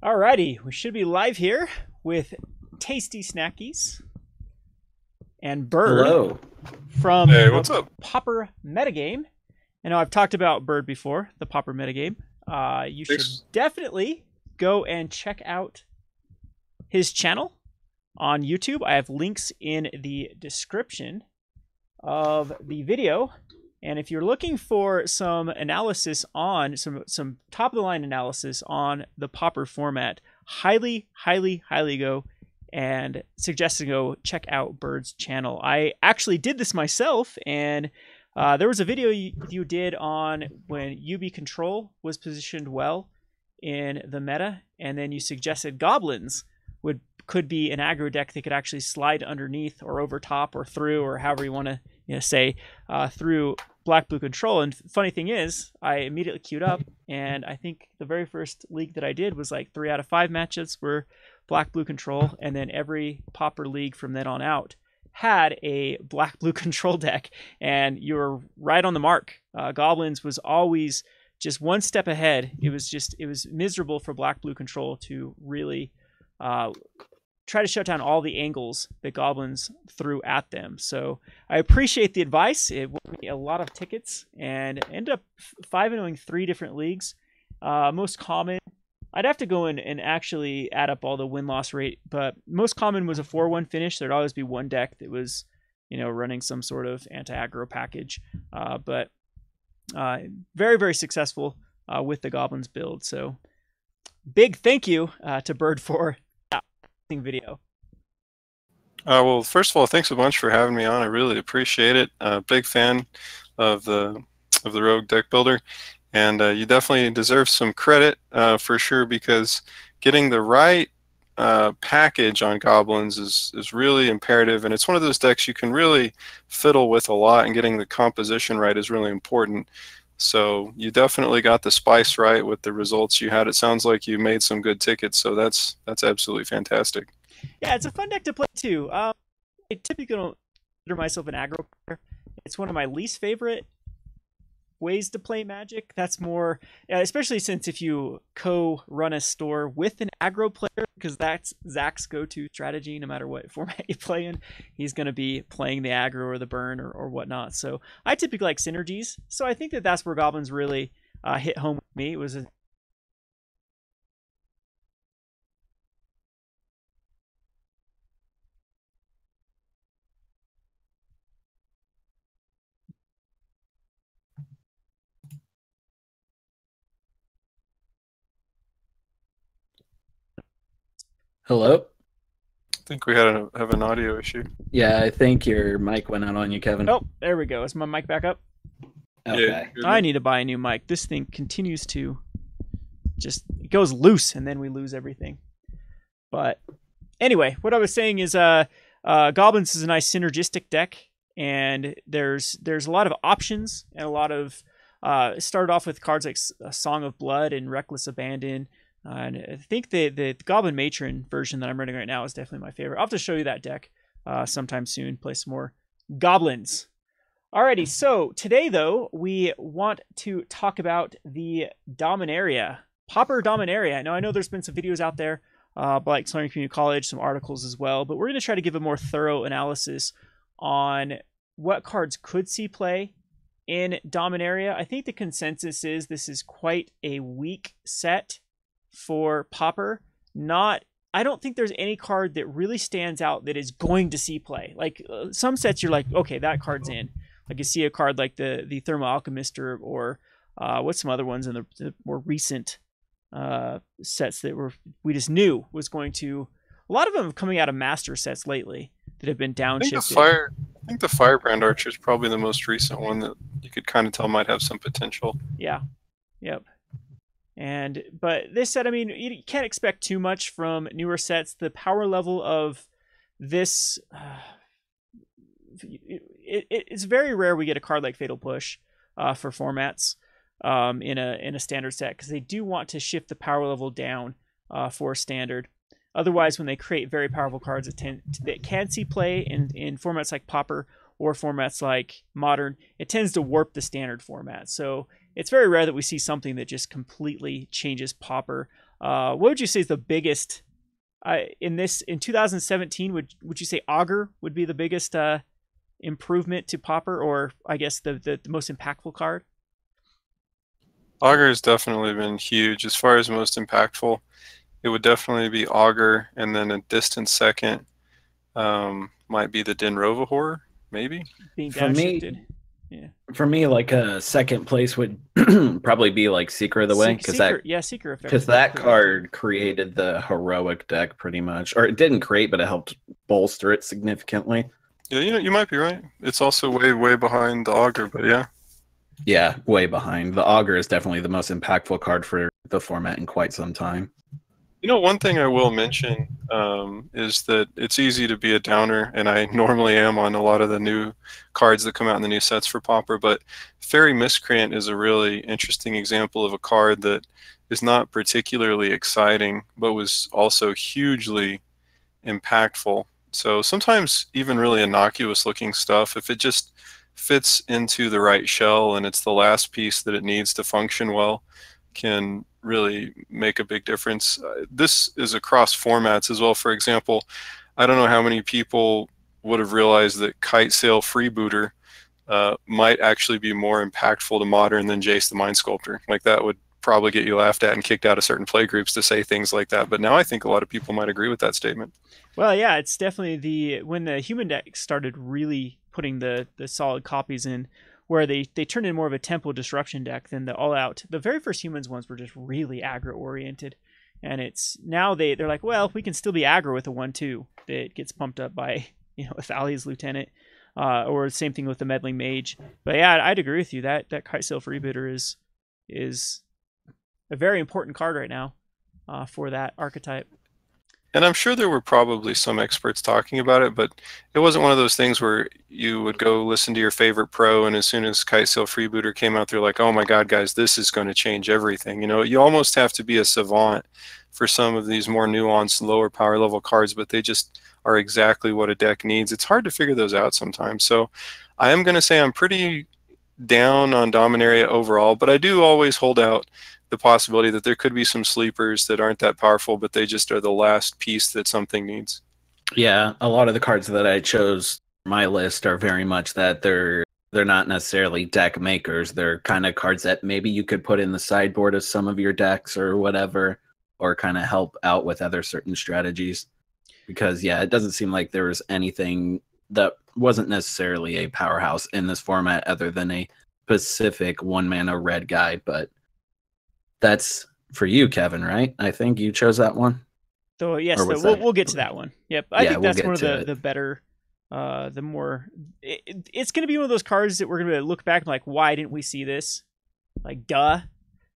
Alrighty, we should be live here with Tasty Snackies and Bird Hello. from Hey, the what's up? Pauper Metagame. I know I've talked about Bird before, the Pauper Metagame. You should Thanks. definitely go and check out his channel on YouTube. I have links in the description of the video. And if you're looking for some analysis on some top of the line analysis on the Pauper format, highly go and suggest to go check out Bird's channel. I actually did this myself, and there was a video you did on when UB control was positioned well in the meta, and then you suggested Goblins could be an aggro deck that could actually slide underneath or over top or through, or however you want to say, through black-blue control. And funny thing is, I immediately queued up, and I think the very first league that I did was like 3 out of 5 matches were black-blue control, and then every Pauper league from then on out had a black-blue control deck, and you were right on the mark. Goblins was always just one step ahead. It was miserable for black-blue control to really try to shut down all the angles that Goblins threw at them. So I appreciate the advice. It won me a lot of tickets and ended up 5-0ing 3 different leagues. Most common, I'd have to go in and actually add up all the win-loss rate, but most common was a 4-1 finish. There'd always be one deck that was, running some sort of anti-aggro package. But very successful with the Goblins build. So big thank you to Bird for video. Well, first of all, thanks a bunch for having me on. I really appreciate it. Big fan of the Rogue deck builder, and you definitely deserve some credit for sure, because getting the right package on Goblins is really imperative, and it's one of those decks you can really fiddle with a lot, and getting the composition right is really important. So you definitely got the spice right with the results you had. It sounds like you made some good tickets, so that's absolutely fantastic. Yeah, it's a fun deck to play too. I typically don't consider myself an aggro player. It's one of my least favorite ways to play Magic. That's more, especially since if you co-run a store with an aggro player, because that's Zach's go-to strategy no matter what format you play in. He's going to be playing the aggro or the burn or whatnot. So I typically like synergies. So I think that's where Goblins really hit home with me. It was a Hello. I think we have an audio issue. Yeah, I think your mic went out on you, Kevin. Oh, there we go. Is my mic back up? Okay. Yeah, I need to buy a new mic. This thing continues to it goes loose, and then we lose everything. But anyway, what I was saying is Goblins is a nice synergistic deck, and there's a lot of options and a lot of it started off with cards like Song of Blood and Reckless Abandon. And I think the Goblin Matron version that I'm running right now is definitely my favorite. I'll have to show you that deck sometime soon. Play some more Goblins. Alrighty, so today though, we want to talk about the Dominaria. Pauper Dominaria. Now I know there's been some videos out there by like Southern Community College, some articles as well, but we're going to try to give a more thorough analysis on what cards could see play in Dominaria. I think the consensus is this is quite a weak set for Pauper. I don't think there's any card that really stands out that is going to see play. Like some sets you're like, okay, that card's in. Like you see a card like the Thermal Alchemist or what's some other ones in the more recent sets that we just knew was going to. A lot of them coming out of master sets lately that have been downshifted. I think the Firebrand Archer is probably the most recent one that you could kind of tell might have some potential. Yeah. Yep. But this set, I mean, you can't expect too much from newer sets. The power level of this, it's very rare we get a card like Fatal Push for formats in a standard set, because they do want to shift the power level down for standard. Otherwise, when they create very powerful cards that can see play in formats like Pauper or formats like Modern, it tends to warp the standard format. So it's very rare that we see something that just completely changes Pauper. What would you say is the biggest in 2017? Would you say Augur would be the biggest improvement to Pauper, or I guess the most impactful card? Augur has definitely been huge. As far as most impactful, it would definitely be Augur, and then a distant second might be the Dinrova Horror, maybe. Being For me, downshifted. Yeah. For me, like a second place would probably be like Seeker of the Way, because Seeker effect. because that card created the heroic deck pretty much, or it didn't create, but it helped bolster it significantly. Yeah, you might be right. It's also way behind the Augur, but yeah. Yeah, way behind. The Augur is definitely the most impactful card for the format in quite some time. One thing I will mention is that it's easy to be a downer, and I normally am on a lot of the new cards that come out in the new sets for Pauper, but Fairy Miscreant is a really interesting example of a card that is not particularly exciting, but was also hugely impactful. So sometimes even really innocuous looking stuff, if it just fits into the right shell and it's the last piece that it needs to function well, can really make a big difference. This is across formats as well. For example, I don't know how many people would have realized that Kite Sail Freebooter might actually be more impactful to Modern than Jace the Mind Sculptor. Like, that would probably get you laughed at and kicked out of certain play groups to say things like that. But now I think a lot of people might agree with that statement. Well, yeah, it's definitely when the human deck started really putting the solid copies in, where they turned in more of a tempo disruption deck than the all-out. The very first humans ones were just really aggro-oriented, and it's now they're like, well, we can still be aggro with a 1/2 that gets pumped up by Athalia's Lieutenant, or same thing with the Meddling Mage. But yeah, I'd agree with you that Kite Sail Freebooter is a very important card right now for that archetype. And I'm sure there were probably some experts talking about it, but it wasn't one of those things where you would go listen to your favorite pro, and as soon as Kite Sail Freebooter came out, they're like, oh my God, guys, this is going to change everything. You almost have to be a savant for some of these more nuanced, lower power level cards, but they just are exactly what a deck needs. It's hard to figure those out sometimes. So I am going to say I'm pretty down on Dominaria overall, but I do always hold out the possibility that there could be some sleepers that aren't that powerful, but they just are the last piece that something needs. Yeah, a lot of the cards that I chose for my list are very much that they're not necessarily deck makers. They're kind of cards that maybe you could put in the sideboard of some of your decks or whatever, or kind of help out with other certain strategies. Because yeah, it doesn't seem like there was anything that wasn't necessarily a powerhouse in this format other than a specific 1-mana red guy, but that's for you, Kevin, right? I think you chose that one. So yes, we'll get to that one. Yep, I think that's one of the better, the more. It's going to be one of those cards that we're going to look back and like, why didn't we see this? Like, duh.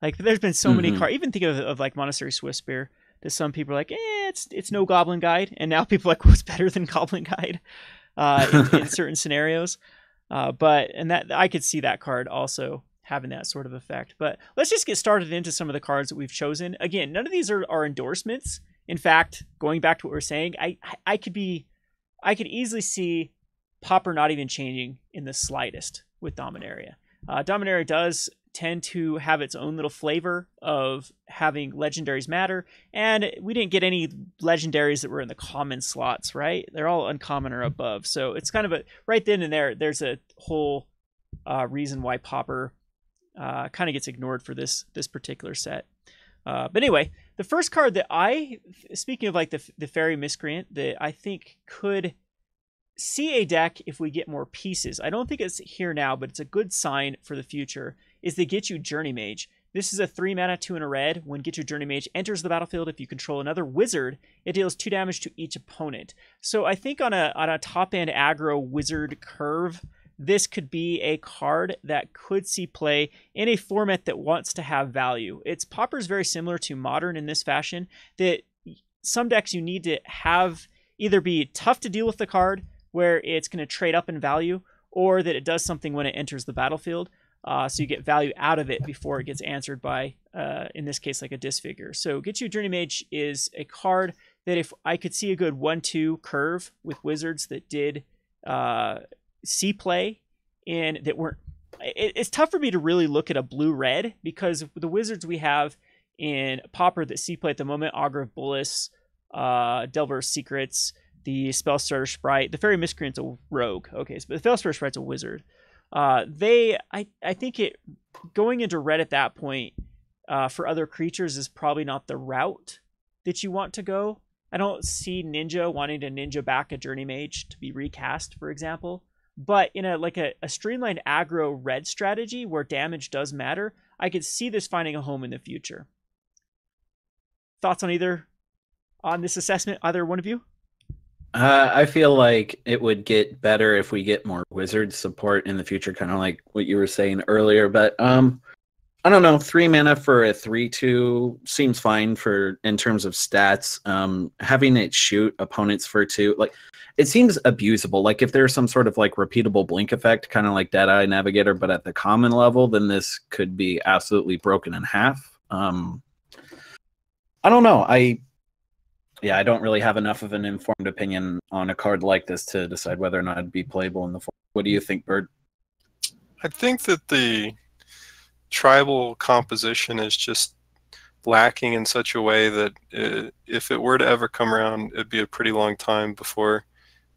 Like, there's been so many cards. Even think of like Monastery Swiftspear. That some people are like, it's no Goblin Guide, and now people are like, what's better than Goblin Guide? In certain scenarios, but that I could see that card also having that sort of effect. But let's just get started into some of the cards that we've chosen. Again, none of these are endorsements. In fact, going back to what we were saying, I could easily see Pauper not even changing in the slightest with Dominaria. Dominaria does tend to have its own little flavor of having legendaries matter, and we didn't get any legendaries that were in the common slots, right? They're all uncommon or above, so it's kind of a right then and there's a whole reason why Pauper kind of gets ignored for this particular set. But anyway, the first card that speaking of like the Fairy Miscreant, that I think could see a deck if we get more pieces. I don't think it's here now, but it's a good sign for the future, is they get you Journey Mage. This is a 3-mana, 2 and a red. When Get You Journey Mage enters the battlefield, if you control another wizard, it deals 2 damage to each opponent. So I think on a top-end aggro wizard curve, this could be a card that could see play in a format that wants to have value. Pauper is very similar to Modern in this fashion, that some decks you need to have either be tough to deal with the card, where it's going to trade up in value, or that it does something when it enters the battlefield. So you get value out of it before it gets answered by, in this case, like a Disfigure. So Get You Journey Mage is a card that if I could see a good 1-2 curve with wizards that did see play, and that weren't... It's tough for me to really look at a blue-red, because the wizards we have in Pauper that see play at the moment: Augur of Bolus, Delver's Secrets, the Spellstarter Sprite. The Fairy Miscreant's a rogue. Okay, so the Spellstarter Sprite's a wizard. I think it going into red at that point for other creatures is probably not the route that you want to go. I don't see Ninja wanting to Ninja back a Journey Mage to be recast, for example. But in a streamlined aggro red strategy where damage does matter, I could see this finding a home in the future. Thoughts on this assessment, either one of you? I feel like it would get better if we get more wizard support in the future, kind of like what you were saying earlier. But I don't know, 3 mana for a 3/2 seems fine for in terms of stats. Having it shoot opponents for 2, like it seems abusable. Like if there's some sort of like repeatable blink effect, kind of like Deadeye Navigator, but at the common level, then this could be absolutely broken in half. I don't know. I don't really have enough of an informed opinion on a card like this to decide whether or not it'd be playable in the form. What do you think, Bird? I think that the tribal composition is just lacking in such a way that if it were to ever come around, it'd be a pretty long time before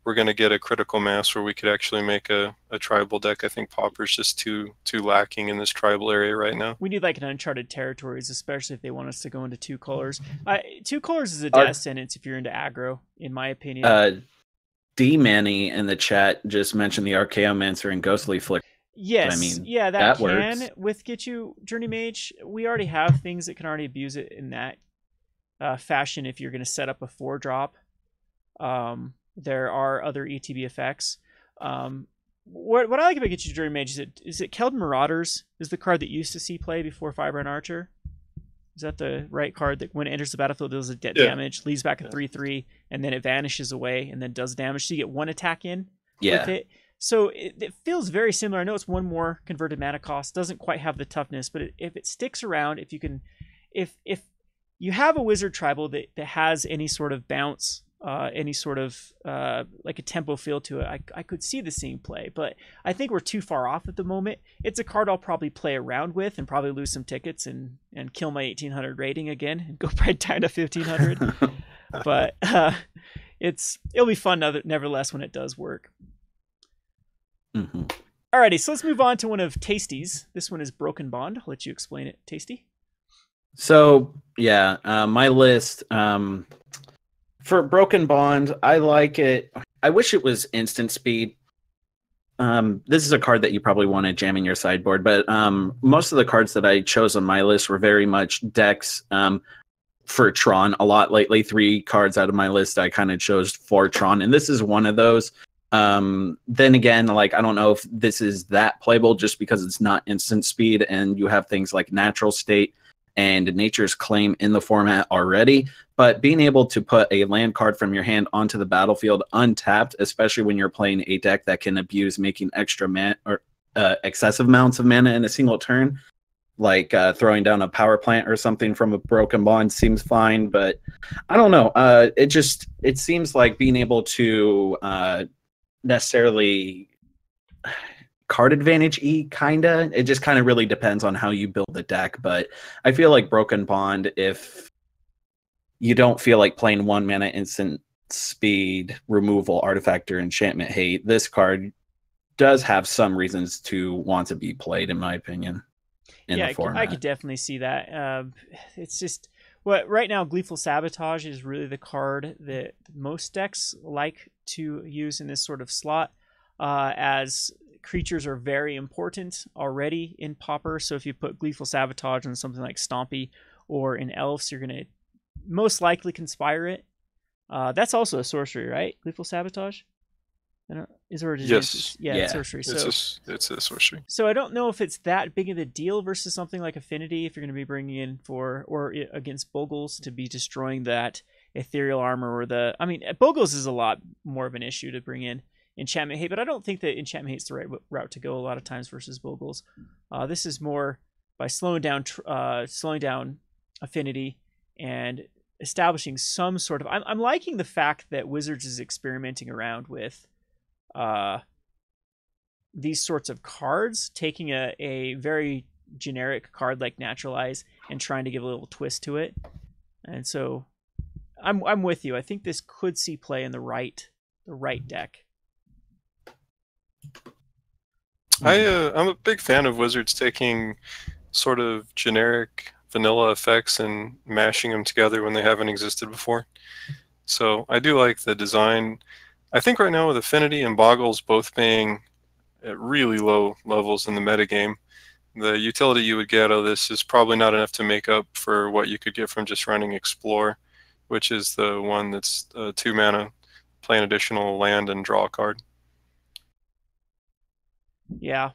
we're going to get a critical mass where we could actually make a tribal deck. I think Pauper's just too lacking in this tribal area right now. We need like an uncharted territories, especially if they want us to go into 2 colors. 2 colors is a death sentence if you're into aggro, in my opinion. D-Manny in the chat just mentioned the Archaeomancer and Ghostly Flicker. Yes, I mean, yeah, that can works. with get you Journey Mage. We already have things that can already abuse it in that fashion. If you're going to set up a 4-drop, there are other ETB effects. What I like about Get You Journey Mage is it Keldon Marauders is the card that used to see play before Firebrand Archer. Is that the right card that when it enters the battlefield deals damage, leaves back a 3/3, and then it vanishes away and then does damage? So you get 1 attack in with it. So it feels very similar. I know it's 1 more converted mana cost, doesn't quite have the toughness, but if it sticks around, if you have a wizard tribal that has any sort of bounce, any sort of like a tempo feel to it, I could see the seeing play, but I think we're too far off at the moment. It's a card I'll probably play around with and probably lose some tickets and kill my 1800 rating again and go right down to 1500. But it'll be fun nevertheless when it does work. Mm-hmm. Alrighty, so let's move on to one of Tasty's. This one is Broken Bond. I'll let you explain it, Tasty. So yeah, my list for Broken Bond, I like it. I wish it was instant speed. This is a card that you probably want to jam in your sideboard, but most of the cards that I chose on my list were very much decks for Tron. A lot lately, 3 cards out of my list I kind of chose for Tron, and this is one of those. Then again, like I don't know if this is that playable just because it's not instant speed and you have things like Natural State and Nature's Claim in the format already, but being able to put a land card from your hand onto the battlefield untapped, especially when you're playing a deck that can abuse making extra mana or excessive amounts of mana in a single turn, like throwing down a power plant or something from a Broken Bond seems fine. But I don't know, it seems like being able to necessarily card advantage kinda. It just kind of really depends on how you build the deck. But I feel like Broken Bond, if you don't feel like playing 1 mana instant speed removal artifact or enchantment hate, this card does have some reasons to want to be played, in my opinion. The format. I could definitely see that. It's just right now, Gleeful Sabotage is really the card that most decks like to use in this sort of slot, as creatures are very important already in Pauper. So if you put Gleeful Sabotage on something like Stompy or in Elves, you're going to most likely conspire it. That's also a sorcery, right? Gleeful Sabotage? Is there a yes. Yeah, it's sorcery. It's a sorcery. So I don't know if it's that big of a deal versus something like Affinity, if you're going to be bringing in or against Bogles to be destroying that ethereal armor Bogles is a lot more of an issue to bring in Enchantment Hate, but I don't think that Enchantment Hate's the right route to go a lot of times versus Bogles. This is more by slowing down Affinity and establishing some sort of. I'm liking the fact that Wizards is experimenting around with these sorts of cards, taking a very generic card like Naturalize and trying to give a little twist to it. And so I'm with you. I think this could see play in the right deck. I'm a big fan of Wizards taking sort of generic vanilla effects and mashing them together when they haven't existed before. So I do like the design. I think right now with Affinity and Boggles both being at really low levels in the metagame, the utility you would get out of this is probably not enough to make up for what you could get from just running Explore, which is the one that's 2 mana, play an additional land and draw a card. Yeah,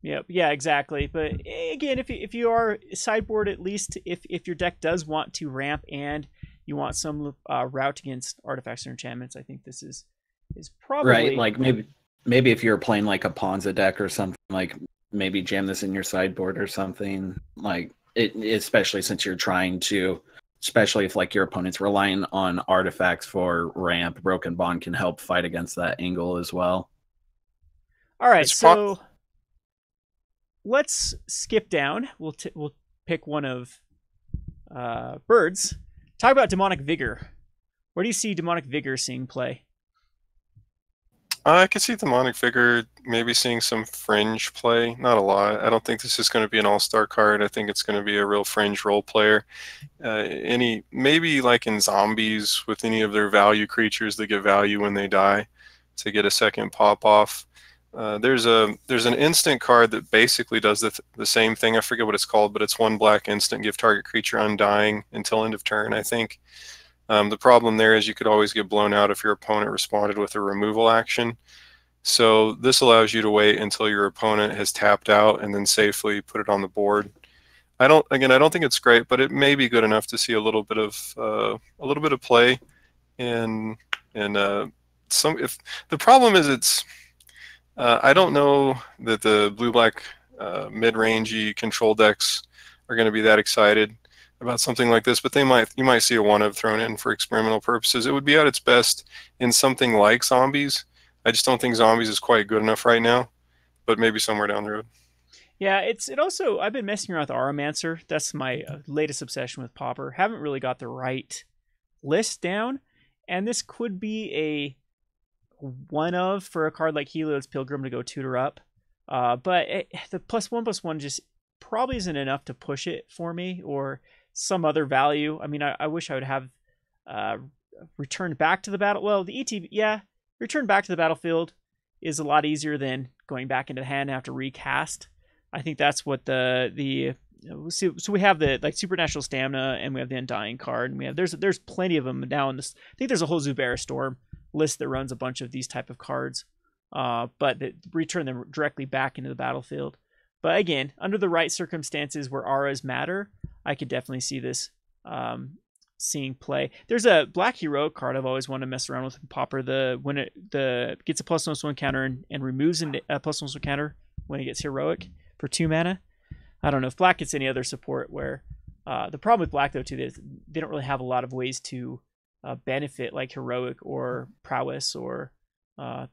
exactly. But again, if you are sideboard, at least if your deck does want to ramp and you want some route against artifacts or enchantments, I think this is probably right. Like maybe if you're playing like a Ponza deck or something, like maybe jam this in your sideboard or something. Like it, especially since you're trying to, especially if like your opponent's relying on artifacts for ramp, Broken Bond can help fight against that angle as well. All right, so let's skip down. We'll pick one of birds. Talk about Demonic Vigor. Where do you see Demonic Vigor seeing play? I could see Demonic Vigor maybe seeing some fringe play. Not a lot. I don't think this is going to be an all-star card. I think it's going to be a real fringe role player. Maybe like in Zombies with any of their value creatures that get value when they die to get a second pop-off. There's an instant card that basically does the same thing. I forget what it's called, but it's 1 black instant, give target creature undying until end of turn, I think. The problem there is you could always get blown out if your opponent responded with a removal action. So this allows you to wait until your opponent has tapped out and then safely put it on the board. I don't think it's great, but it may be good enough to see a little bit of play. And if the problem is I don't know that the blue-black mid-rangey control decks are going to be that excited about something like this, but you might see a one-of thrown in for experimental purposes. It would be at its best in something like Zombies. I just don't think Zombies is quite good enough right now, but maybe somewhere down the road. Yeah, it also, I've been messing around with Aromancer. That's my latest obsession with Pauper. Haven't really got the right list down, and this could be a one of for a card like Heliod's Pilgrim to go tutor up. But the +1/+1 just probably isn't enough to push it for me, or some other value. I mean, I wish I would have returned back to the battle. Well, the ETB, yeah, return back to the battlefield is a lot easier than going back into the hand and have to recast. I think that's what so we have the like Supernatural Stamina, and we have the Undying card, and we have there's plenty of them now in this. I think there's a whole Zubera Storm list that runs a bunch of these type of cards, but that return them directly back into the battlefield. But again, under the right circumstances where auras matter, I could definitely see this seeing play. There's a black heroic card I've always wanted to mess around with in Pauper. When it gets a +1/+1 counter and removes a +1/+1 counter when it gets heroic for 2 mana. I don't know if black gets any other support. Where the problem with black though too is they don't really have a lot of ways to benefit like heroic or prowess or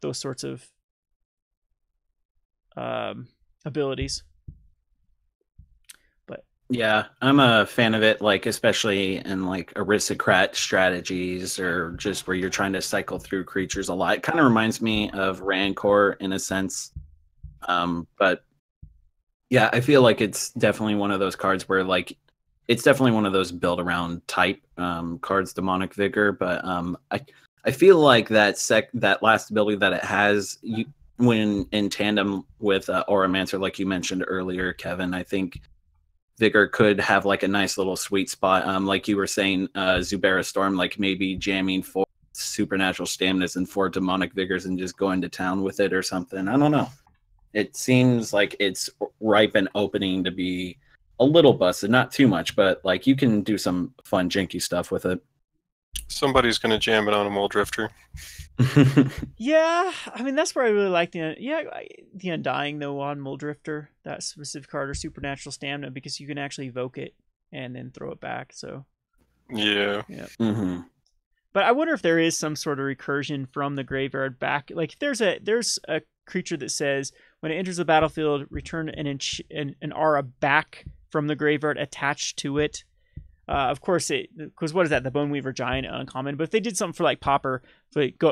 those sorts of abilities. But yeah, I'm a fan of it, like especially in like aristocrat strategies or just where you're trying to cycle through creatures a lot. It kind of reminds me of Rancor in a sense. But yeah, I feel like it's definitely one of those cards where like it's definitely one of those build around type cards, Demonic Vigor. But I feel like that last ability that it has, when in tandem with Auramancer, like you mentioned earlier, Kevin, I think Vigor could have like a nice little sweet spot. Like you were saying, Zubera Storm, like maybe jamming 4 Supernatural Staminas and 4 Demonic Vigors and just going to town with it or something. I don't know. It seems like it's ripe and opening to be a little busted, not too much, but like you can do some fun janky stuff with it. Somebody's going to jam it on a Mole Drifter. Yeah, I mean that's where I really like the Undying though on Mole Drifter, that specific card, or Supernatural Stamina, because you can actually evoke it and then throw it back. So yeah. Mm-hmm. But I wonder if there is some sort of recursion from the graveyard back. Like if there's a creature that says When it enters the battlefield, return an aura back from the graveyard attached to it. Of course, because what is that? The Boneweaver Giant uncommon. But if they did something for like Pauper,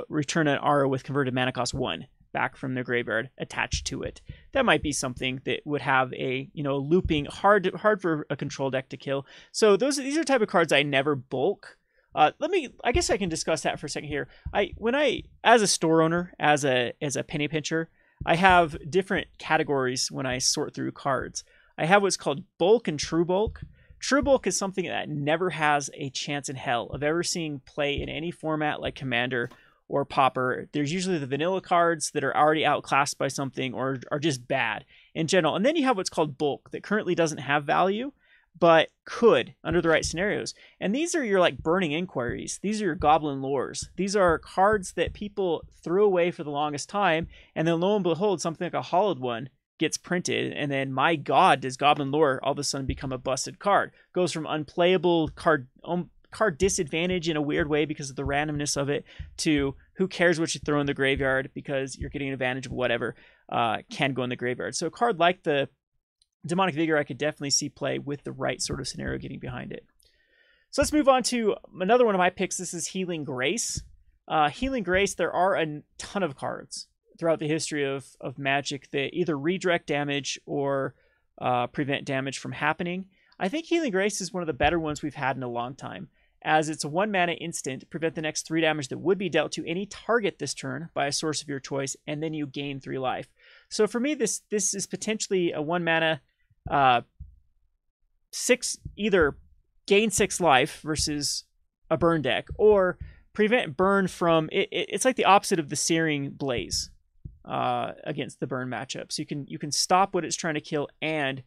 return an aura with converted mana cost 1 back from their graveyard attached to it. That might be something that would have a looping hard for a control deck to kill. So these are the type of cards I never bulk. I guess I can discuss that for a second here. As a store owner, as a penny pincher, I have different categories when I sort through cards. I have what's called bulk and true bulk. True bulk is something that never has a chance in hell of ever seeing play in any format like Commander or Pauper. There's usually the vanilla cards that are already outclassed by something or are just bad in general. And then you have what's called bulk that currently doesn't have value, but could under the right scenarios. And these are your like Burning Inquiries. These are your Goblin Lures. These are cards that people threw away for the longest time. And then lo and behold, something like a hollowed one gets printed, and then my god, does Goblin Lore all of a sudden become a busted card. Goes from unplayable card disadvantage in a weird way because of the randomness of it to who cares what you throw in the graveyard because you're getting an advantage of whatever can go in the graveyard. So a card like the Demonic Vigor I could definitely see play with the right sort of scenario getting behind it. So let's move on to another one of my picks. This is Healing Grace. Healing Grace, there are a ton of cards throughout the history of Magic that either redirect damage or prevent damage from happening. I think Healing Grace is one of the better ones we've had in a long time, as it's a 1-mana instant, prevent the next 3 damage that would be dealt to any target this turn by a source of your choice, and then you gain 3 life. So for me, this is potentially a 1-mana 6, either gain 6 life versus a burn deck, or prevent burn from it's like the opposite of the Searing Blaze against the burn matchup. So you can stop what it's trying to kill and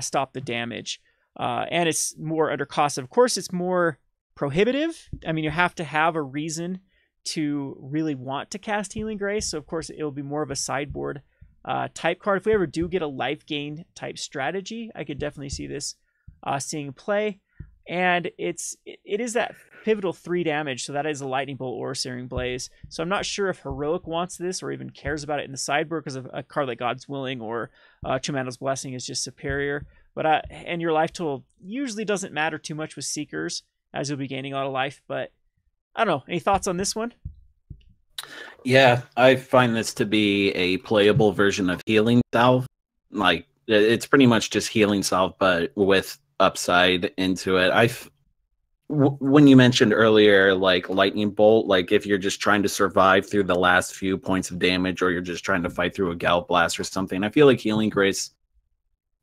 stop the damage. And it's more under cost. Of course, it's more prohibitive. I mean, you have to have a reason to really want to cast Healing Grace. So of course, it'll be more of a sideboard type card. If we ever do get a life gain type strategy, I could definitely see this seeing play. And it is that pivotal 3 damage, so that is a Lightning Bolt or a Searing Blaze. So I'm not sure if Heroic wants this or even cares about it in the sideboard, because of a card like God's Willing or Chumano's Blessing is just superior. But and your life total usually doesn't matter too much with Seekers, as you'll be gaining a lot of life. But I don't know. Any thoughts on this one? Yeah, I find this to be a playable version of Healing Salve. Like, it's pretty much just Healing Salve, but with upside into it. When you mentioned earlier, like Lightning Bolt, like if you're just trying to survive through the last few points of damage, or you're just trying to fight through a Gallop Blast or something, I feel like Healing Grace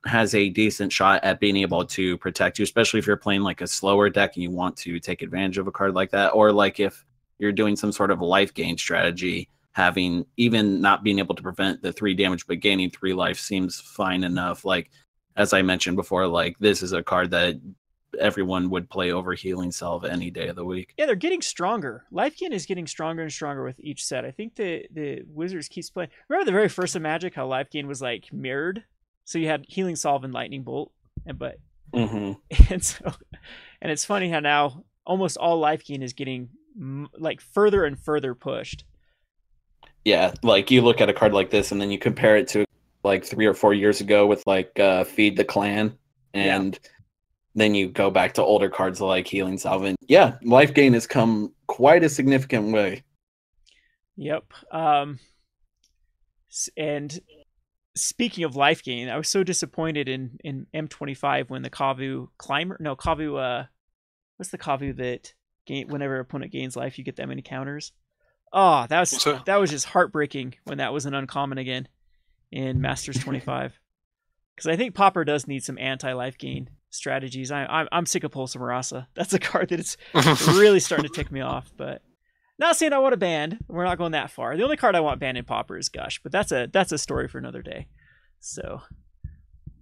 has a decent shot at being able to protect you, especially if you're playing like a slower deck and you want to take advantage of a card like that, or like if you're doing some sort of life gain strategy, having even not being able to prevent the 3 damage but gaining 3 life seems fine enough. Like, as I mentioned before, like this is a card that everyone would play over Healing Salve any day of the week. Yeah, they're getting stronger. Life gain is getting stronger and stronger with each set. I think the Wizards keeps playing. Remember the very first of Magic, how life gain was like mirrored? So you had Healing Salve and Lightning Bolt, and it's funny how now almost all life gain is getting like further and further pushed. Yeah, like you look at a card like this and then you compare it to like 3 or 4 years ago with like Feed the Clan, and then you go back to older cards like Healing Salve, and yeah, life gain has come quite a significant way. Yep. And speaking of life gain, I was so disappointed in M25 when the Kavu Climber, no, Kavu, what's the Kavu that whenever opponent gains life, you get that many counters? Oh, that was just heartbreaking when that was an uncommon again in Masters 25. Because I think Pauper does need some anti-life gain strategies. I'm sick of Pulse of Marasa. That's a card that it's really starting to tick me off. But not saying I want to ban. We're not going that far. The only card I want banned in Pauper is Gush, but that's a story for another day. So,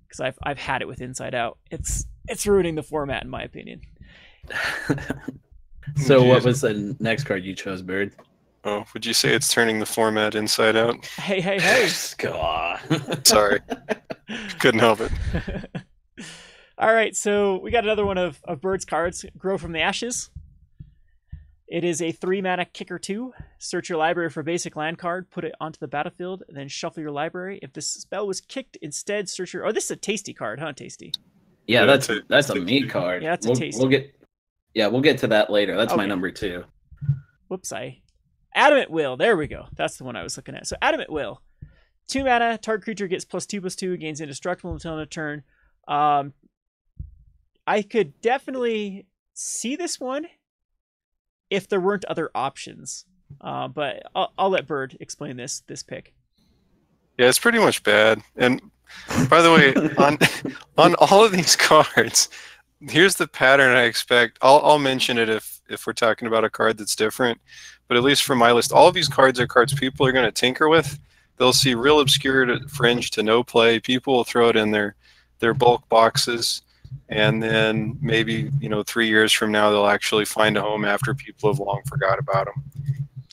because I've had it with Inside Out. It's ruining the format in my opinion. So what was the next card you chose, Bird? Oh, would you say it's turning the format inside out? Hey. God. Sorry. Couldn't help it. All right, so we got another one of Bird's cards, Grow from the Ashes. It is a 3-mana kicker 2. Search your library for a basic land card, put it onto the battlefield, then shuffle your library. If this spell was kicked, instead search your... Oh, this is a tasty card, huh, Tasty? Yeah, that's a me card. Yeah, that's a tasty. We'll get to that later. That's my Okay. number 2. Whoops, Adamant Will. There we go. That's the one I was looking at. So Adamant Will. 2 mana, target creature gets +2/+2, gains indestructible until end of turn. I could definitely see this one if there weren't other options. But I'll let Bird explain this pick. Yeah, it's pretty much bad. And by the way, on all of these cards, here's the pattern I expect. I'll mention it if we're talking about a card that's different. But at least for my list, all of these cards are cards people are going to tinker with. They'll see real obscure to fringe to no play. People will throw it in their bulk boxes. And then maybe, 3 years from now, they'll actually find a home after people have long forgot about them.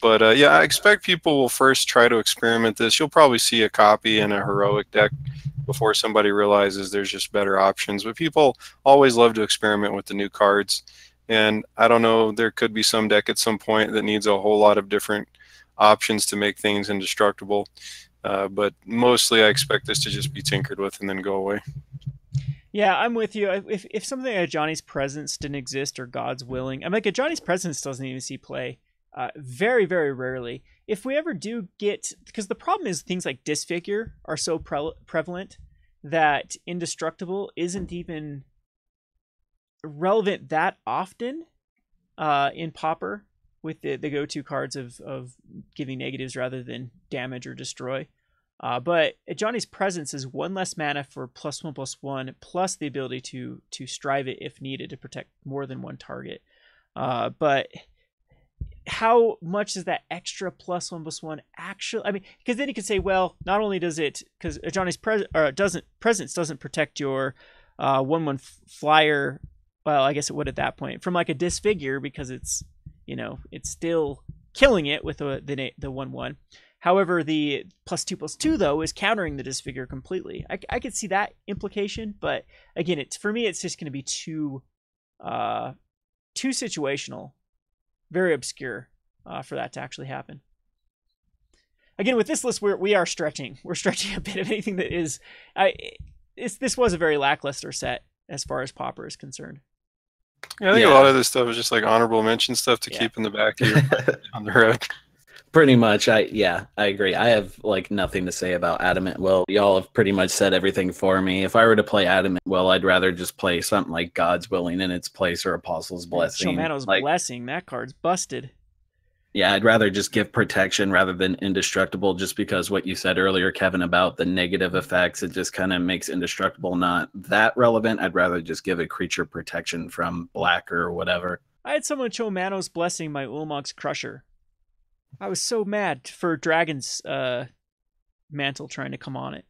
But yeah, I expect people will first try to experiment this. You'll probably see a copy in a heroic deck before somebody realizes there's just better options. But people always love to experiment with the new cards. And I don't know, there could be some deck at some point that needs a whole lot of different options to make things indestructible. But mostly I expect this to just be tinkered with and then go away. Yeah, I'm with you. If something like Johnny's Presence didn't exist or God's Willing, I'm like, a Johnny's Presence doesn't even see play. Very, very rarely. If we ever do get, because the problem is things like Disfigure are so prevalent that Indestructible isn't even relevant that often in Pauper with the go-to cards of giving negatives rather than damage or destroy. But Johnny's Presence is 1 less mana for +1/+1, plus the ability to strive it if needed to protect more than one target. But how much is that extra +1/+1 actually? I mean, because then you could say, well, not only does it, because Johnny's Presence doesn't protect your 1/1 flyer. Well, I guess it would at that point from like a Disfigure, because it's it's still killing it with the 1/1. However, the +2/+2 though is countering the Disfigure completely. I could see that implication, but again, for me, it's just going to be too situational, very obscure for that to actually happen. Again, with this list, we are stretching. We're stretching a bit of anything that is. This was a very lackluster set as far as Pauper is concerned. Yeah, I think a lot of this stuff is just like honorable mention stuff to keep in the back of your on the road. Pretty much, I agree. I have like nothing to say about Adamant Will. Y'all have pretty much said everything for me. If I were to play Adamant Will, I'd rather just play something like God's Willing in its place or Apostle's Blessing. Shomano's Blessing, that card's busted. Yeah, I'd rather just give protection rather than Indestructible, just because what you said earlier, Kevin, about the negative effects, it just kind of makes Indestructible not that relevant. I'd rather just give a creature protection from black or whatever. I had someone show Manos Blessing my Ulamog's Crusher. I was so mad for Dragon's Mantle trying to come on it.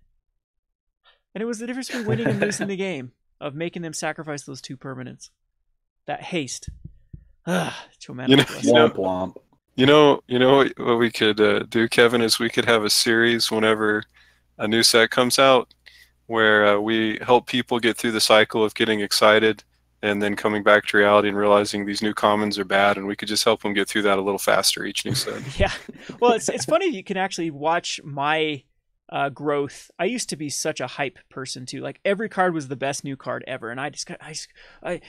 And it was the difference between winning and losing the game, of making them sacrifice those 2 permanents. That haste. Womp womp. You know what we could do, Kevin, is we could have a series whenever a new set comes out where we help people get through the cycle of getting excited and then coming back to reality and realizing these new commons are bad, and we could just help them get through that a little faster each new set. Yeah. Well, it's funny you can actually watch my growth. I used to be such a hype person too. Like every card was the best new card ever, and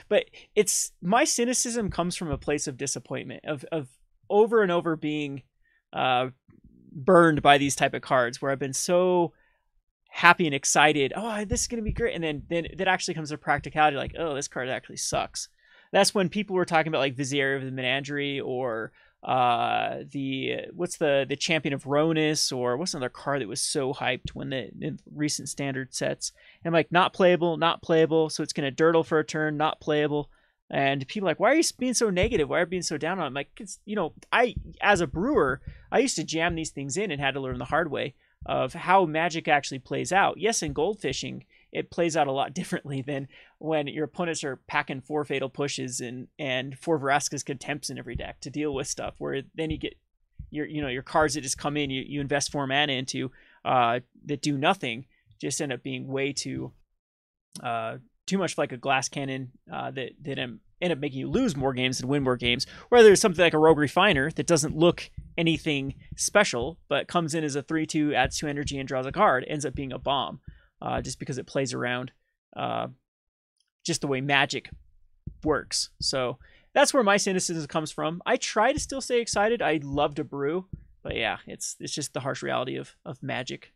but it's my cynicism comes from a place of disappointment of over and over being burned by these type of cards where I've been so happy and excited. Oh, this is going to be great. And then that actually comes to practicality. Like, oh, this card actually sucks. That's when people were talking about like Vizier of the Menagerie or the Champion of Ronus, or what's another card that was so hyped when the recent standard sets. And I'm like, not playable. So it's going to dirtle for a turn, not playable. And people are like, why are you being so negative? Why are you being so down on it? I'm like, it's, I, as a brewer, I used to jam these things in and had to learn the hard way of how Magic actually plays out. Yes, in gold fishing, it plays out a lot differently than when your opponents are packing 4 Fatal Pushes and 4 Vraska's Contempts in every deck to deal with stuff, where then you get your cards that just come in, you invest 4 mana into that do nothing, just end up being way too much like a glass cannon that end up making you lose more games than win more games. Where there's something like a Rogue Refiner that doesn't look anything special, but comes in as a 3/2, adds 2 energy, and draws a card, ends up being a bomb, just because it plays around just the way Magic works. So that's where my cynicism comes from. I try to still stay excited. I love to brew, but yeah, it's just the harsh reality of Magic.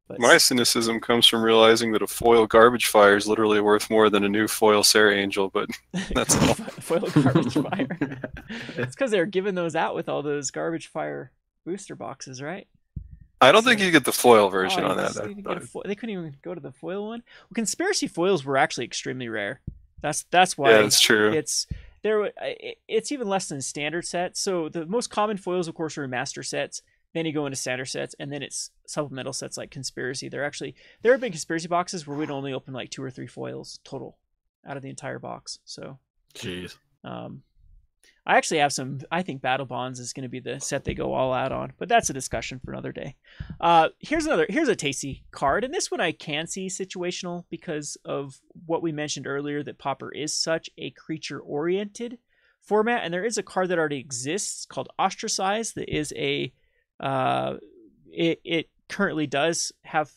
But my cynicism comes from realizing that a foil Garbage Fire is literally worth more than a new foil Sarah Angel, but that's all. Foil Garbage Fire. It's because they're giving those out with all those Garbage Fire booster boxes, right? I don't think you get the foil version on that. They couldn't even go to the foil one. Well, conspiracy foils were actually extremely rare. That's why. Yeah, that's true. It's even less than standard sets. So the most common foils, of course, are master sets. Then you go into standard sets, and then it's supplemental sets like conspiracy. There have been conspiracy boxes where we'd only open like 2 or 3 foils total out of the entire box. So, jeez. I actually have some. I think Battle Bonds is going to be the set they go all out on, but that's a discussion for another day. Here's a tasty card, and this one I can see situational because of what we mentioned earlier, that Pauper is such a creature-oriented format, and there is a card that already exists called Ostracize that is a it currently does have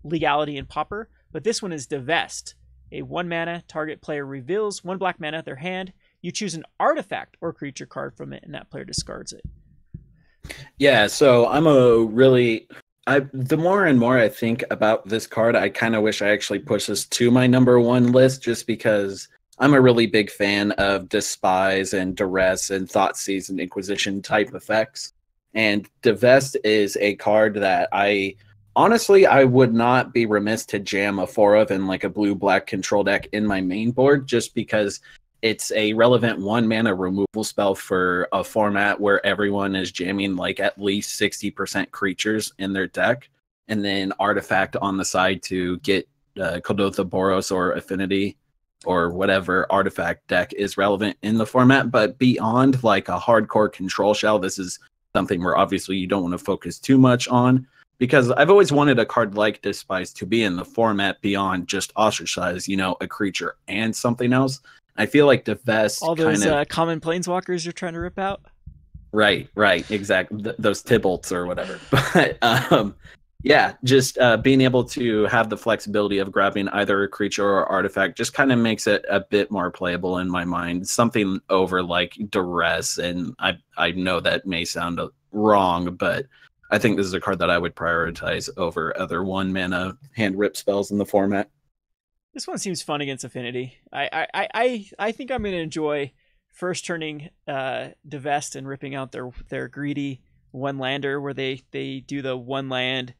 legality in Pauper, but this one is Divest. A 1 mana, target player reveals 1 black mana at their hand. You choose an artifact or creature card from it, and that player discards it. Yeah, so the more and more I think about this card, I kind of wish I actually pushed this to my #1 list, just because I'm a really big fan of Despise and Duress and Thoughtseize and Inquisition type effects. And Divest is a card that I would not be remiss to jam a 4 of in like a blue-black control deck in my main board, just because it's a relevant 1 mana removal spell for a format where everyone is jamming like at least 60% creatures in their deck, and then artifact on the side to get Kodotha Boros or Affinity or whatever artifact deck is relevant in the format. But beyond like a hardcore control shell, this is something where obviously you don't want to focus too much on, because I've always wanted a card like Despise to be in the format beyond just Ostracize, a creature and something else. I feel like Divest all those common planeswalkers you're trying to rip out. Right, exactly. Those Tybalts or whatever. But yeah, just being able to have the flexibility of grabbing either a creature or artifact just kind of makes it a bit more playable in my mind. Something over like Duress, and I know that may sound wrong, but I think this is a card that I would prioritize over other 1 mana hand rip spells in the format. This one seems fun against Affinity. I think I'm going to enjoy first turning Divest and ripping out their greedy 1-lander where they do the 1-land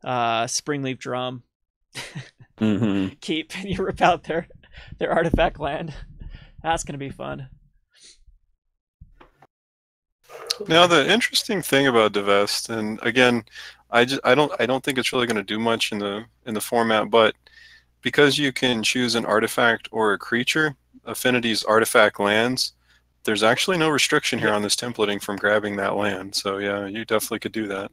Springleaf Drum. Mm-hmm. Keep, and you rip out their artifact land. That's going to be fun. Now the interesting thing about Divest, and again, I don't think it's really going to do much in the format, but because you can choose an artifact or a creature, Affinity's artifact lands, there's actually no restriction here on this templating from grabbing that land. So yeah, you definitely could do that.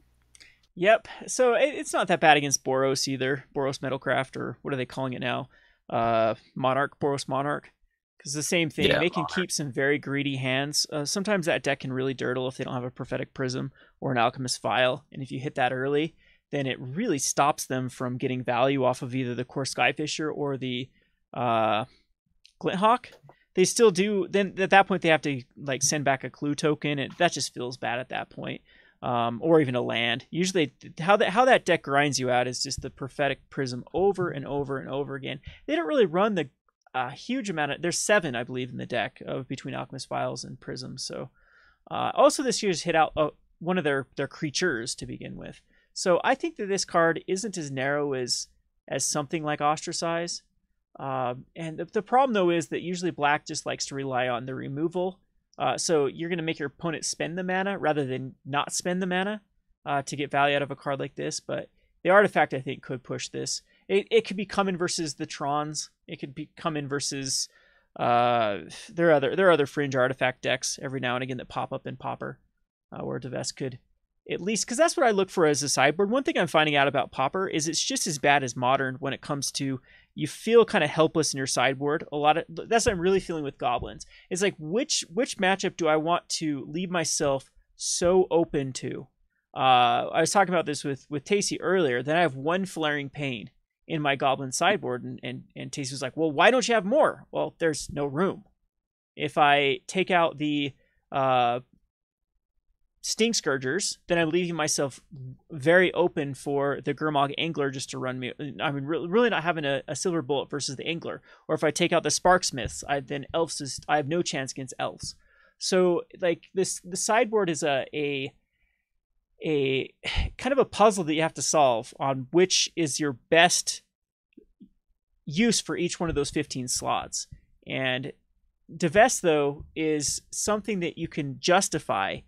Yep. So it's not that bad against Boros either. Boros Metalcraft, or what are they calling it now? Boros Monarch. Because the same thing. Yeah, they can keep some very greedy hands. Sometimes that deck can really dirtle if they don't have a Prophetic Prism or an Alchemist File. And if you hit that early, then it really stops them from getting value off of either the Core Skyfisher or the Glinthawk. They still do. Then at that point, they have to like send back a clue token, and that just feels bad at that point. Or even a land. Usually, how that deck grinds you out is just the Prophetic Prism over and over and over again. They don't really run the huge amount of. There's 7, I believe, in the deck between Alchemist Files and Prisms. So, also this year's hit out one of their creatures to begin with. So I think that this card isn't as narrow as something like Ostracize. And the problem, though, is that usually Black just likes to rely on the removal. So you're going to make your opponent spend the mana rather than not spend the mana to get value out of a card like this. But the artifact, I think, could push this. It could be coming versus the Trons. It could be coming versus there are other fringe artifact decks every now and again that pop up in Pauper, where Divest could at least, because that's what I look for as a sideboard. One thing I'm finding out about Pauper is it's just as bad as Modern when it comes to you feel kind of helpless in your sideboard. That's what I'm really feeling with Goblins. It's like which matchup do I want to leave myself so open to? I was talking about this with Tacey earlier. Then I have one Flaring Pain in my Goblin sideboard, and Tacey was like, "Well, why don't you have more?" Well, there's no room. If I take out the Stink Scourgers, then I'm leaving myself very open for the Gurmag Angler just to run me. I mean, really not having a silver bullet versus the Angler. Or if I take out the Sparksmiths, then Elves I have no chance against Elves. So like the sideboard is a kind of a puzzle that you have to solve on which is your best use for each one of those 15 slots. And Divest, though, is something that you can justify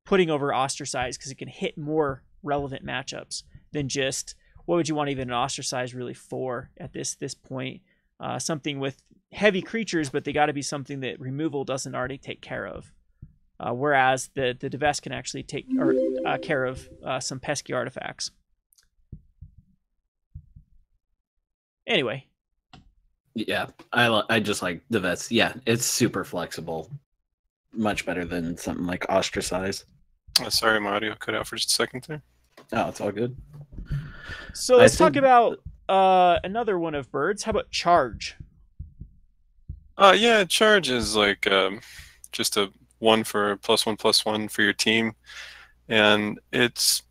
putting over Ostracize because it can hit more relevant matchups than just what would you want even an Ostracize really for at this point. Something with heavy creatures, but they got to be something that removal doesn't already take care of. Whereas the Divest can actually take care of some pesky artifacts. Anyway. Yeah, I just like Divest. Yeah, it's super flexible. Much better than something like Ostracize. Sorry, my audio cut out for just a second there. Oh, it's all good. So let's talk about another one of birds. How about Charge? Yeah, Charge is like just a 1 for +1/+1 for your team, and it's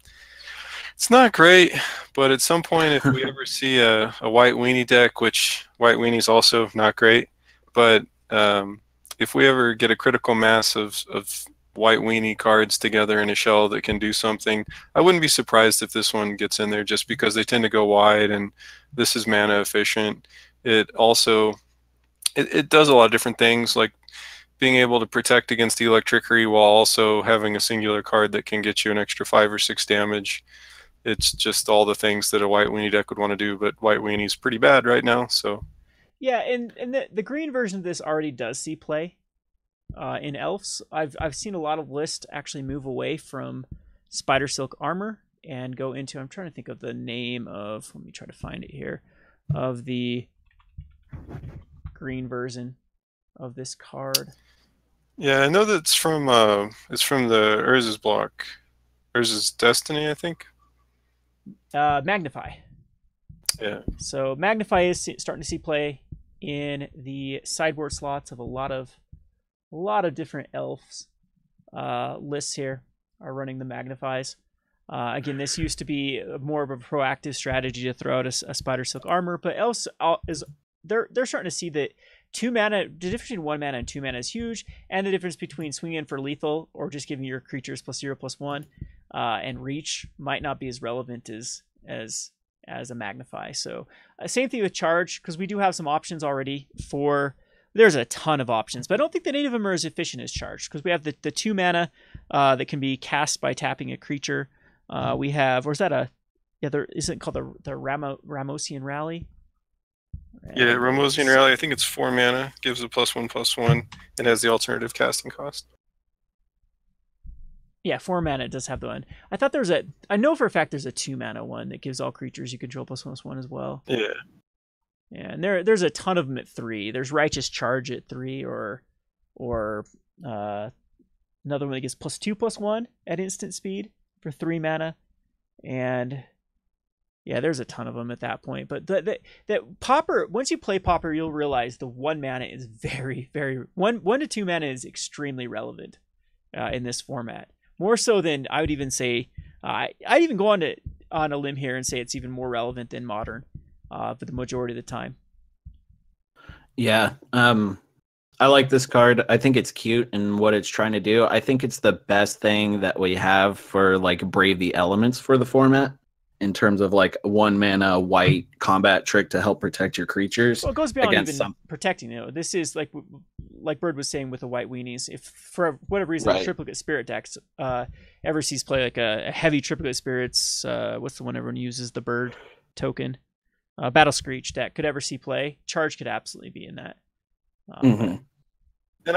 not great. But at some point, if we ever see a white weenie deck, which white weenie is also not great, but if we ever get a critical mass of white weenie cards together in a shell that can do something, I wouldn't be surprised if this one gets in there just because they tend to go wide and this is mana efficient. It also it does a lot of different things, like being able to protect against the electricity while also having a singular card that can get you an extra 5 or 6 damage. It's just all the things that a white weenie deck would want to do, but white weenie's pretty bad right now, so. Yeah, and the green version of this already does see play. In Elves, I've seen a lot of lists actually move away from Spider Silk Armor and go into, I'm trying to think of the name of, let me try to find it here, of the green version of this card. Yeah, I know that it's from the Urza's block. Urza's Destiny, I think. Magnify. Yeah. So Magnify is starting to see play in the sideboard slots of a lot of different Elves. Lists here are running the Magnifies. Again, this used to be more of a proactive strategy to throw out a Spider Silk Armor, but Elves they're starting to see that 2 mana, the difference between 1 mana and 2 mana is huge, and the difference between swinging for lethal or just giving your creatures +0/+1 and reach might not be as relevant as a Magnify. So same thing with Charge, because we do have some options already for. There's a ton of options, but I don't think that any of them are as efficient as Charge, because we have the 2 mana that can be cast by tapping a creature. We have, or is that isn't it called the Ramosian Rally? Yeah, Ramosian Rally, I think it's 4 mana, gives a +1/+1, and has the alternative casting cost. Yeah, 4 mana it does have the one. I thought I know for a fact there's a 2 mana one that gives all creatures you control +1/+1 as well. Yeah. Yeah, and there's a ton of them at 3. There's Righteous Charge at 3, or another one that gives +2/+1 at instant speed for 3 mana, and yeah, there's a ton of them at that point. But that Pauper, once you play Pauper, you'll realize the 1 mana is very, very 1 to 2 mana is extremely relevant in this format. More so than I would even say. I'd even go on a limb here and say it's even more relevant than Modern. For the majority of the time. Yeah, I like this card. I think it's cute and what it's trying to do. I think it's the best thing that we have for like Brave the Elements for the format, in terms of like 1 mana white combat trick to help protect your creatures. Well, it goes beyond even protecting. This is like Bird was saying with the white weenies. If for whatever reason the triplicate spirit decks ever sees play, like a heavy triplicate spirits, what's the one everyone uses, the bird token? Battle Screech deck could ever see play, Charge could absolutely be in that. And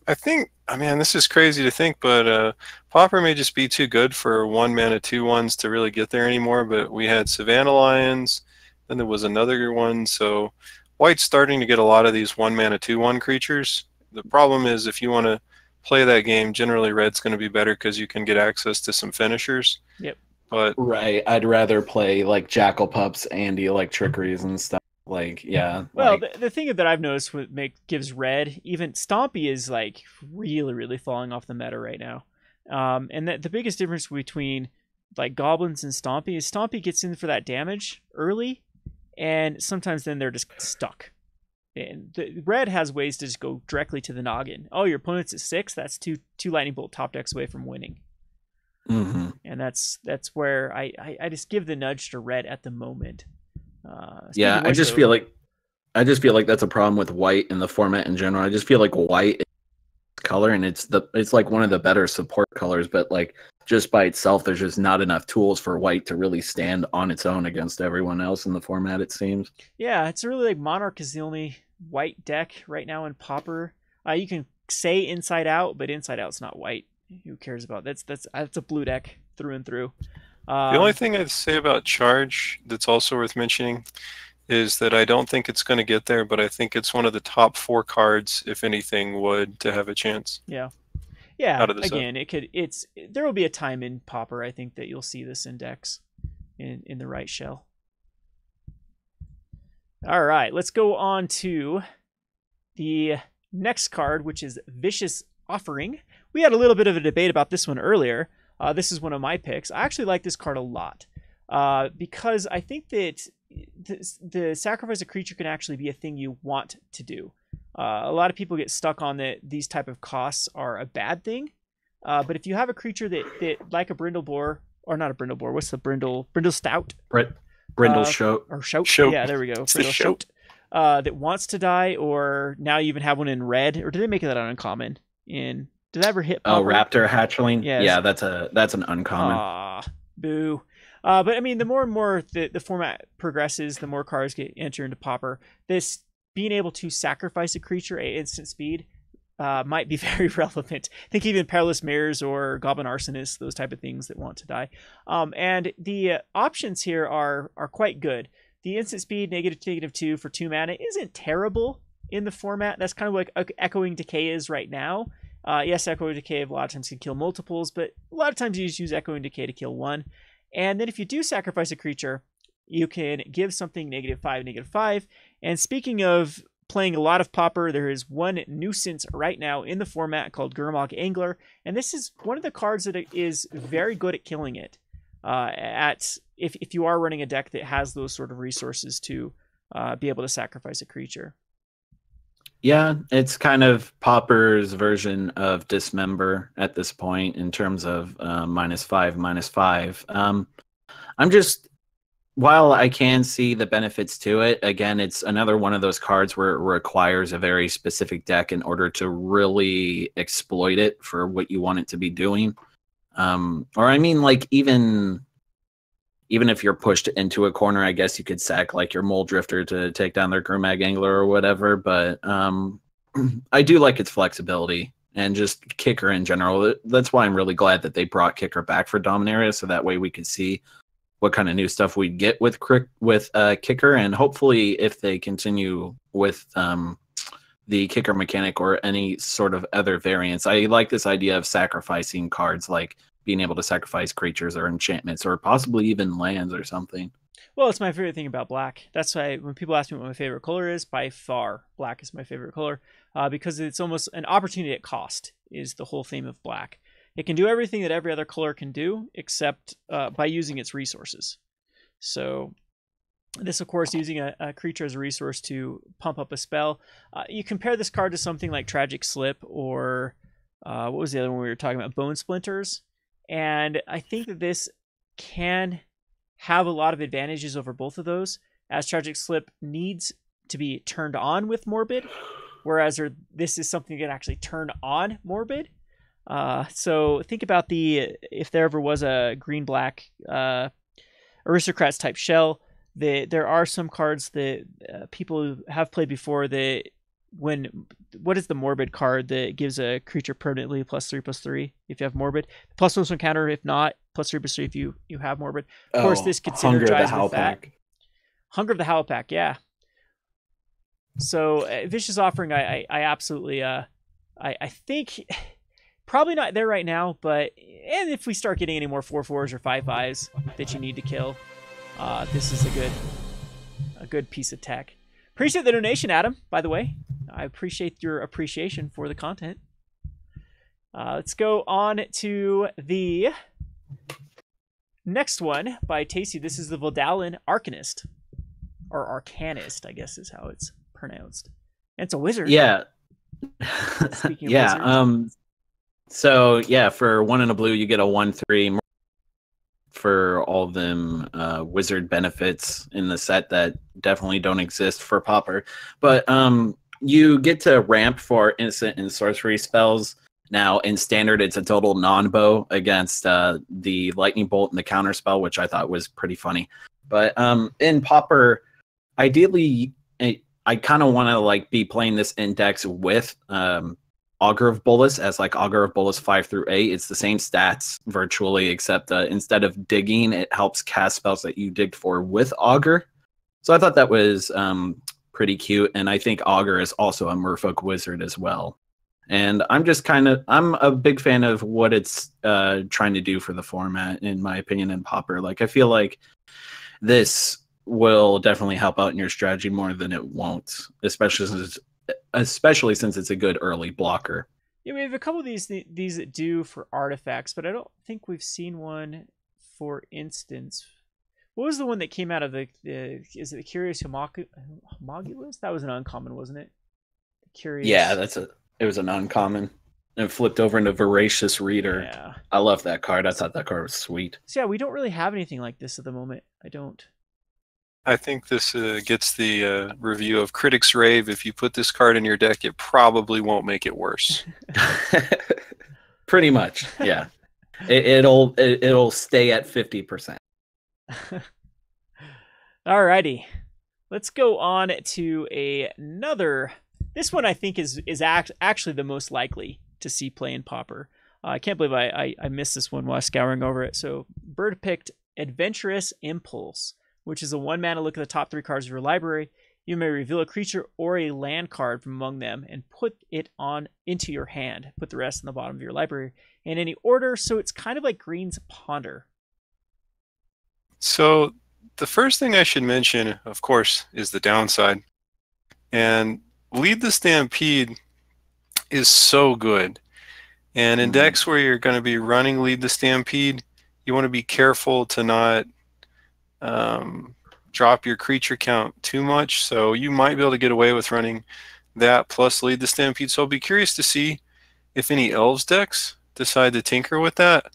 I think, I mean, this is crazy to think, but Pauper may just be too good for 1 mana 2/1s to really get there anymore. But we had Savannah Lions, then there was another one. So White's starting to get a lot of these 1 mana 2/1 creatures. The problem is if you want to play that game, generally Red's going to be better because you can get access to some finishers. Yep. But Right. I'd rather play like Jackal Pups and the Electrickeries and stuff. Like, yeah. Well, Like, the thing that I've noticed gives red, even Stompy is like really, really falling off the meta right now. And the biggest difference between like Goblins and Stompy is Stompy gets in for that damage early, and sometimes then they're just stuck. And the red has ways to just go directly to the noggin. Oh, your opponent's at 6. That's two lightning bolt top decks away from winning. mm-hmm. And that's where I just give the nudge to red at the moment. Yeah, I just feel like that's a problem with White in the format in general. I just feel like White is color, and it's like one of the better support colors, but like just by itself, there's just not enough tools for White to really stand on its own against everyone else in the format, it seems. Yeah, it's really like Monarch is the only white deck right now in Pauper. You can say Inside Out, but Inside Out's not white. Who cares about that's a blue deck through and through. The only thing I'd say about Charge that's also worth mentioning is that I don't think it's going to get there, but I think it's one of the top 4 cards, if anything, would to have a chance. Yeah. Again, there will be a time in Pauper, I think, that you'll see this index in the right shell. All right, let's go on to the next card, which is Vicious Offering. We had a little bit of a debate about this one earlier. This is one of my picks. I actually like this card a lot because I think that the sacrifice a creature can actually be a thing you want to do. A lot of people get stuck on that these type of costs are a bad thing. But if you have a creature that like a Brindleboar, or not a Brindleboar, what's the Brindle Stout? Brindle Shoat. Or Shoat. Shoat. Yeah, there we go. It's Brindle the Shoat. That wants to die, or now you even have one in red, or did they make that an uncommon? Did that ever hit Pauper? Oh, Raptor Hatchling? Yes. Yeah, that's an uncommon. Aw, boo. But I mean, the more and more the format progresses, the more cards get entered into Pauper. This being able to sacrifice a creature at instant speed might be very relevant. Think even Perilous Mirrors or Goblin Arsonist, those type of things that want to die. And the options here are quite good. The instant speed, -2 for 2 mana isn't terrible in the format. That's kind of like Echoing Decay is right now. Yes, Echoing Decay a lot of times can kill multiples, but a lot of times you just use Echoing Decay to kill one. And then if you do sacrifice a creature, you can give something -5, -5. And speaking of playing a lot of Pauper, there is one nuisance right now in the format called Gurmag Angler. And this is one of the cards that is very good at killing it. If you are running a deck that has those sort of resources to be able to sacrifice a creature. Yeah, it's kind of Pauper's version of Dismember at this point in terms of -5, -5. I'm just, while I can see the benefits to it, again, it's another one of those cards where it requires a very specific deck in order to really exploit it for what you want it to be doing. Or I mean, like even if you're pushed into a corner, I guess you could sack like your Mole Drifter to take down their Gurmag Angler or whatever. But I do like its flexibility and just Kicker in general. That's why I'm really glad that they brought Kicker back for Dominaria, so that way we could see what kind of new stuff we'd get with Kicker. And hopefully if they continue with the Kicker mechanic or any sort of other variants, I like this idea of sacrificing cards, like being able to sacrifice creatures or enchantments or possibly even lands or something. Well, it's my favorite thing about black. That's why when people ask me what my favorite color is, by far, black is my favorite color because it's almost an opportunity at cost is the whole theme of black. It can do everything that every other color can do except by using its resources. So this, of course, using a creature as a resource to pump up a spell. You compare this card to something like Tragic Slip or what was the other one we were talking about? Bone Splinters. And I think that this can have a lot of advantages over both of those, as Tragic Slip needs to be turned on with Morbid, whereas this is something that can actually turn on Morbid. So think about if there ever was a green-black Aristocrats type shell, there are some cards that people have played before that what is the morbid card that gives a creature permanently +3/+3 if you have morbid? +1/+1 counter if not, +3/+3 if you have morbid. Of course, this could synergize with that. Hunger of the Howlpack, yeah. So Vicious Offering, I absolutely I think probably not there right now, but and if we start getting any more 4/4s or 5/5s that you need to kill, this is a good piece of tech. Appreciate the donation, Adam, by the way. I appreciate your appreciation for the content. Let's go on to the next one by Tacey. This is the Vodalin Arcanist. Or Arcanist, I guess is how it's pronounced. And it's a wizard. Yeah. Speaking of wizards. So, yeah, for 1 and a blue, you get a 1/3 for all of them wizard benefits in the set that definitely don't exist for Pauper. But you get to ramp for instant and sorcery spells. Now, in Standard, it's a total non-bow against the Lightning Bolt and the counter spell, which I thought was pretty funny. But in Pauper, ideally, I kind of want to like be playing this index with Augur of Bolas as like Augur of Bolas 5-8. It's the same stats virtually, except instead of digging, it helps cast spells that you digged for with Augur. So I thought that was pretty cute, and I think Augur is also a Merfolk wizard as well. And I'm a big fan of what it's trying to do for the format, in my opinion, in Pauper. Like, I feel like this will definitely help out in your strategy more than it won't, especially since it's a good early blocker. Yeah, we have a couple of these that do for artifacts, but I don't think we've seen one, for instance. What was the one that came out of is it the Curious Homogulus? That was an uncommon, wasn't it? The Curious. Yeah, it was an uncommon. And it flipped over into Voracious Reader. Yeah. I love that card. I thought that card was sweet. So yeah, we don't really have anything like this at the moment. I don't. I think this gets the review of Critics Rave. If you put this card in your deck, it probably won't make it worse. Pretty much, yeah. It'll stay at 50%. Alrighty, let's go on to another. This one I think is actually the most likely to see play in Pauper. I can't believe I missed this one while scouring over it. So Bird picked Adventurous Impulse, which is a 1-mana look at the top 3 cards of your library. You may reveal a creature or a land card from among them and put it into your hand. Put the rest in the bottom of your library in any order. So it's kind of like Green's Ponder. So the first thing I should mention, of course, is the downside. And Lead the Stampede is so good. And in decks where you're going to be running Lead the Stampede, you want to be careful to not drop your creature count too much. So you might be able to get away with running that plus Lead the Stampede. So I'll be curious to see if any Elves decks decide to tinker with that.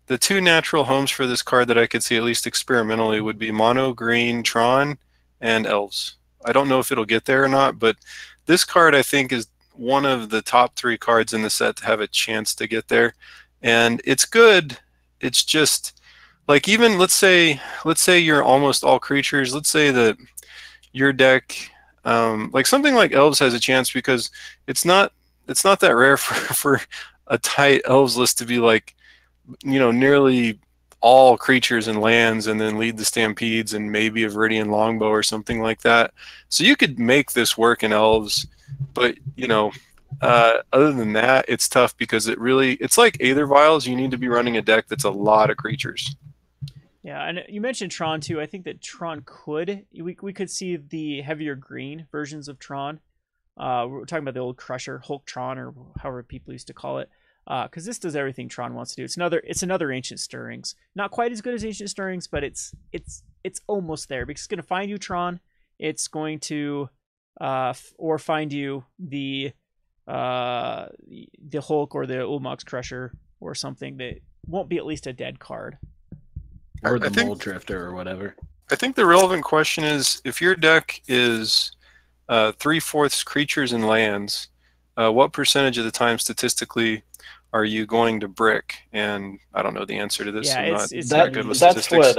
The 2 natural homes for this card that I could see at least experimentally would be Mono Green Tron and Elves. I don't know if it'll get there or not, but this card I think is one of the top 3 cards in the set to have a chance to get there. And it's good. It's just like, even let's say you're almost all creatures. Let's say that your deck, like something like Elves has a chance, because it's not that rare for a tight Elves list to be like, nearly all creatures and lands, and then Lead the Stampedes and maybe a Viridian Longbow or something like that. So you could make this work in Elves, but other than that, it's tough because it's like Aether Vials. You need to be running a deck that's a lot of creatures. Yeah, and you mentioned Tron too. I think that Tron we could see the heavier green versions of Tron. We're talking about the old Crusher, Hulk Tron, or however people used to call it. Because this does everything Tron wants to do. It's another Ancient Stirrings. Not quite as good as Ancient Stirrings, but it's almost there. Because it's going to find you Tron. It's going to or find you the Hulk or the Ulmox Crusher or something that won't be at least a dead card. Or the Mold Drifter or whatever. I think the relevant question is, if your deck is 3/4 creatures and lands, what percentage of the time statistically are you going to brick? And I don't know the answer to this. Yeah, I'm it's not good with statistics.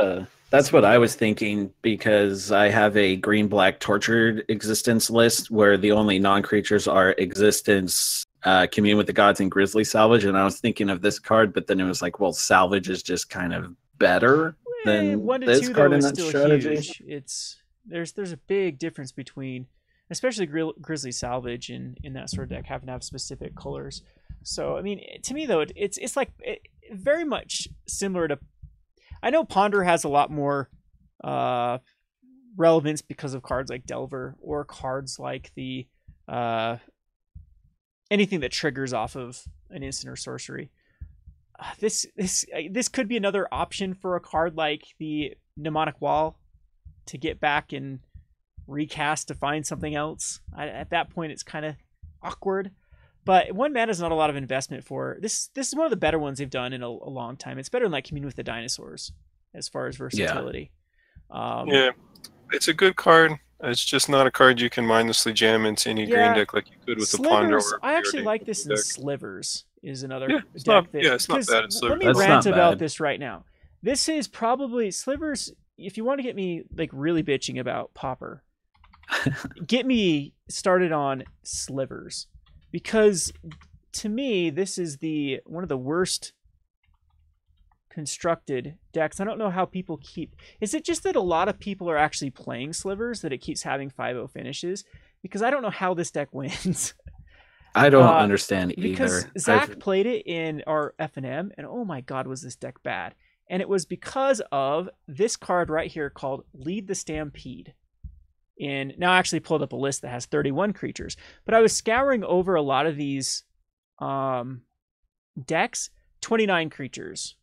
That's what I was thinking, because I have a green-black tortured existence list where the only non-creatures are existence, commune with the gods, and grizzly salvage. And I was thinking of this card, but then it was like, well, salvage is just kind of better than 1 to this 2 card though in is that still strategy. huge. There's a big difference between, especially grizzly salvage in that sort of deck, having to have specific colors. So I mean, to me though, it's like very much similar to. I know Ponder has a lot more relevance because of cards like Delver or cards like the anything that triggers off of an instant or sorcery. This could be another option for a card like the Mnemonic Wall to get back and recast to find something else. At that point, it's kind of awkward. But 1 mana is not a lot of investment for this. This is one of the better ones they've done in a long time. It's better than like Commune with the Dinosaurs as far as versatility. Yeah, it's a good card. It's just not a card you can mindlessly jam into any green deck like you could with the Ponder. I actually like this in Slivers. Is another deck it's that, not bad in Slivers. Let me rant about this right now. This is probably Slivers. If you want to get me like really bitching about Pauper, get me started on Slivers, because to me this is one of the worst constructed decks. I don't know how people keep. Is it just that a lot of people are actually playing Slivers that it keeps having 5-0 finishes? Because I don't know how this deck wins. I don't understand because either. Zach played it in our FNM, and oh my god, was this deck bad. And it was because of this card right here called Lead the Stampede. Now I actually pulled up a list that has 31 creatures, but I was scouring over a lot of these decks, 29 creatures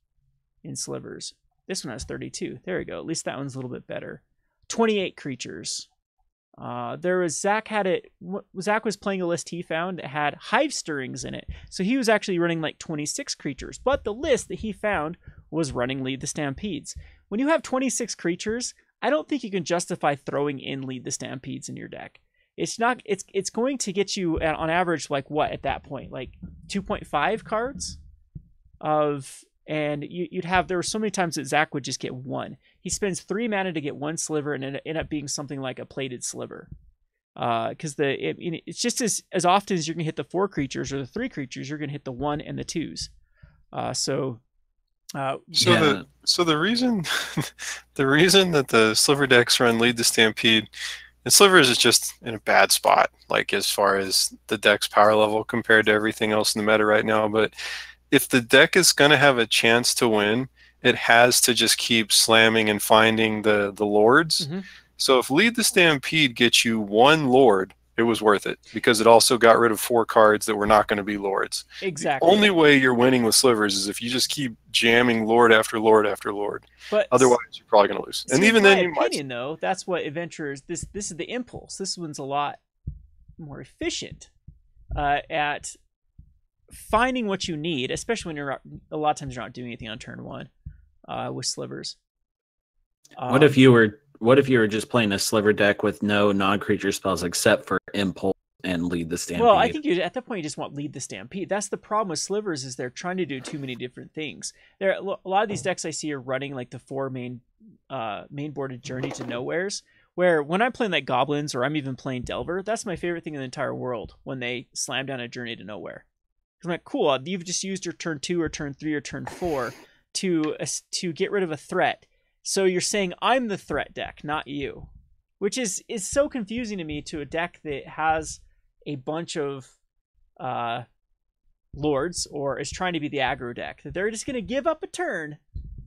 in Slivers. This one has 32. There we go. At least that one's a little bit better. 28 creatures. Zach was playing a list he found that had Hive Stirrings in it. So he was actually running like 26 creatures, but the list that he found was running Lead the Stampedes. When you have 26 creatures, I don't think you can justify throwing in Lead the Stampedes in your deck. It's going to get you on average like what at that point? Like 2.5 cards and there were so many times that Zach would just get 1. He spends 3 mana to get 1 sliver and it end up being something like a plated sliver. Because it's just as often as you're gonna hit the 4 creatures or the 3 creatures, you're gonna hit the 1 and the 2s. So the reason that the Sliver decks run Lead the Stampede, and Slivers is just in a bad spot, like as far as the deck's power level compared to everything else in the meta right now. But if the deck is going to have a chance to win, it has to just keep slamming and finding the lords. Mm-hmm. So if Lead the Stampede gets you 1 lord, it was worth it, because it also got rid of 4 cards that were not going to be lords. Exactly. The only way you're winning with Slivers is if you just keep jamming lord after lord after lord. But otherwise, you're probably going to lose. And even then, though, that's what Adventurers. This is the Impulse. This one's a lot more efficient at finding what you need, especially when a lot of times you're not doing anything on turn 1 with Slivers. What if you were just playing a Sliver deck with no non-creature spells except for Impulse and Lead the Stampede? Well, I think at that point you just want Lead the Stampede. That's the problem with Slivers, is they're trying to do too many different things. A lot of these decks I see are running like the 4 main boarded Journey to Nowheres, where when I'm playing like Goblins or I'm even playing Delver, that's my favorite thing in the entire world, when they slam down a Journey to Nowhere. I'm like, cool, you've just used your turn 2 or turn 3 or turn 4 to get rid of a threat. So you're saying I'm the threat deck, not you. Which is so confusing to me, to a deck that has a bunch of lords, or is trying to be the aggro deck, that they're just going to give up a turn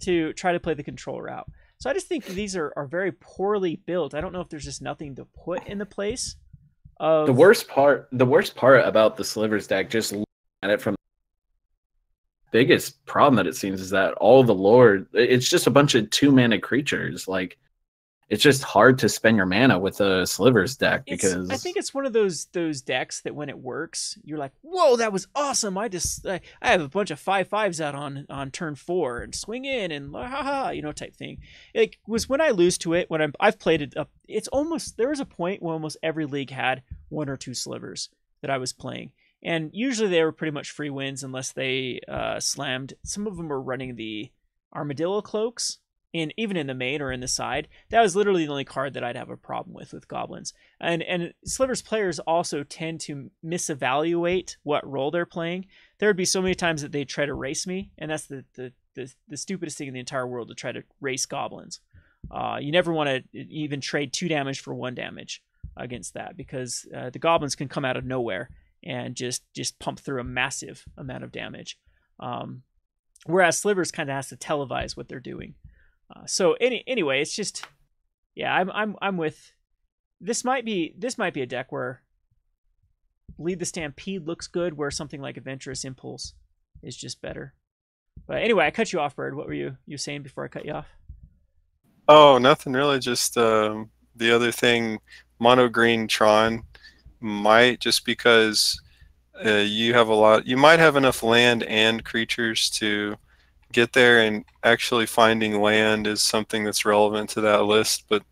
to try to play the control route. So I just think these are very poorly built. I don't know if there's just nothing to put in the place of... The worst part about the Slivers deck, just at it from the biggest problem that it seems, is that all the lord, it's just a bunch of 2-mana creatures. Like, it's just hard to spend your mana with a Slivers deck, because I think it's one of those decks that when it works, you're like, whoa, that was awesome. I have a bunch of 5/5s out on turn 4 and swing in and type thing. It was when I lose to it, when I've played it up, there was a point where almost every league had 1 or 2 Slivers that I was playing. And usually they were pretty much free wins unless they slammed. Some of them were running the Armadillo Cloaks, even in the main or in the side, that was literally the only card that I'd have a problem with Goblins. And Slivers players also tend to misevaluate what role they're playing. There would be so many times that they try to race me, and that's the stupidest thing in the entire world, to try to race Goblins. You never want to even trade 2 damage for 1 damage against that, because the Goblins can come out of nowhere and just pump through a massive amount of damage. Whereas Slivers kind of has to televise what they're doing. So anyway, it's just, yeah, I'm with, this might be a deck where Lead the Stampede looks good, where something like Adventurous Impulse is just better. But anyway, I cut you off, Bird. What were you saying before I cut you off? Oh, nothing really. Just the other thing, mono green Tron might, just because you have a lot. You might have enough land and creatures to get there, and actually finding land is something that's relevant to that list. But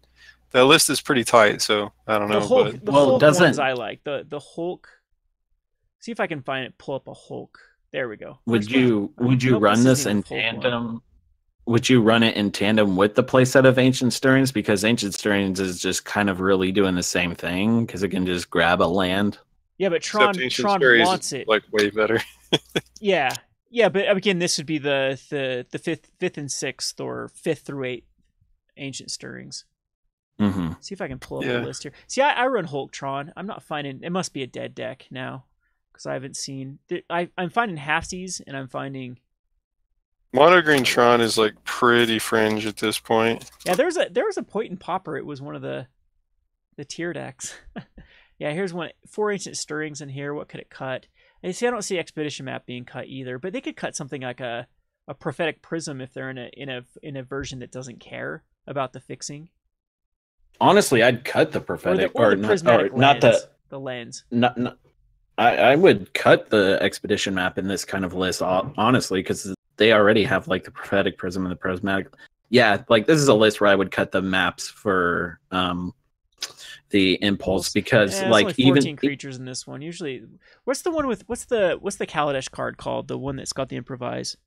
that list is pretty tight, so I don't know. The Hulk ones I like. The Hulk. See if I can find it. Pull up a Hulk. There we go. Would you run this in tandem? Would you run it in tandem with the playset of Ancient Stirrings? Because Ancient Stirrings is just kind of really doing the same thing, because it can just grab a land. Yeah, but Tron wants it. Like, way better. Yeah, but again, this would be the fifth and sixth, or 5th through 8th Ancient Stirrings. Mm-hmm. See if I can pull up the list here. See, I run Hulktron. I'm not finding. It must be a dead deck now, because I haven't seen. I'm finding halfsies, and I'm finding. Mono green Tron is like pretty fringe at this point. Yeah, there was a point in Pauper. It was one of the tier decks. Yeah, here's one. 4 Ancient Stirrings in here. What could it cut? And see, I don't see Expedition Map being cut either, but they could cut something like a Prophetic Prism if they're in a version that doesn't care about the fixing. Honestly, I'd cut the Prophetic or the Prismatic lens, not the lens. I would cut the Expedition Map in this kind of list, honestly, because they already have like the Prophetic Prism and the Prismatic. Yeah, like this is a list where I would cut the maps for the Impulse, because like only 14 creatures in this one. Usually, what's the one with what's the Kaladesh card called? The one that's got the Improvise.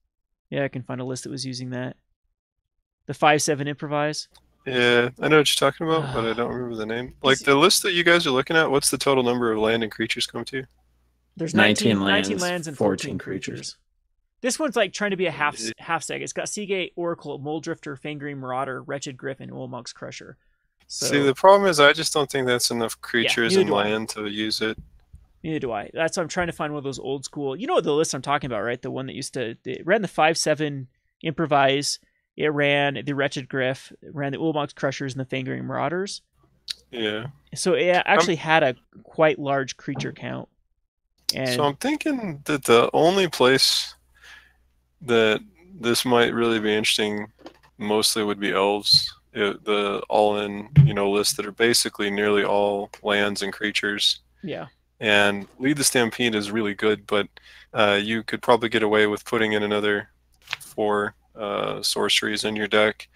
Yeah, I can find a list that was using that. The 5/7 Improvise. Yeah, I know what you're talking about, but I don't remember the name. Like the list that you guys are looking at, what's the total number of land and creatures come to? There's 19 lands and 14 creatures. This one's like trying to be a half seg. It's got Seagate, Oracle, Moldrifter, Fangering Marauder, Wretched Griffin, Ullmonk's Crusher. So, see, the problem is I just don't think that's enough creatures and land to use it. Neither do I. That's why I'm trying to find one of those old school. You know what the list I'm talking about, right? The one that it ran the 5/7 Improvise. It ran the Wretched Griff, it ran the Ullmonk's Crushers, and the Fangering Marauders. Yeah. So it actually had a quite large creature count. And so I'm thinking that the only place that this might really be interesting mostly would be Elves. The all-in, list that are basically nearly all lands and creatures. Yeah. And Lead the Stampede is really good, but you could probably get away with putting in another 4 sorceries in your deck.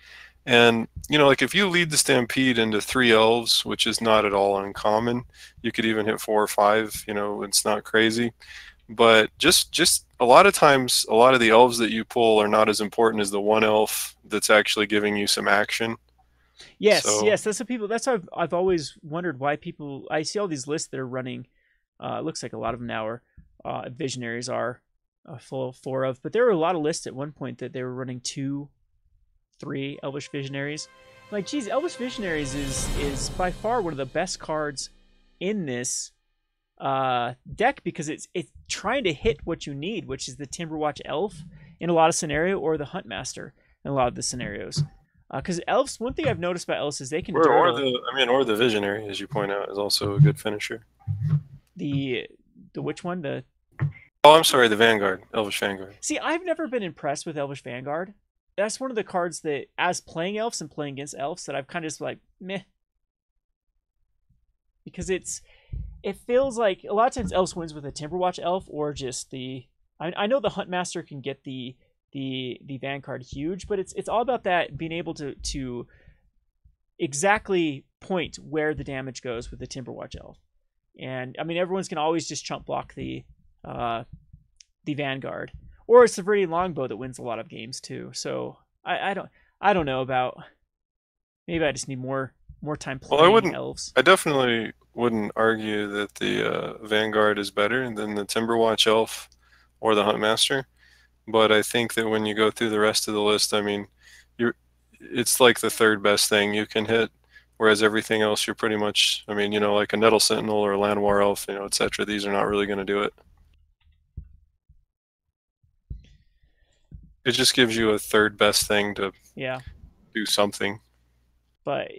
And like if you lead the Stampede into 3 elves, which is not at all uncommon, you could even hit 4 or 5. It's not crazy, but just a lot of times, a lot of the elves that you pull are not as important as the one elf that's actually giving you some action. Yes, that's what people. That's what I've always wondered why people. I see all these lists that are running. It looks like a lot of them now are Visionaries are full 4 of, but there were a lot of lists at one point that they were running 2, 3 Elvish Visionaries. Like, geez, Elvish Visionaries is by far one of the best cards in this deck, because it's trying to hit what you need, which is the Timberwatch Elf in a lot of scenario, or the Huntmaster in a lot of the scenarios. Because elves, one thing I've noticed about elves is they can or the Visionary, as you point out, is also a good finisher. The which one? Oh, I'm sorry, the Vanguard, Elvish Vanguard. See, I've never been impressed with Elvish Vanguard. That's one of the cards that, as playing elves and playing against elves, that I've kind of just like, meh. Because it feels like a lot of times elves wins with a Timberwatch elf, or just the. I know the Huntmaster can get the Vanguard huge, but it's all about that being able to exactly point where the damage goes with the Timberwatch elf. And I mean, everyone's gonna always just chump block the Vanguard, or it's the Viridian Longbow that wins a lot of games too. So I I don't know about. Maybe I just need more time Well, playing elves. I definitely wouldn't argue that the Vanguard is better than the Timberwatch Elf or the Huntmaster, but I think that when you go through the rest of the list, I mean, it's like the third best thing you can hit, whereas everything else you're pretty much, I mean, you know, like a Nettle Sentinel or a Llanowar Elf, you know, etc. These are not really going to do it. It just gives you a third best thing to do something. But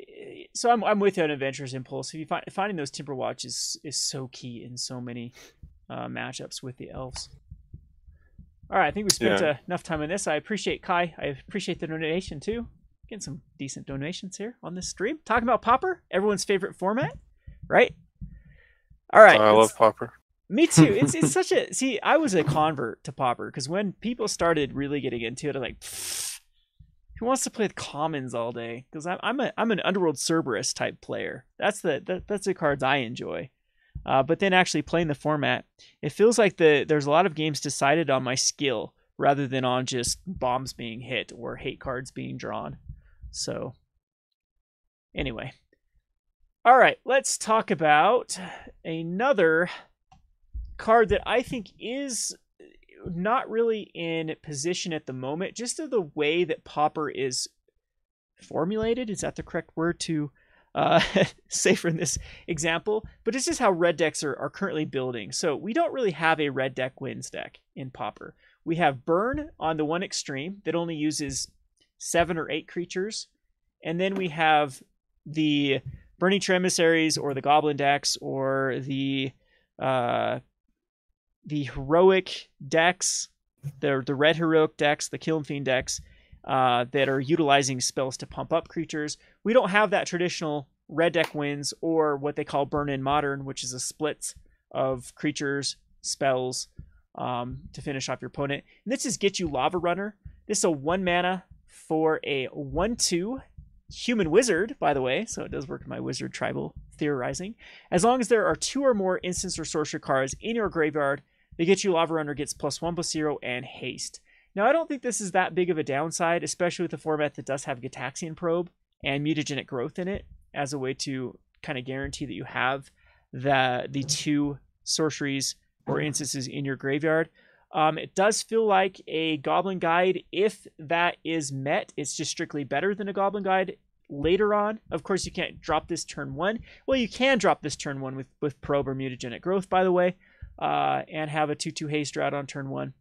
so I'm with you on Adventurous Impulse. If you finding those Timberwatch is so key in so many matchups with the elves. All right, I think we spent enough time on this. I appreciate Kai. I appreciate the donation too. Getting some decent donations here on this stream. Talking about Pauper, everyone's favorite format, right? All right. I love Pauper. Me too. It's such a I was a convert to Pauper because when people started really getting into it, I was like, who wants to play with commons all day? Because I'm an Underworld Cerberus type player. That's the cards I enjoy. But then actually playing the format, it feels like there's a lot of games decided on my skill rather than on just bombs being hit or hate cards being drawn. So anyway. All right, let's talk about another card that I think is not really in position at the moment, just of the way that Pauper is formulated. Is that the correct word to say for this example? But it's just how red decks are currently building. So we don't really have a red deck wins deck in Pauper. We have Burn on the one extreme that only uses 7 or 8 creatures. And then we have the Burning Tree Emissaries or the Goblin decks or the heroic decks, the red heroic decks, the Kiln Fiend decks that are utilizing spells to pump up creatures. We don't have that traditional red deck wins or what they call Burn in Modern, which is a split of creatures, spells to finish off your opponent. And this is Get You Lava Runner. This is a 1 mana for a 1/2 human wizard, by the way, so it does work in my wizard tribal theorizing. As long as there are 2 or more instants or sorcery cards in your graveyard, the Get You Lava Runner gets +1/+0 and haste. Now, I don't think this is that big of a downside, especially with a format that does have Gitaxian Probe and Mutagenic Growth in it as a way to kind of guarantee that you have the 2 sorceries or instances in your graveyard. It does feel like a Goblin Guide. If that is met, it's just strictly better than a Goblin Guide later on. Of course, you can't drop this turn 1. Well, you can drop this turn 1 with Probe or Mutagenic Growth, by the way, and have a 2/2 haste drought on turn 1.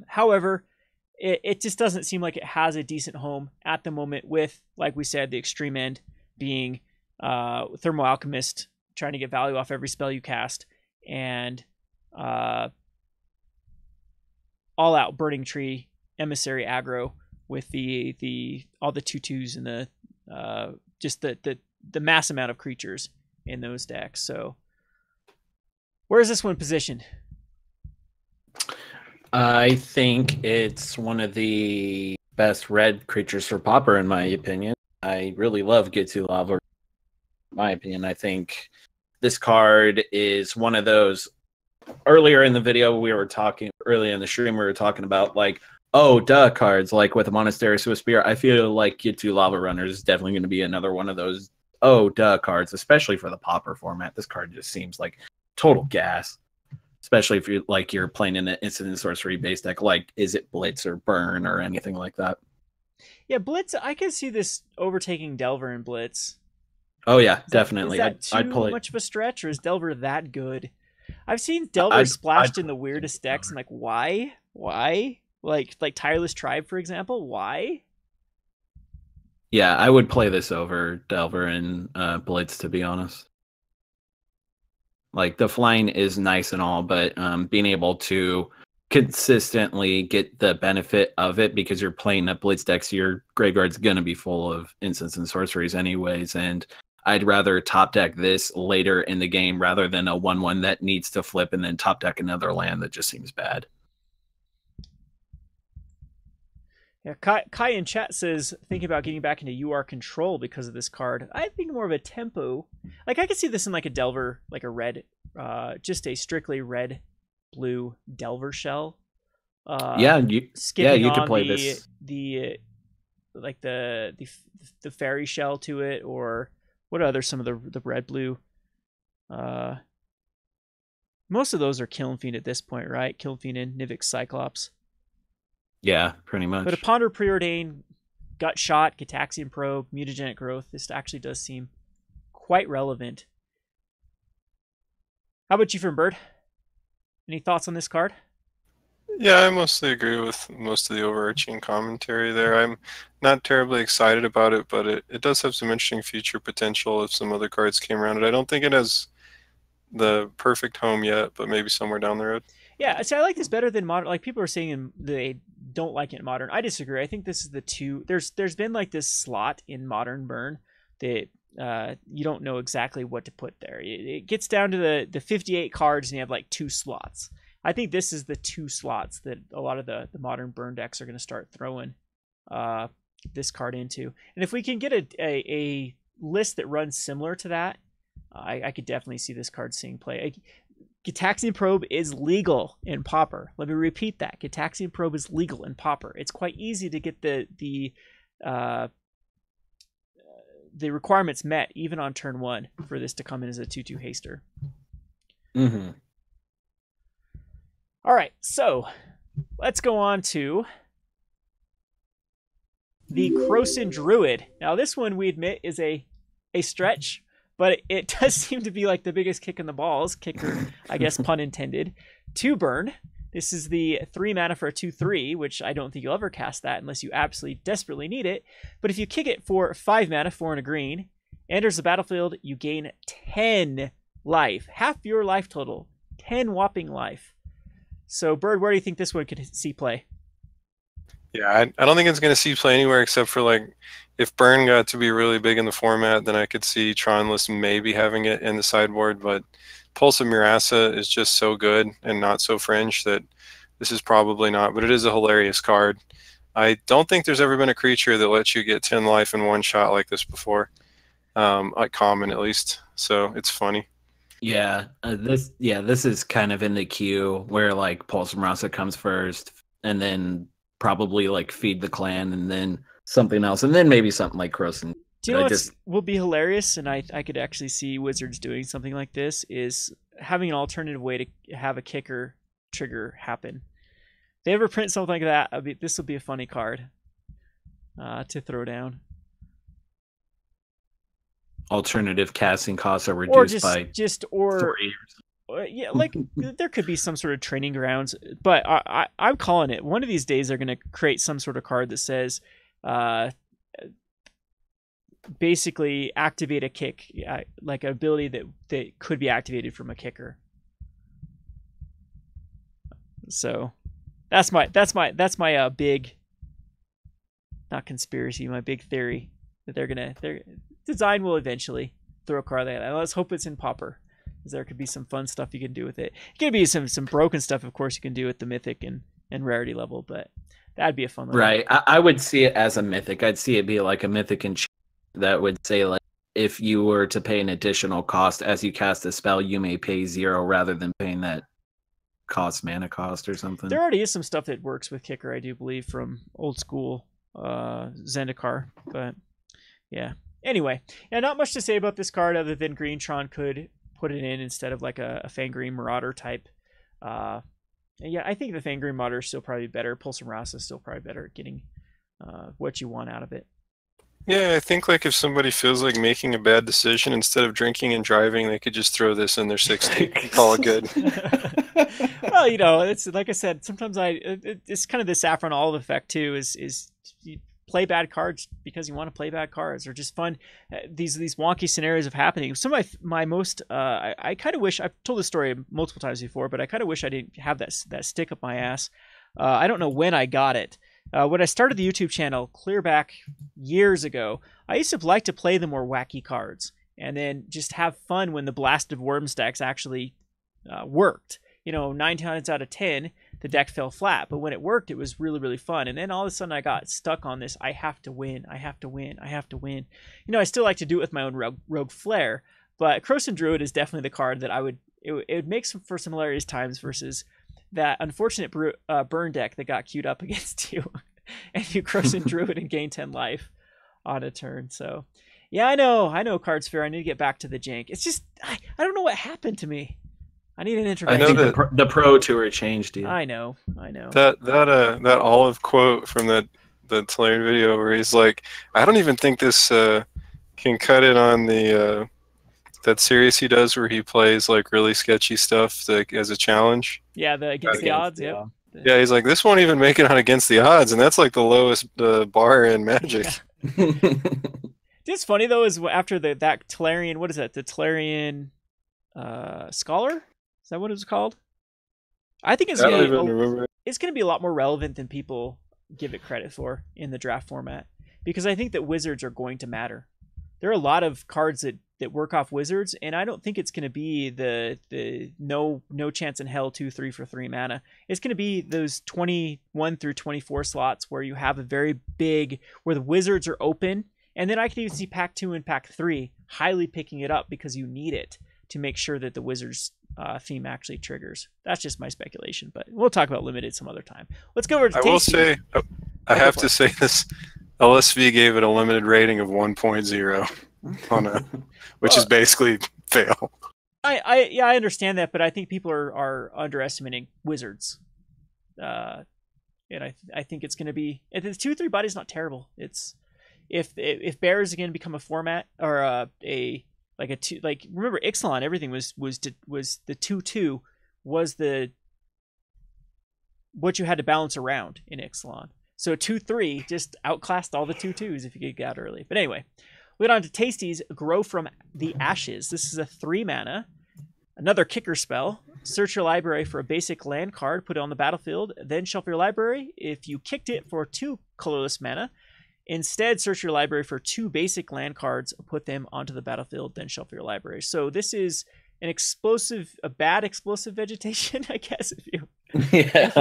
However, it just doesn't seem like it has a decent home at the moment with, like we said, the extreme end being Thermal Alchemist, trying to get value off every spell you cast, and all out Burning Tree Emissary aggro with all the 2/2s and the just the mass amount of creatures in those decks. So where is this one positioned? I think it's one of the best red creatures for Pauper, in my opinion. I really love Get You Lava. In my opinion, I think this card is one of those. Earlier in the video, earlier in the stream, we were talking about like, oh, duh cards, like with a Monastery Swiss Spear. I feel like Get You Lava Runner is definitely going to be another one of those, oh, duh cards, especially for the Pauper format. This card just seems like total gas. Especially if you're playing in an instant sorcery based deck, like is it Blitz or Burn or anything like that? Yeah, Blitz. I can see this overtaking Delver and Blitz. Oh yeah, definitely. Is that too much of a stretch, or is Delver that good? I've seen Delver splashed in the weirdest decks, and like, why? Like Tireless Tribe, for example. Why? Yeah, I would play this over Delver and Blitz, to be honest. Like, the flying is nice and all, but being able to consistently get the benefit of it because you're playing a Blitz deck, so your graveyard's going to be full of instants and sorceries anyways, and I'd rather top deck this later in the game rather than a 1/1 that needs to flip and then top deck another land that just seems bad. Yeah, Kai in chat says, thinking about getting back into UR control because of this card. I think more of a tempo. Like, I could see this in like a Delver, like a red, just a strictly red-blue Delver shell. You could play this. like the fairy shell to it, or what other some of the red blue. Most of those are Kiln Fiend at this point, right? Kiln Fiend and Nivix Cyclops. Yeah, pretty much. But a Ponder Preordain, Gut Shot, Gitaxian Probe, Mutagenic Growth, this actually does seem quite relevant. How about you, Bird? Any thoughts on this card? Yeah, I mostly agree with most of the overarching commentary there. I'm not terribly excited about it, but it does have some interesting future potential if some other cards came around it. I don't think it has the perfect home yet, but maybe somewhere down the road. Yeah, see, I like this better than Modern. Like, people are saying they don't like it in Modern. I disagree. I think this is the two. There's been like this slot in Modern Burn that you don't know exactly what to put there. It gets down to the 58 cards, and you have like 2 slots. I think this is the 2 slots that a lot of the Modern Burn decks are going to start throwing this card into. And if we can get a list that runs similar to that, I could definitely see this card seeing play. Gitaxian Probe is legal in Pauper. Let me repeat that. Gitaxian Probe is legal in Pauper. It's quite easy to get the requirements met even on turn 1 for this to come in as a 2/2 haster. Mm-hmm. All right, so let's go on to the Krosan Druid. Now, this one we admit is a stretch, but it does seem to be like the biggest kick in the balls. Kicker, I guess, pun intended. 2 burn. This is the 3 mana for a 2/3, which I don't think you'll ever cast that unless you absolutely desperately need it. But if you kick it for 5 mana, 4 and a green, enters the battlefield, you gain 10 life. Half your life total. 10 whopping life. So, Bird, where do you think this one could see play? Yeah, I don't think it's going to see play anywhere except for, like, if Burn got to be really big in the format, then I could see Tronless maybe having it in the sideboard, but Pulse of Murasa is just so good and not so fringe that this is probably not, but it is a hilarious card. I don't think there's ever been a creature that lets you get 10 life in one shot like this before, like common at least, so it's funny. Yeah, this is kind of in the queue where like Pulse of Murasa comes first, and then probably like Feed the Clan, and then something else, and then maybe something like Krosan. Do you know what will be hilarious, and I could actually see Wizards doing something like this, is having an alternative way to have a kicker trigger happen. If they ever print something like that, this will be a funny card to throw down. Alternative casting costs are reduced by 3 yeah, like there could be some sort of training grounds, but I'm calling it. One of these days they're going to create some sort of card that says basically activate a kick, like an ability that could be activated from a kicker. So that's my big, not conspiracy, my big theory that their design will eventually throw a card like that. Let's hope it's in Pauper, because there could be some fun stuff you can do with it. It could be some broken stuff, of course, you can do at the mythic and rarity level, but that'd be a fun one. Right. I would see it as a mythic. I'd see it be like a mythic and that would say, like, if you were to pay an additional cost as you cast a spell, you may pay 0 rather than paying that mana cost or something. There already is some stuff that works with kicker, I do believe, from old school Zendikar, but yeah. Anyway, yeah, not much to say about this card other than Greentron could put it in instead of like a Fangreen Marauder type. Yeah, I think the Fangreen Marauder is still probably better. Pulse and Rasa is still probably better at getting what you want out of it. Yeah, I think like if somebody feels like making a bad decision, instead of drinking and driving, they could just throw this in their 60 and call it good. Well, you know, it's like I said, sometimes it's kind of the Saffron Olive effect too, is you play bad cards because you want to play bad cards, or just fun. These wonky scenarios of happening. Some of my most, I kind of wish, I've told this story multiple times before, but I kind of wish I didn't have that stick up my ass. I don't know when I got it. When I started the YouTube channel clear back years ago, I used to like to play the more wacky cards and then just have fun when the Blast of Worms decks actually worked. You know, 9 times out of 10, the deck fell flat, but when it worked, it was really, really fun. And then all of a sudden I got stuck on this, I have to win, I have to win, I have to win. You know, I still like to do it with my own rogue flair, but Krosan Druid is definitely the card that it would make for some hilarious times versus that unfortunate burn deck that got queued up against you. and you Croson Druid and gain 10 life on a turn. So, yeah, I know Cards Fair. I need to get back to the jank. It's just, I don't know what happened to me. I need an intervention. I think the Pro Tour changed you. I know. That Olive quote from the Tolarian video where he's like, I don't even think this can cut it on the that series he does where he plays like really sketchy stuff like, as a challenge. Yeah, against the odds. Yeah. Yeah, he's like, this won't even make it on against the odds, and that's like the lowest bar in Magic. Yeah. It's funny though is after that Tolarian, what is that? The Tolarian Scholar? Is that what it was called? I think it's gonna be a lot more relevant than people give it credit for in the draft format, because I think that wizards are going to matter. There are a lot of cards that work off wizards, and I don't think it's going to be the no chance in hell 2/3 for 3 mana. It's going to be those 21 through 24 slots where you have a very big, where the wizards are open, and then I can even see pack 2 and pack 3 highly picking it up because you need it to make sure that the wizards theme actually triggers. That's just my speculation, but we'll talk about limited some other time. Let's go over to Tasty. I will say, I have to say this, LSV gave it a limited rating of 1.0 on a, which is basically fail. I understand that, but I think people are underestimating wizards. And I think it's going to be, if it's 2/3 body's not terrible. It's if bear is going to become a format or like a two, like remember Ixalan, everything was the 2/2 was the what you had to balance around in Ixalan. So 2/3 just outclassed all the 2/2s if you could get out early. But anyway, we get on to Tasty's Grow from the Ashes. This is a 3 mana, another kicker spell. Search your library for a basic land card, put it on the battlefield, then shuffle your library. If you kicked it for 2 colorless mana, instead search your library for 2 basic land cards, put them onto the battlefield, then shuffle your library. So this is a bad explosive vegetation, I guess, if you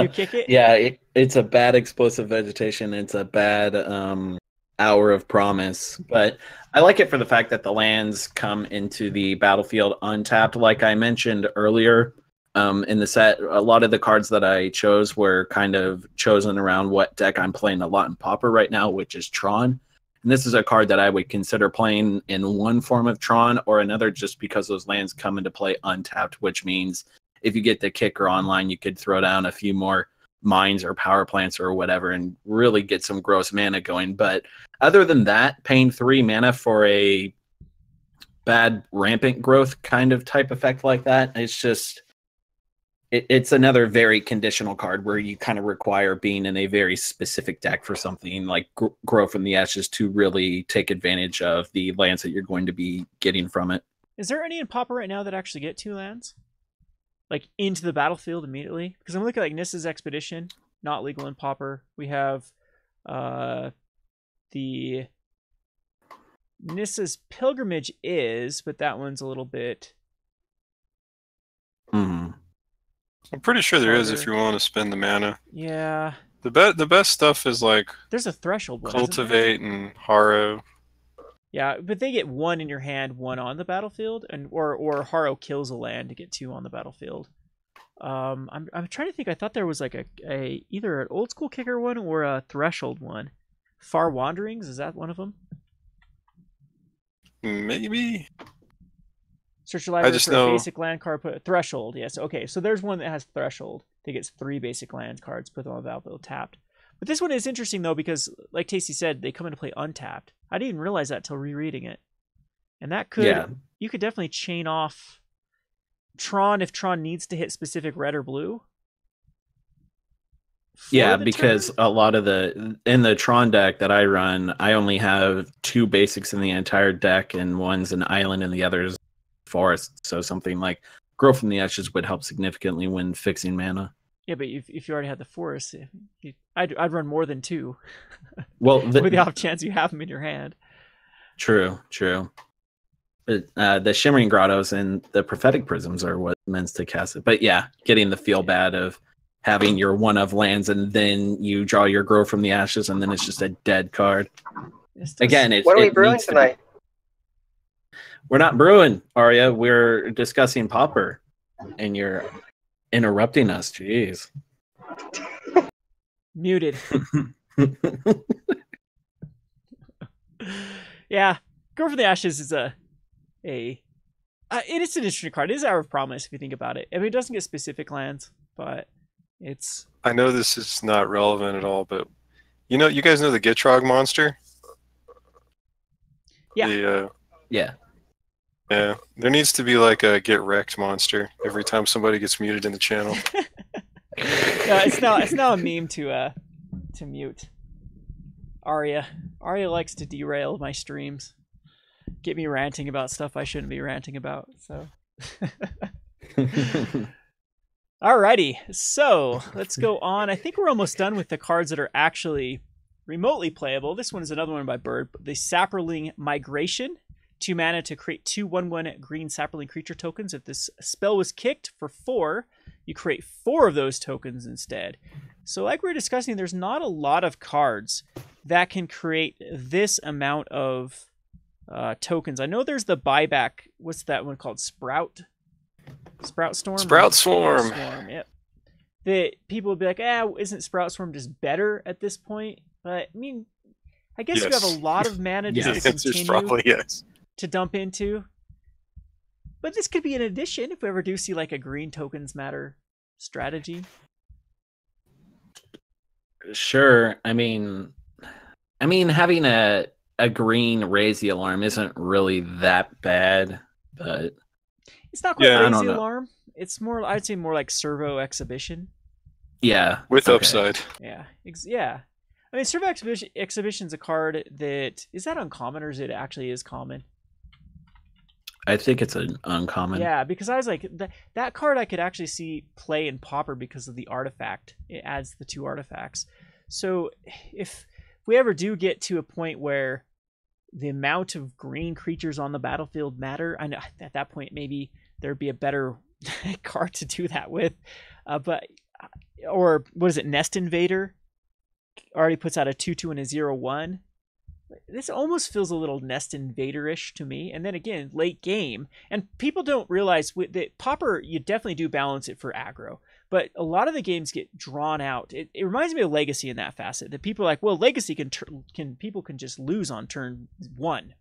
kick it. Yeah, it's a bad explosive vegetation. It's a bad Hour of Promise. But I like it for the fact that the lands come into the battlefield untapped. Like I mentioned earlier, in the set, a lot of the cards that I chose were kind of chosen around what deck I'm playing a lot in Pauper right now, which is Tron. And this is a card that I would consider playing in one form of Tron or another, just because those lands come into play untapped, which means if you get the kicker online, you could throw down a few more mines or power plants or whatever and really get some gross mana going. But other than that, paying 3 mana for a bad rampant growth kind of type effect like that, it's just... It's another very conditional card where you kind of require being in a very specific deck for something like Grow from the Ashes to really take advantage of the lands that you're going to be getting from it. Is there any in Pauper right now that actually get 2 lands? Like into the battlefield immediately? Because I'm looking at like Nissa's Expedition, not legal in Pauper. We have the Nissa's Pilgrimage is, but that one's a little bit... I'm pretty sure there is if you want to spend the mana. Yeah. The best stuff is like there's a threshold one, Cultivate and Harrow. Yeah, but they get 1 in your hand, 1 on the battlefield, and or Harrow kills a land to get 2 on the battlefield. I'm trying to think. I thought there was like a either an old school kicker one or a threshold one. Far Wanderings, is that one of them? Maybe. Search your library for a basic land card, put a threshold. Yes, okay. So there's one that has threshold. That gets 3 basic land cards, put them on the battlefield tapped. But this one is interesting though because, like Tasty said, they come into play untapped. I didn't even realize that till rereading it, and that could you could definitely chain off Tron if Tron needs to hit specific red or blue. Yeah, because a lot of in the Tron deck that I run, I only have 2 basics in the entire deck, and one's an island and the other's forest. So something like Grow from the Ashes would help significantly when fixing mana. Yeah, but if you already had the forest, I'd run more than 2. Well, with the off chance you have them in your hand. True. But, the Shimmering Grottos and the Prophetic Prisms are what meant to cast it. But yeah, getting the feel bad of having your 1 of lands and then you draw your Grow from the Ashes and then it's just a dead card. Again, what are we brewing tonight? We're not brewing, Arya. We're discussing Pauper, and you're interrupting us. Jeez. Muted. Yeah, Go for the Ashes is it's an interesting card. It is Hour of Promise if you think about it. I mean, it doesn't get specific lands, but it's. I know this is not relevant at all, but you guys know the Gitrog monster? Yeah. Yeah. Yeah. There needs to be like a Get Wrecked monster every time somebody gets muted in the channel. No, it's now a meme to mute. Arya likes to derail my streams, get me ranting about stuff I shouldn't be ranting about. So, alrighty, so let's go on. I think we're almost done with the cards that are actually remotely playable. This one is another one by Bird. The Saproling Migration. 2 mana to create 2 1/1 green Saproling creature tokens. If this spell was kicked for 4, you create 4 of those tokens instead. So like we were discussing, there's not a lot of cards that can create this amount of tokens. I know there's the buyback. What's that one called? Sprout Storm? Sprout Swarm. Yep. That people would be like, isn't Sprout Swarm just better at this point? But I mean, I guess you have a lot of mana just to continue probably yes. to dump into. But this could be an addition if we ever do see like a green tokens matter strategy. Sure. I mean having a green raise the alarm isn't really that bad, but it's not quite raise the alarm. It's more, I'd say, more like Servo Exhibition. Yeah, with upside. Yeah, yeah. I mean, Servo Exhibition's a card that is that uncommon, or is it actually is common? I think it's an uncommon. Yeah, because I was like, that card I could actually see play in Pauper because of the artifact. It adds the 2 artifacts. So if we ever do get to a point where the amount of green creatures on the battlefield matter, I know at that point maybe there'd be a better card to do that with. Or what is it, Nest Invader? Already puts out a 2/2 and a 0/1. This almost feels a little Nest Invader-ish to me. And then again, late game. And people don't realize that Pauper, you definitely do balance it for aggro. But a lot of the games get drawn out. It reminds me of Legacy in that facet. That people are like, well, Legacy people can just lose on turn 1.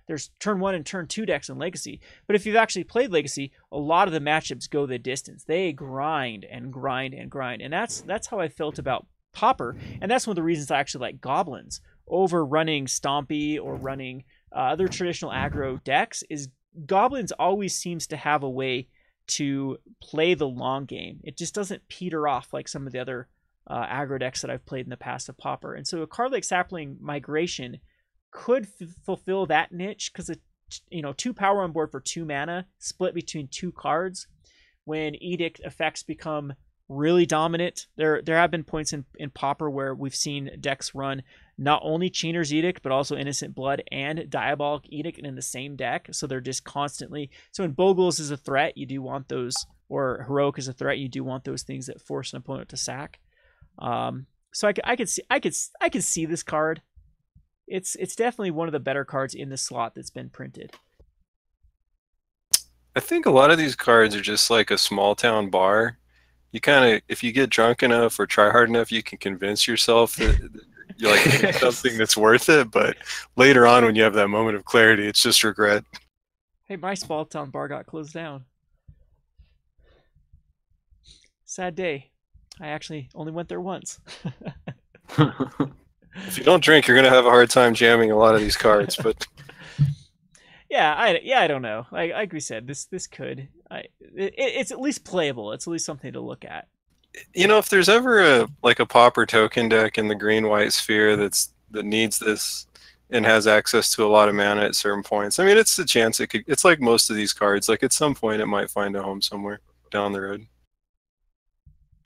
There's turn 1 and turn 2 decks in Legacy. But if you've actually played Legacy, a lot of the matchups go the distance. They grind and grind and grind. And that's how I felt about Pauper. And that's one of the reasons I actually like Goblins over running Stompy or running other traditional aggro decks. Is Goblins always seems to have a way to play the long game. It just doesn't peter off like some of the other aggro decks that I've played in the past of Pauper. And so a card like Sapling Migration could fulfill that niche because 2 power on board for 2 mana split between 2 cards. When Edict effects become really dominant, there have been points in Pauper where we've seen decks run not only Chainer's Edict but also Innocent Blood and Diabolic Edict in the same deck, so they're just constantly. So when Bogles is a threat, you do want those, or Heroic is a threat, you do want those things that force an opponent to sack. So I could see this card. It's definitely one of the better cards in the slot that's been printed. I think a lot of these cards are just like a small town bar. You kind of, if you get drunk enough or try hard enough, you can convince yourself that you're like something that's worth it. But later on, when you have that moment of clarity, it's just regret. Hey, my small town bar got closed down. Sad day. I actually only went there once. If you don't drink, you're gonna have a hard time jamming a lot of these cards. But yeah, I don't know. Like we said, this could. It's at least playable. It's at least something to look at. If there's ever a Pauper token deck in the green-white sphere that needs this and has access to a lot of mana at certain points, I mean, it's a chance it could. It's like most of these cards. Like at some point, it might find a home somewhere down the road.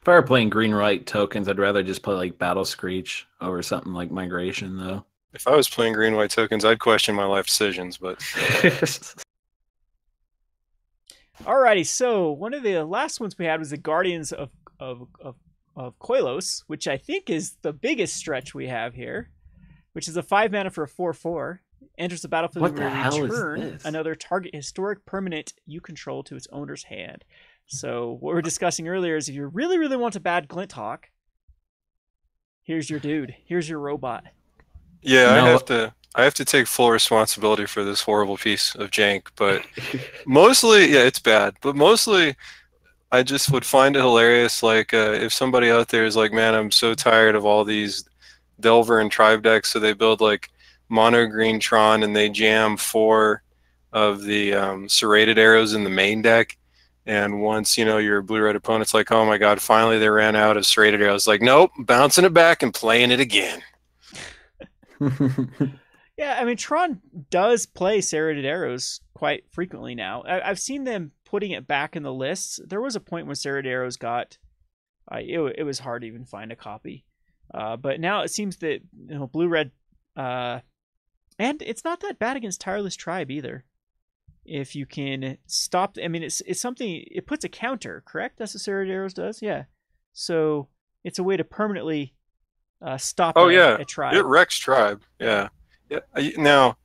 If I were playing green-white tokens, I'd rather just play like Battle Screech over something like Migration, though. If I was playing green-white tokens, I'd question my life decisions, but... Alrighty, so one of the last ones we had was the Guardians of Koilos, which I think is the biggest stretch we have here, which is a 5 mana for a 4/4. Enters the battlefield What the and hell return is this? another target historic permanent you control to its owner's hand. So what we were discussing earlier is if you really, really want a bad Glint Hawk, Here's your dude. Here's your robot. Yeah, No. I have to take full responsibility for this horrible piece of jank, but mostly, yeah, it's bad. But mostly, I just would find it hilarious. Like, if somebody out there is like, man, I'm so tired of all these Delver and Tribe decks, so they build like mono green Tron and they jam 4 of the serrated arrows in the main deck. And once, you know, your blue-red opponent's like, oh my god, finally they ran out of serrated arrows. Like, nope, bouncing it back and playing it again. Yeah, I mean, Tron does play serrated arrows quite frequently now. I've seen them putting it back in the lists. There was a point when serrated arrows got, it was hard to even find a copy. But now it seems that, you know, blue-red, and it's not that bad against Tireless Tribe either. If you can stop, I mean, it's something, it puts a counter, correct? That's what serrated arrows does? Yeah. So it's a way to permanently stop a tribe. It wrecks Tribe. Yeah. Yeah. Now,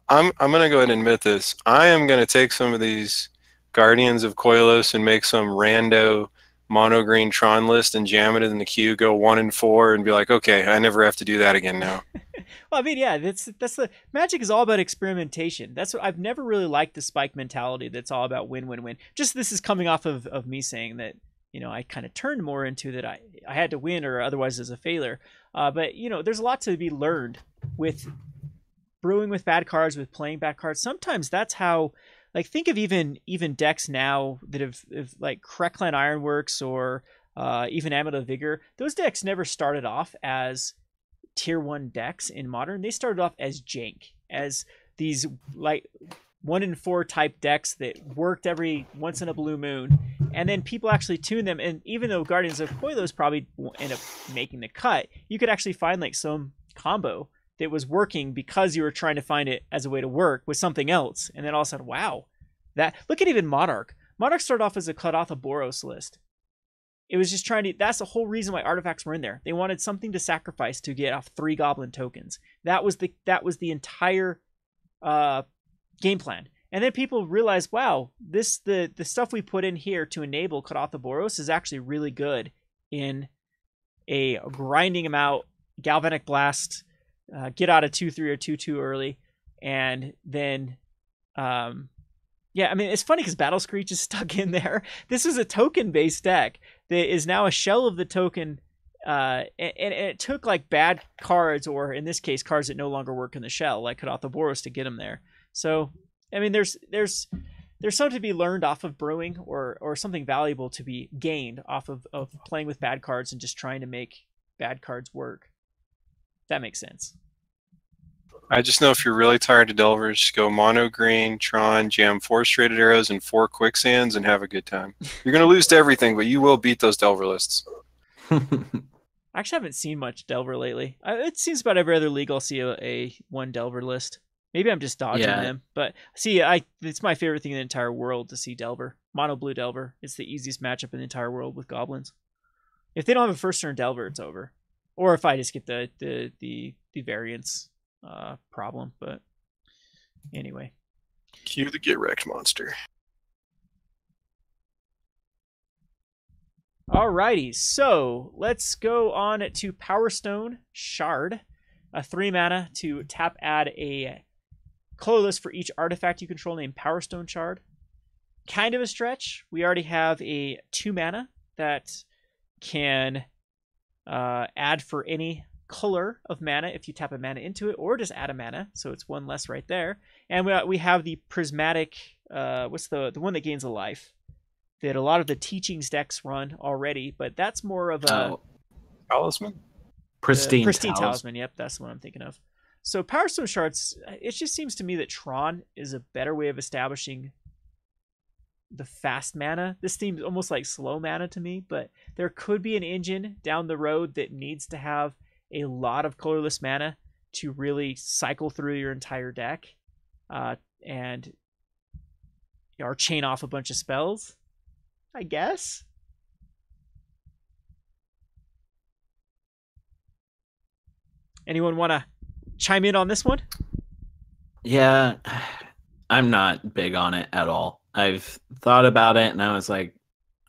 I'm gonna go ahead and admit this. I am gonna take some of these Guardians of Koilos and make some rando mono green Tron list and jam it in the queue, go 1 and 4, and be like, okay, I never have to do that again now. Well, I mean, yeah, that's the Magic is all about experimentation. That's what I've never really liked, the spike mentality that's all about win win win. Just this is coming off of me saying that, you know, I kind of turned more into that I had to win or otherwise as a failure. But you know, there's a lot to be learned with brewing with bad cards, with playing bad cards. Sometimes that's how, like, think of even decks now that have like Kreklan Ironworks or even Amulet of Vigor. Those decks never started off as tier 1 decks in Modern. They started off as jank, as these like 1 in 4 type decks that worked every once in a blue moon, and then people actually tuned them. And even though Guardians of Koilos probably won't end up making the cut, you could actually find like some combo that was working because you were trying to find it as a way to work with something else. And then all of a sudden, wow, that, look at even Monarch. Monarch started off as a Klathatha Boros list. It was just trying to, that's the whole reason why artifacts were in there. They wanted something to sacrifice to get off 3 goblin tokens. That was the entire game plan. And then people realized, wow, the stuff we put in here to enable Klathatha Boros is actually really good in a grinding them out, Galvanic Blast, get out of 2-3 or 2-2 early, and then yeah, I mean, it's funny because Battle Screech is stuck in there. This is a token-based deck that is now a shell of the token, and it took like bad cards, or in this case, cards that no longer work in the shell, like Klathatha Boros, to get them there. So, I mean, there's something to be learned off of brewing, or something valuable to be gained off of playing with bad cards and just trying to make bad cards work. That makes sense. I just know if you're really tired of Delvers, just go mono green, Tron, jam 4 straighted arrows and 4 quicksands and have a good time. You're going to lose to everything, but you will beat those Delver lists. I actually haven't seen much Delver lately. It seems about every other league I'll see a 1 Delver list. Maybe I'm just dodging them. But see, it's my favorite thing in the entire world to see Delver. Mono blue Delver. It's the easiest matchup in the entire world with Goblins. If they don't have a first turn Delver, it's over. Or if I just get the variance problem, but anyway. Cue the Get Wrecked monster. Alrighty, so let's go on to Power Stone Shard, a 3 mana to tap, add a colorless for each artifact you control named Power Stone Shard. Kind of a stretch. We already have a 2 mana that can add for any color of mana if you tap a mana into it, or just add a mana, so it's 1 less right there. And we have the prismatic, what's the one that gains a life that a lot of the teachings decks run already, but that's more of a Talisman? Pristine Talisman. Yep, that's what I'm thinking of. So Power Stone Shards, it just seems to me that Tron is a better way of establishing the fast mana. This seems almost like slow mana to me, but there could be an engine down the road that needs to have a lot of colorless mana to really cycle through your entire deck, and or chain off a bunch of spells, I guess. Anyone want to chime in on this one? Yeah, I'm not big on it at all. I've thought about it and I was like,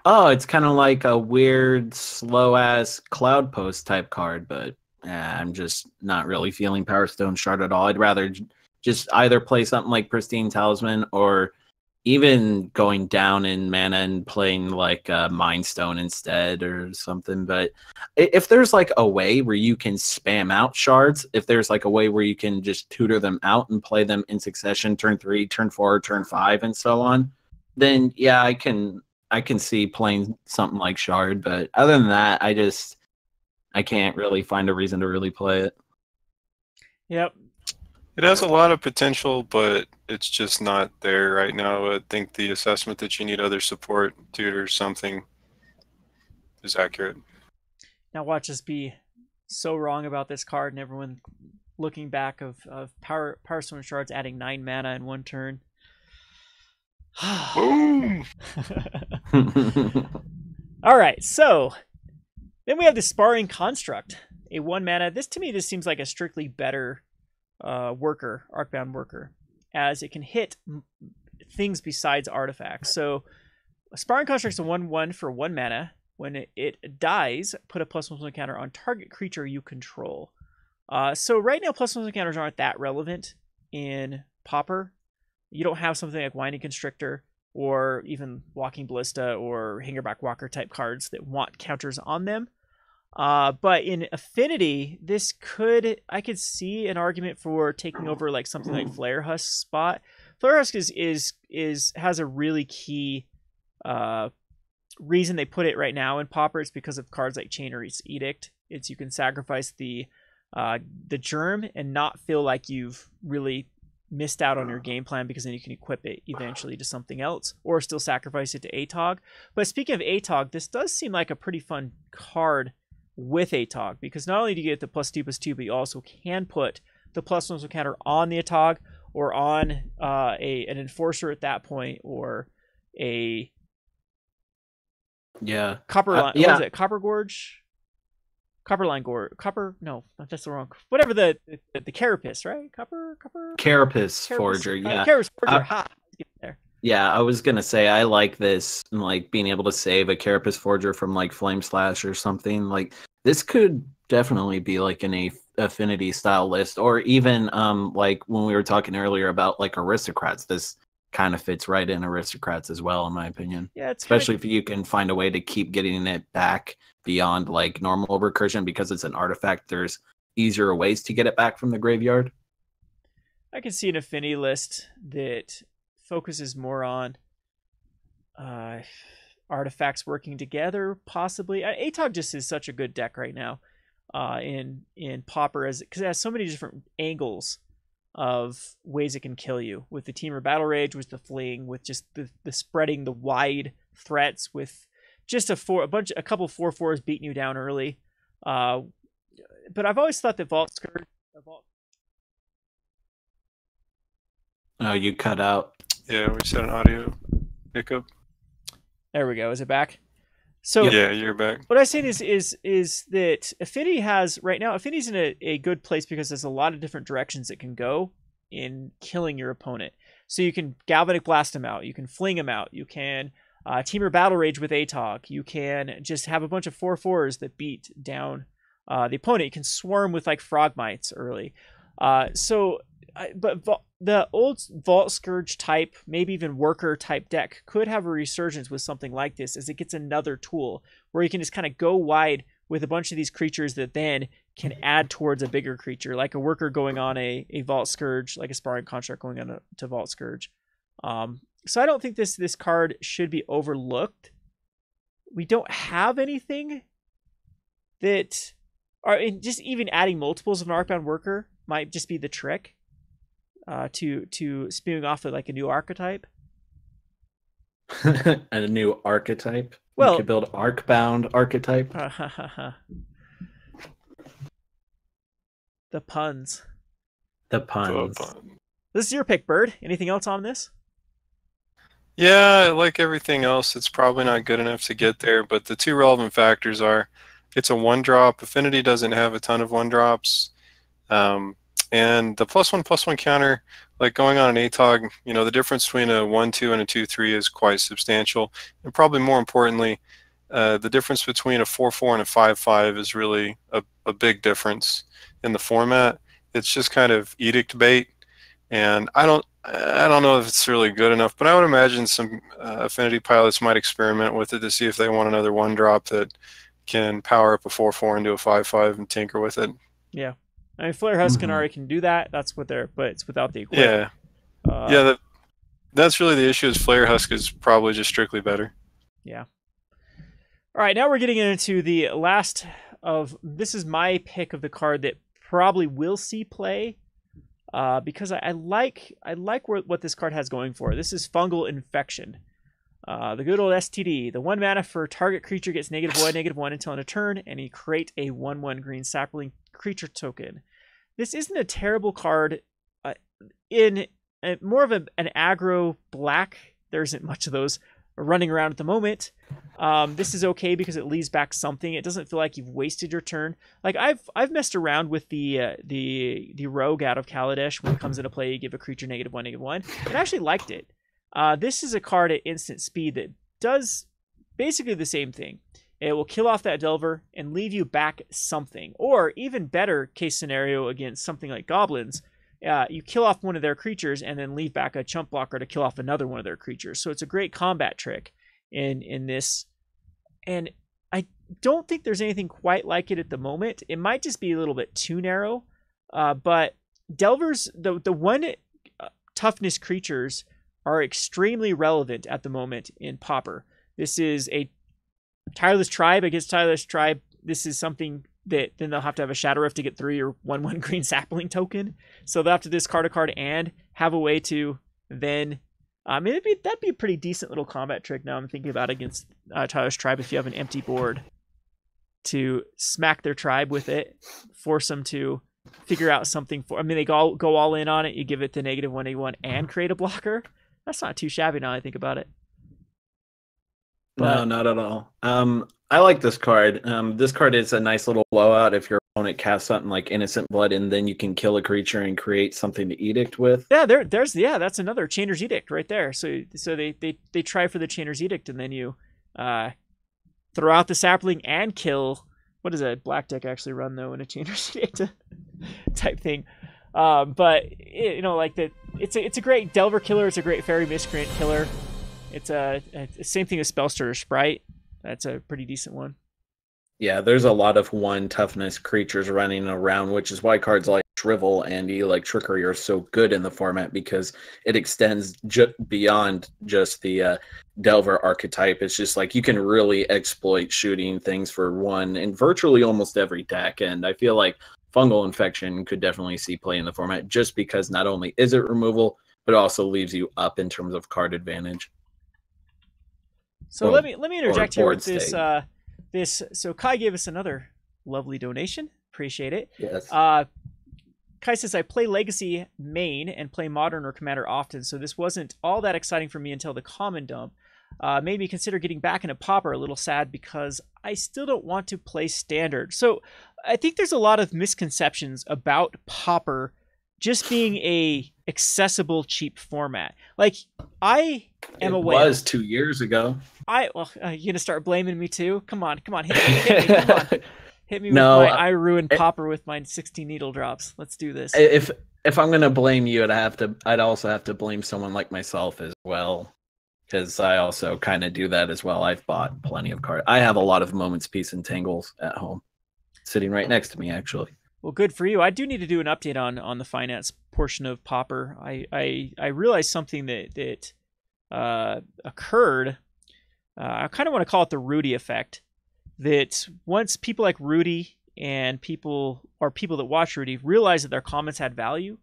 Oh, it's kind of like a weird, slow-ass Cloud Post type card, but I'm just not really feeling Power Stone Shard at all. I'd rather just either play something like Pristine Talisman or even going down in mana and playing like Mind Stone instead or something. But if there's like a way where you can spam out shards, if there's like a way where you can just tutor them out and play them in succession, turn 3, turn 4, turn 5, and so on, then yeah, I can see playing something like Shard. But other than that, I can't really find a reason to really play it. Yep. It has a lot of potential, but it's just not there right now. I think the assessment that you need other support, tutor, something is accurate. Now watch us be so wrong about this card, and everyone looking back of Power Stone Shards adding 9 mana in 1 turn. Boom! All right, so then we have the Sparring Construct, a 1 mana. This to me, this seems like a strictly better worker, Arcbound Worker, as it can hit things besides artifacts. So a Sparring Construct's a 1/1 for 1 mana. When it dies, put a +1/+1 counter on target creature you control. So right now, +1/+1 counters aren't that relevant in Pauper. You don't have something like Winding Constrictor or even Walking Ballista or Hangerback Walker type cards that want counters on them. But in Affinity, I could see an argument for taking over like something like Flare Husk spot. Flare Husk has a really key reason they put it right now in Pauper. It's because of cards like Chainer's Edict. It's you can sacrifice the germ and not feel like you've really missed out on your game plan, because then you can equip it eventually to something else or still sacrifice it to ATOG. But speaking of ATOG, this does seem like a pretty fun card with ATOG, because not only do you get the +2/+2, but you also can put the +1/+1 counter on the ATOG or on an Enforcer at that point, or a Copper Line. What is it? Copper Gorge? Copper Line Gorge. No, that's the wrong. Whatever the Carapace, right? Carapace Forger. Yeah. Carapace Forger. Ha. There. Yeah, I was gonna say I like this, like being able to save a Carapace Forger from like Flame Slash or something. Like this could definitely be like an Affinity style list, or even like when we were talking earlier about like Aristocrats. This kind of fits right in Aristocrats as well, in my opinion. Yeah, it's especially if you can find a way to keep getting it back beyond like normal recursion, because it's an artifact. There's easier ways to get it back from the graveyard. I can see an Affinity list that focuses more on artifacts working together, possibly. ATOG just is such a good deck right now in Pauper, because it has so many different angles of ways it can kill you, with the Teamer Battle Rage, with the Fling, with just the spreading the wide threats, with just a couple 4/4s beating you down early. But I've always thought that Vault Scourge. Oh, you cut out. Yeah, we said an audio hiccup. There we go. Is it back? So yeah, you're back. What I was saying is that Affinity has right now. Affinity's in a good place because there's a lot of different directions it can go in killing your opponent. So you can Galvanic Blast him out. You can Fling him out. You can Teamer Battle Rage with ATOG. You can just have a bunch of 4/4s that beat down the opponent. You can swarm with like Frogmites early. But the old Vault Scourge type, maybe even Worker type deck could have a resurgence with something like this, as it gets another tool where you can just kind of go wide with a bunch of these creatures that then can add towards a bigger creature, like a Worker going on a Vault Scourge, like a Sparring Construct going on to Vault Scourge. So I don't think this card should be overlooked. We don't have anything that are just even adding multiples of an Arcbound Worker might just be the trick. To spewing off of like a new archetype. And a new archetype. Well, you could build Arcbound archetype. The puns. This is your pick, Bird. Anything else on this? Yeah, like everything else, it's probably not good enough to get there, but the two relevant factors are it's a 1-drop. Affinity doesn't have a ton of 1-drops. And the +1/+1 counter, like going on an ATOG, you know, the difference between a 1-2 and a 2-3 is quite substantial. And probably more importantly, the difference between a 4-4 and a 5-5 is really a big difference in the format. It's just kind of edict bait, and I don't know if it's really good enough, but I would imagine some affinity pilots might experiment with it to see if they want another 1-drop that can power up a 4-4 into a 5-5 and tinker with it. Yeah. I mean, Flare Huskanari can do that. That's what they're, but it's without the equipment. Yeah. Yeah, that's really the issue, is Flare Husk is probably just strictly better. Yeah. All right, now we're getting into the last of, this is my pick of the card that probably will see play, because I like what this card has going for. This is Fungal Infection. The good old STD. The 1 mana for target creature gets -1/-1 until end of turn, and you create a 1/1 green sapling creature token. This isn't a terrible card. In more of an aggro black, there isn't much of those running around at the moment. This is okay because it leaves back something. It doesn't feel like you've wasted your turn. Like I've messed around with the rogue out of Kaladesh. When it comes into play, you give a creature -1/-1. And I actually liked it. This is a card at instant speed that does basically the same thing. It will kill off that Delver and leave you back something. Or even better case scenario against something like Goblins, you kill off one of their creatures and then leave back a chump blocker to kill off another one of their creatures. So it's a great combat trick in this. And I don't think there's anything quite like it at the moment. It might just be a little bit too narrow. But Delvers, the 1 toughness creatures are extremely relevant at the moment in Pauper. This is a Tireless Tribe against Tireless Tribe. This is something that then they'll have to have a Shadow Rift to get through your 1/1 green sapling token. So they'll have to discard a card and have a way to then... that'd be a pretty decent little combat trick now I'm thinking about against Tireless Tribe if you have an empty board. To smack their tribe with it, force them to figure out something for... I mean, they go all in on it, you give it the -1/-1 and create a blocker. That's not too shabby now I think about it. No, not at all. I like this card. This card is a nice little blowout if your opponent casts something like Innocent Blood, and then you can kill a creature and create something to edict with. Yeah, that's another Chainer's Edict right there. So they try for the Chainer's Edict, and then you throw out the sapling and kill. What does a black deck actually run though in a Chainer's Edict type thing? But you know, like that, it's a great Delver killer. It's a great Fairy Miscreant killer. It's a same thing as Spellstirrer Sprite. That's a pretty decent one. Yeah, there's a lot of 1 toughness creatures running around, which is why cards like Shrivel and Trickery are so good in the format, because it extends beyond just the Delver archetype. It's just like you can really exploit shooting things for 1 in virtually almost every deck, and I feel like Fungal Infection could definitely see play in the format just because not only is it removal, but also leaves you up in terms of card advantage. So let me interject here with this. So Kai gave us another lovely donation. Appreciate it. Yes. Kai says, I play Legacy main and play Modern or Commander often, so this wasn't all that exciting for me until the common dump. Made me consider getting back into Pauper. A little sad because I still don't want to play Standard. So I think there's a lot of misconceptions about Pauper just being a accessible, cheap format. Like, I am aware. It was 2 years ago. You gonna start blaming me too? Come on, hit me, come on. Hit me with I ruined Pauper with my 16 needle drops. Let's do this. If I'm gonna blame you, I'd also have to blame someone like myself as well, because I also kind of do that as well. I've bought plenty of cards. I have a lot of Moments, Peace, and Tangles at home, sitting right next to me, actually. Well, good for you. I do need to do an update on the finance portion of Pauper. I realized something that occurred. I kind of want to call it the Rudy effect. That once people like Rudy and people that watch Rudy realized that their comments had value,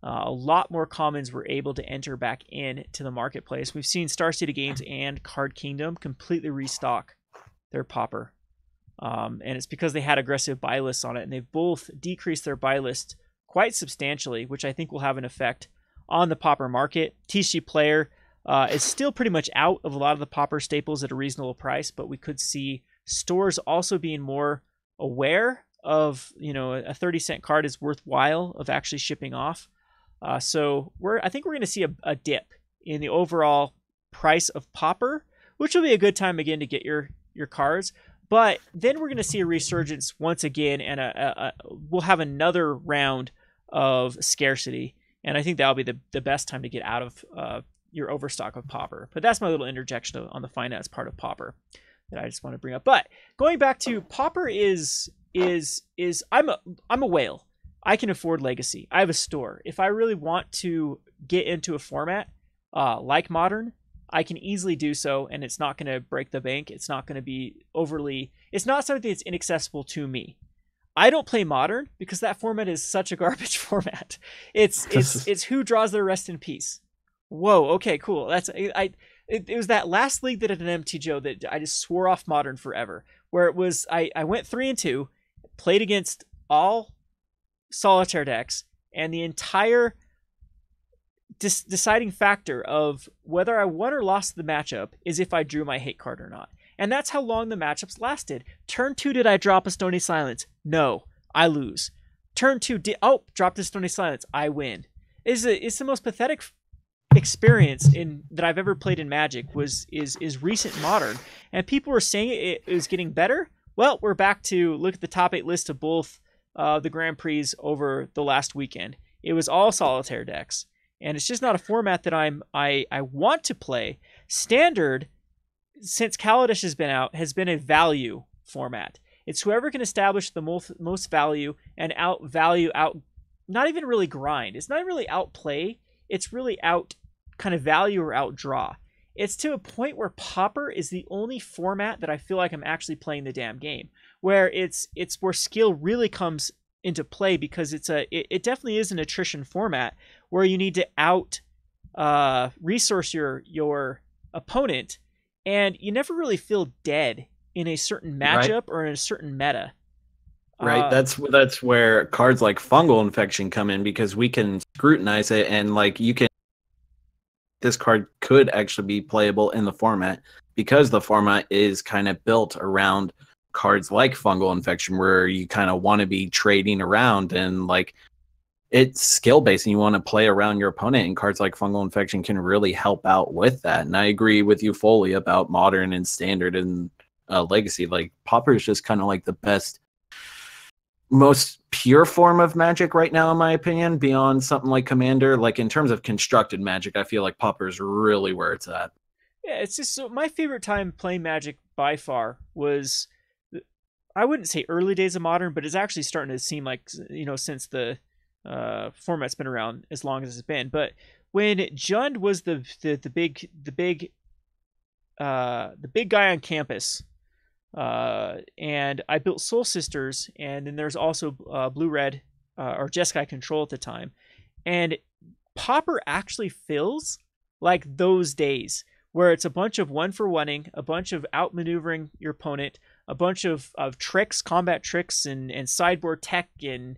a lot more commons were able to enter back into the marketplace. We've seen Star City Games and Card Kingdom completely restock their Pauper. And it's because they had aggressive buy lists on it, and they've both decreased their buy list quite substantially, which I think will have an effect on the Pauper market. TCG Player is still pretty much out of a lot of the Pauper staples at a reasonable price, but we could see stores also being more aware of, a 30-cent card is worthwhile of actually shipping off. So I think we're going to see a dip in the overall price of Pauper, which will be a good time again to get your cards. But then we're going to see a resurgence once again, and we'll have another round of scarcity. And I think that'll be the best time to get out of your overstock of Pauper. But that's my little interjection on the finance part of Pauper that I just want to bring up. But going back to Pauper I'm a whale. I can afford Legacy. I have a store. If I really want to get into a format like Modern, I can easily do so, and it's not going to break the bank. It's not going to be it's not something that's inaccessible to me. I don't play Modern because that format is such a garbage format. It's who draws their rest in peace. Whoa, okay, cool. It was that last league that had an MTGO that I just swore off Modern forever, where it was I went 3-2, played against all solitaire decks, and the entire deciding factor of whether I won or lost the matchup is if I drew my hate card or not. And that's how long the matchups lasted. Turn 2, did I drop a Stony Silence? No, I lose. Turn 2, dropped a Stony Silence, I win. It's the most pathetic experience that I've ever played in Magic is recent Modern, and people were saying it was getting better. Well, we're back to look at the top 8 list of both the Grand Prix over the last weekend. It was all solitaire decks, and it's just not a format that I want to play. Standard, since Kaladesh has been out, has been a value format. It's whoever can establish the most value and out, not even really grind. It's not really outplay. It's really out kind of value or outdraw. It's to a point where Pauper is the only format that I feel like I'm actually playing the damn game, where it's where skill really comes into play, because it definitely is an attrition format where you need to out resource your opponent, and you never really feel dead in a certain matchup or in a certain meta. Right, that's where cards like Fungal Infection come in, because we can scrutinize it, and this card could actually be playable in the format, because the format is kind of built around cards like Fungal Infection, where you kind of want to be trading around, and it's skill based, and you want to play around your opponent, and cards like Fungal Infection can really help out with that. And I agree with you fully about Modern and Standard and Legacy. Pauper is just kind of the best, most pure form of Magic right now, in my opinion, beyond something like Commander. In terms of constructed Magic, I feel like Pauper is really where it's at. Yeah, it's just my favorite time playing Magic by far was, I wouldn't say early days of Modern, but it's actually starting to seem like, since the format's been around as long as it's been. But when Jund was the big guy on campus, and I built Soul Sisters, and then there's also Blue-Red or Jeskai Control at the time, and Pauper actually feels like those days where it's a bunch of 1-for-1ing, a bunch of outmaneuvering your opponent, a bunch of tricks, combat tricks, and sideboard tech, and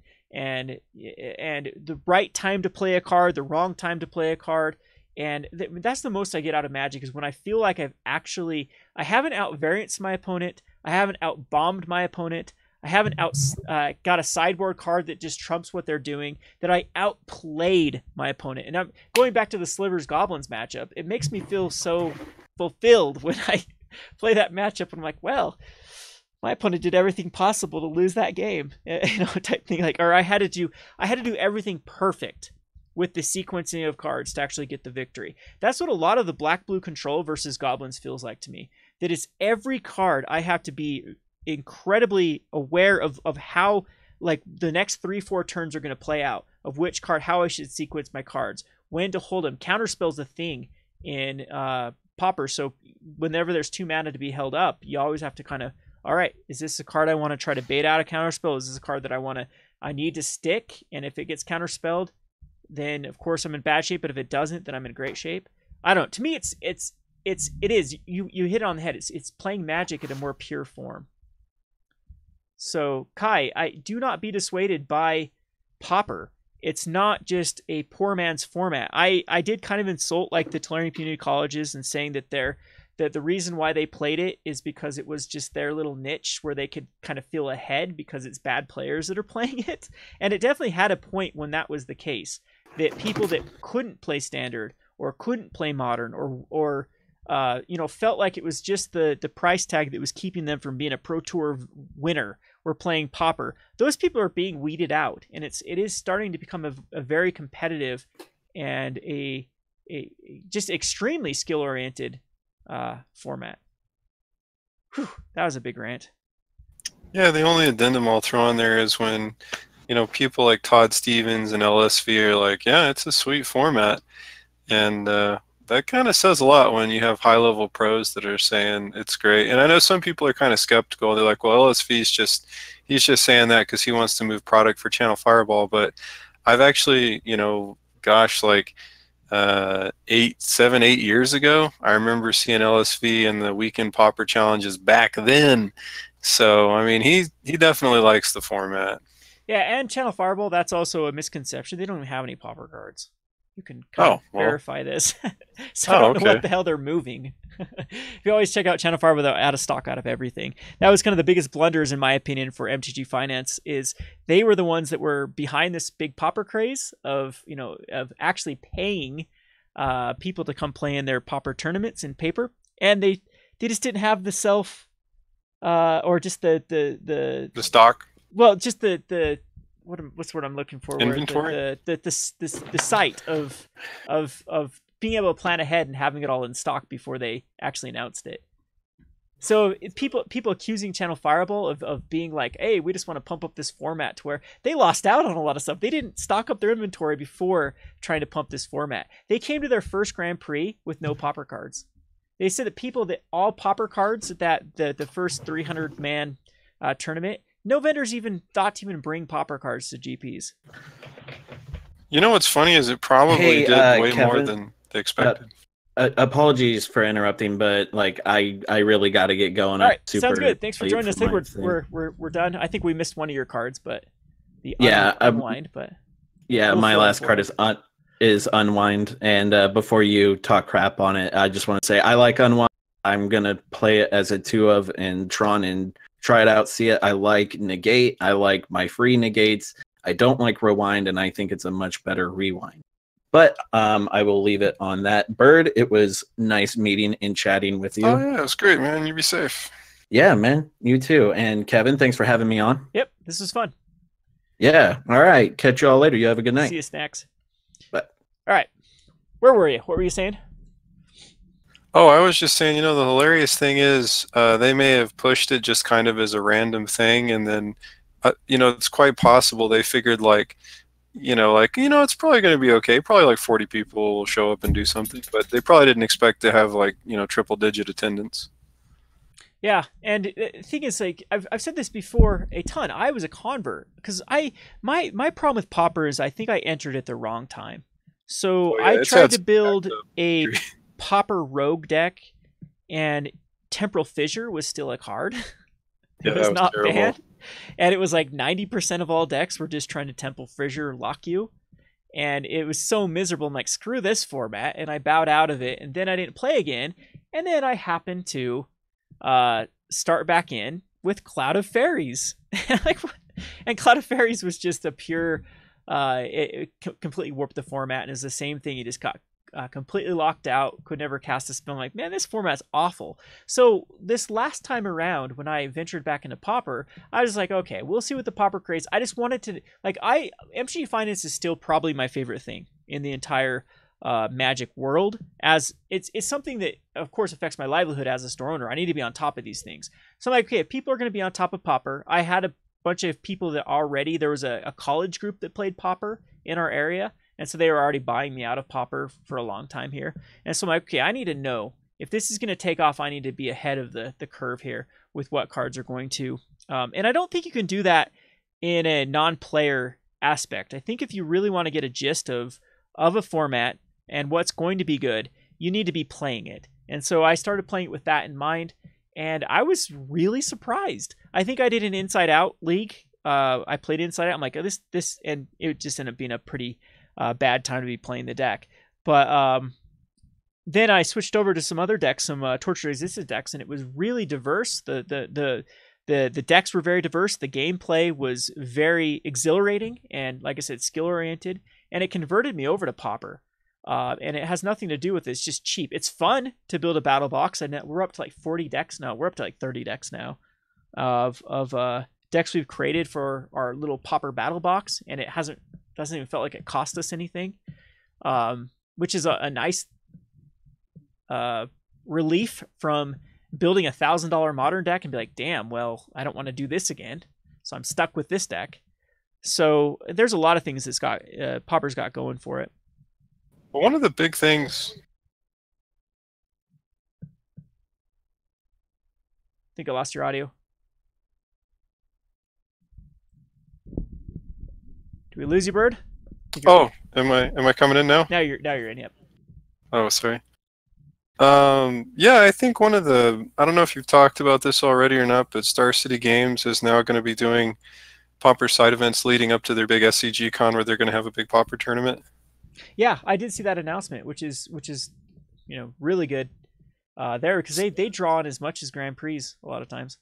the right time to play a card, the wrong time to play a card. And that's the most I get out of Magic, is when I feel like I haven't out-varianced my opponent, I haven't out-bombed my opponent, I haven't got a sideboard card that just trumps what they're doing, that I outplayed my opponent. And I'm going back to the Slivers Goblins matchup. It makes me feel so fulfilled when I play that matchup, and I'm like, well, my opponent did everything possible to lose that game, type thing. Or I had to do everything perfect with the sequencing of cards to actually get the victory. That's what a lot of the black-blue control versus Goblins feels like to me. That it's every card I have to be incredibly aware of how the next 3-4 turns are going to play out, of which card, how I should sequence my cards, when to hold them. Counterspell's a thing in Pauper, so whenever there's 2 mana to be held up, you always have to kind of, all right, is this a card I want to try to bait out a counterspell? Is this a card that I need to stick? And if it gets counterspelled, then of course I'm in bad shape, but if it doesn't, then I'm in great shape. I don't know. To me, it is. You hit it on the head. It's playing Magic in a more pure form. So Kai, I do not be dissuaded by Pauper. It's not just a poor man's format. I did kind of insult the Tulare Community Colleges and saying that that the reason why they played it is because it was just their little niche where they could kind of feel ahead because it's bad players that are playing it. And it definitely had a point when that was the case, that people that couldn't play standard or couldn't play modern or you know, felt like it was just the price tag that was keeping them from being a Pro Tour winner or playing Pauper. Those people are being weeded out, and it is starting to become a very competitive and a just extremely skill-oriented format. Whew, that was a big rant. Yeah, the only addendum I'll throw in there is when, you know, people like Todd Stevens and LSV are like, yeah, it's a sweet format. And that kind of says a lot when you have high-level pros that are saying it's great. And I know some people are kind of skeptical. They're like, well, LSV's he's just saying that because he wants to move product for Channel Fireball. But I've actually, you know, gosh, like 8 years ago, I remember seeing LSV in the weekend Pauper challenges back then. So I mean, he definitely likes the format. Yeah, and Channel Fireball, that's also a misconception. They don't even have any Pauper cards. You can kind of verify this. So I don't know what the hell they're moving. You always check out Channel Fireball, they're out of stock out of everything. That was kind of the biggest blunders, in my opinion, for MTG Finance, is they were the ones that were behind this big Pauper craze of, you know, of actually paying people to come play in their Pauper tournaments in paper, and they just didn't have the or just the stock. Well, just the what's the word I'm looking for? Inventory. The site of being able to plan ahead and having it all in stock before they actually announced it. So people accusing Channel Fireball of being like, hey, we just want to pump up this format, to where they lost out on a lot of stuff. They didn't stock up their inventory before trying to pump this format. They came to their first Grand Prix with no Pauper cards. They said that all Pauper cards at the first 300-man tournament, no vendors even thought to even bring Pauper cards to GPs. You know what's funny is it probably did way Kevin, more than they expected. Apologies for interrupting, but like I really got to get going. All right, sounds good. Thanks for joining us. I think we're done. I think we missed one of your cards, but unwind. But yeah, my last card is unwind. And before you talk crap on it, I just want to say I like unwind. I'm gonna play it as a 2 of in Tron and try it out, see it. I like negate. I like my free negates. I don't like rewind, and I think it's a much better rewind. But I will leave it on that. Bird, it was nice meeting and chatting with you. Oh, yeah, it was great, man. You be safe. Yeah, man. You too. And Kevin, thanks for having me on. Yep, this was fun. Yeah. All right. Catch you all later. You have a good night. See you, Snacks. Bye. All right. Where were you? What were you saying? Oh, I was just saying, you know, the hilarious thing is they may have pushed it just kind of as a random thing. And then, you know, it's quite possible they figured it's probably going to be okay. Probably like 40 people will show up and do something. But they probably didn't expect to have like, you know, triple-digit attendance. Yeah, and the thing is, like, I've said this before a ton. I was a convert because my problem with Pauper is I think I entered at the wrong time. So I tried to build a Pauper rogue deck, and Temporal Fissure was still a card. It was not banned, and it was like 90% of all decks were just trying to Temporal Fissure lock you, and it was so miserable. I'm like, screw this format, and I bowed out of it, and then I didn't play again, and then I happened to start back in with Cloud of Fairies. And Cloud of Fairies was just a pure it completely warped the format, and it's the same thing. You just got completely locked out, could never cast a spell. I'm like, man, this format's awful. So this last time around, when I ventured back into Pauper, I was like, okay, we'll see what the Pauper creates. I just wanted to, like, MTG Finance is still probably my favorite thing in the entire Magic world, as it's something that of course affects my livelihood as a store owner. I need to be on top of these things. So I'm like, okay, if people are going to be on top of Pauper, I had a bunch of people that already, there was a college group that played Pauper in our area, and so they were already buying me out of Pauper for a long time here. And so I'm like, okay, I need to know if this is going to take off. I need to be ahead of the curve here with what cards are going to and I don't think you can do that in a non-player aspect. I think if you really want to get a gist of a format and what's going to be good, you need to be playing it. And so I started playing it with that in mind, and I was really surprised. I think I did an Inside Out league. I played Inside Out. I'm like, oh, this, and it just ended up being a pretty bad time to be playing the deck. But then I switched over to some other decks, some torture resistant decks, and it was really diverse. The decks were very diverse. The gameplay was very exhilarating and, like I said, skill oriented. And it converted me over to Pauper. And it has nothing to do with it. It's just cheap. It's fun to build a battle box. And we're up to like 40 decks now. We're up to like 30 decks now of decks we've created for our little Pauper battle box, and it doesn't even feel like it cost us anything, which is a nice relief from building $1,000 modern deck and be like, damn, well, I don't want to do this again, so I'm stuck with this deck. So there's a lot of things that's got Pauper's got going for it. Well, one of the big things. I think I lost your audio. Do we lose you, Bird? Oh, am I coming in now? Now you're in. Yep. Oh, sorry. Yeah, I think one of the, I don't know if you've talked about this already or not, but Star City Games is now going to be doing Pauper side events leading up to their big SCG con, where they're going to have a big Pauper tournament. Yeah, I did see that announcement, which is really good there, because they draw on as much as Grand Prix a lot of times.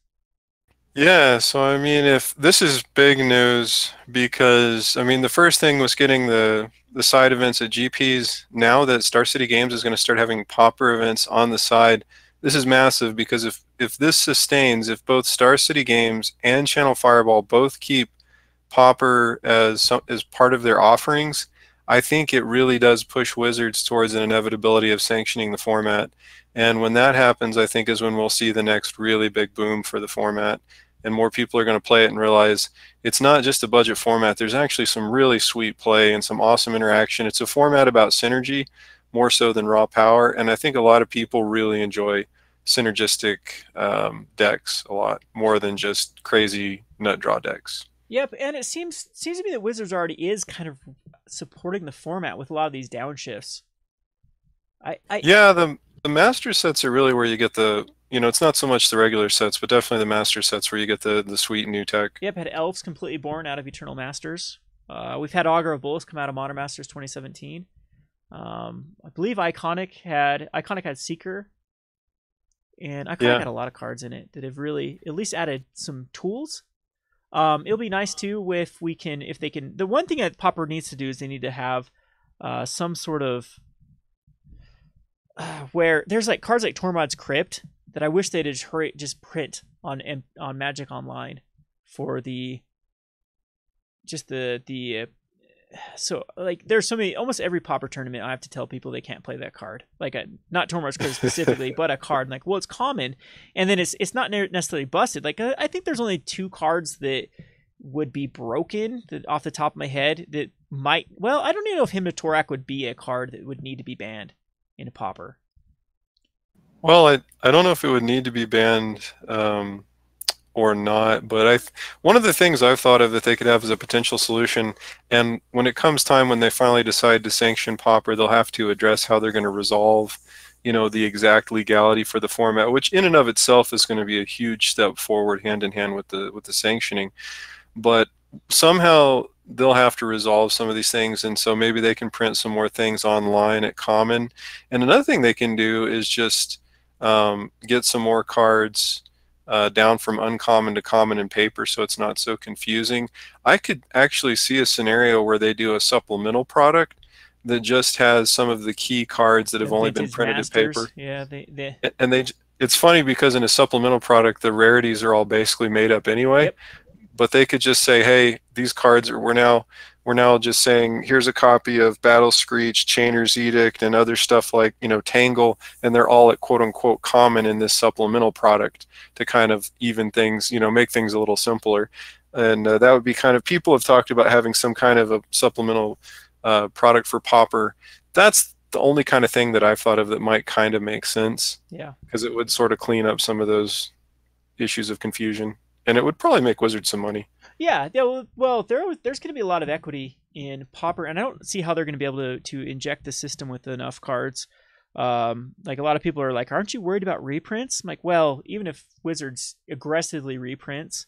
Yeah, so I mean, if this is big news, because I mean the first thing was getting the side events at GPs. Now that Star City Games is going to start having Pauper events on the side, this is massive, because if this sustains, if both Star City Games and Channel Fireball both keep Pauper as part of their offerings, I think it really does push Wizards towards an inevitability of sanctioning the format. And when that happens, I think is when we'll see the next really big boom for the format. And more people are going to play it and realize it's not just a budget format. There's actually some really sweet play and some awesome interaction. It's a format about synergy more so than raw power. And I think a lot of people really enjoy synergistic decks a lot more than just crazy nut draw decks. Yep, and it seems to me that Wizards already is kind of supporting the format with a lot of these downshifts. Yeah, the master sets are really where you get the, it's not so much the regular sets, but definitely the master sets where you get the sweet new tech. Yep, had Elves completely born out of Eternal Masters. We've had Augur of Bolas come out of Modern Masters 2017. I believe Iconic had Seeker, and Iconic had a lot of cards in it that have really at least added some tools. It'll be nice too if they can. The one thing that Pauper needs to do is they need to have some sort of where there's like cards like Tormod's Crypt that I wish they'd just print on Magic Online for so like there's so many, almost every Pauper tournament I have to tell people they can't play that card, like not Tormod's Crypt specifically, but a card like, well, it's common, and then it's not necessarily busted. Like I think there's only 2 cards that would be broken that off the top of my head that might, well, I don't even know if Hymn to Torak would be a card that would need to be banned in a Pauper. Well, I don't know if it would need to be banned or not, but one of the things I've thought of that they could have as a potential solution, and when it comes time when they finally decide to sanction Pauper, they'll have to address how they're going to resolve, the exact legality for the format, which in and of itself is going to be a huge step forward hand in hand with the sanctioning. But somehow they'll have to resolve some of these things, and so maybe they can print some more things online at Common. And another thing they can do is just get some more cards down from uncommon to common in paper, so it's not so confusing. I could actually see a scenario where they do a supplemental product that just has some of the key cards that have only been printed in paper. Yeah, it's funny because in a supplemental product, the rarities are all basically made up anyway. Yep. But they could just say, hey, these cards we're now just saying, here's a copy of Battle Screech, Chainer's Edict, and other stuff like, Tangle, and they're all at quote unquote common in this supplemental product to kind of even things, make things a little simpler. And that would be kind of, people have talked about having some kind of a supplemental product for Pauper. That's the only kind of thing that I've thought of that might kind of make sense. Yeah. Because it would sort of clean up some of those issues of confusion. And it would probably make Wizards some money. Yeah. Well, there's going to be a lot of equity in Pauper, and I don't see how they're going to be able to inject the system with enough cards. Like a lot of people are like, aren't you worried about reprints? I'm like, well, even if Wizards aggressively reprints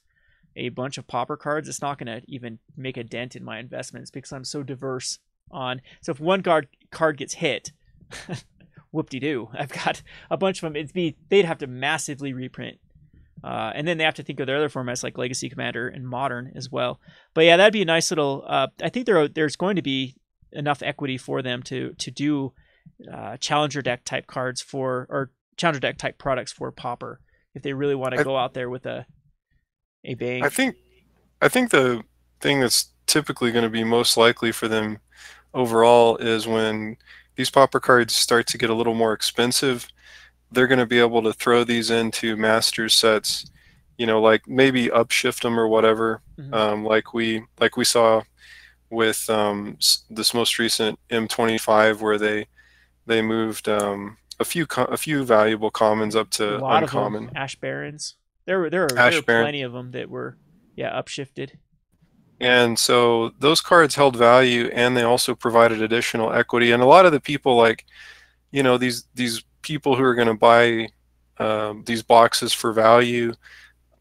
a bunch of Pauper cards, it's not going to even make a dent in my investments because I'm so diverse on. So if one card gets hit, whoop-de-doo. I've got a bunch of them. They'd have to massively reprint. And then they have to think of their other formats like Legacy Commander and Modern as well. But yeah, that'd be a nice little. I think there's going to be enough equity for them to do challenger deck type cards or challenger deck type products for Pauper if they really want to go out there with a bang. I think the thing that's typically going to be most likely for them overall is when these Pauper cards start to get a little more expensive, they're going to be able to throw these into Masters sets, you know, like maybe upshift them or whatever, like we saw with this most recent M25 where they moved a few valuable commons up to a lot uncommon. Of them, Ash Barons. There were plenty of them that were upshifted. And so those cards held value, and they also provided additional equity. And a lot of the people, like, you know, these people who are going to buy these boxes for value,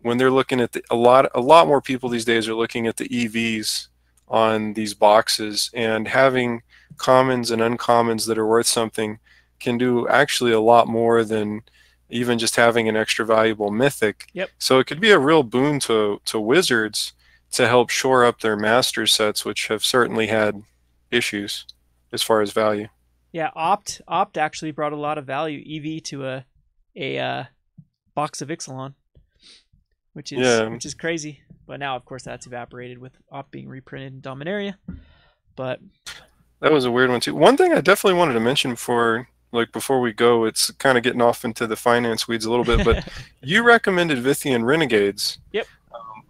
when they're looking at a lot more people these days are looking at the EVs on these boxes, and having commons and uncommons that are worth something can do actually a lot more than even just having an extra valuable mythic. Yep. So it could be a real boon to Wizards to help shore up their master sets, which have certainly had issues as far as value. Yeah, Opt actually brought a lot of value EV to a box of Ixalan, which is crazy. But now, of course, that's evaporated with Opt being reprinted in Dominaria. But that was a weird one too. One thing I definitely wanted to mention before we go, it's kind of getting off into the finance weeds a little bit, but you recommended Vithian Renegades. Yep.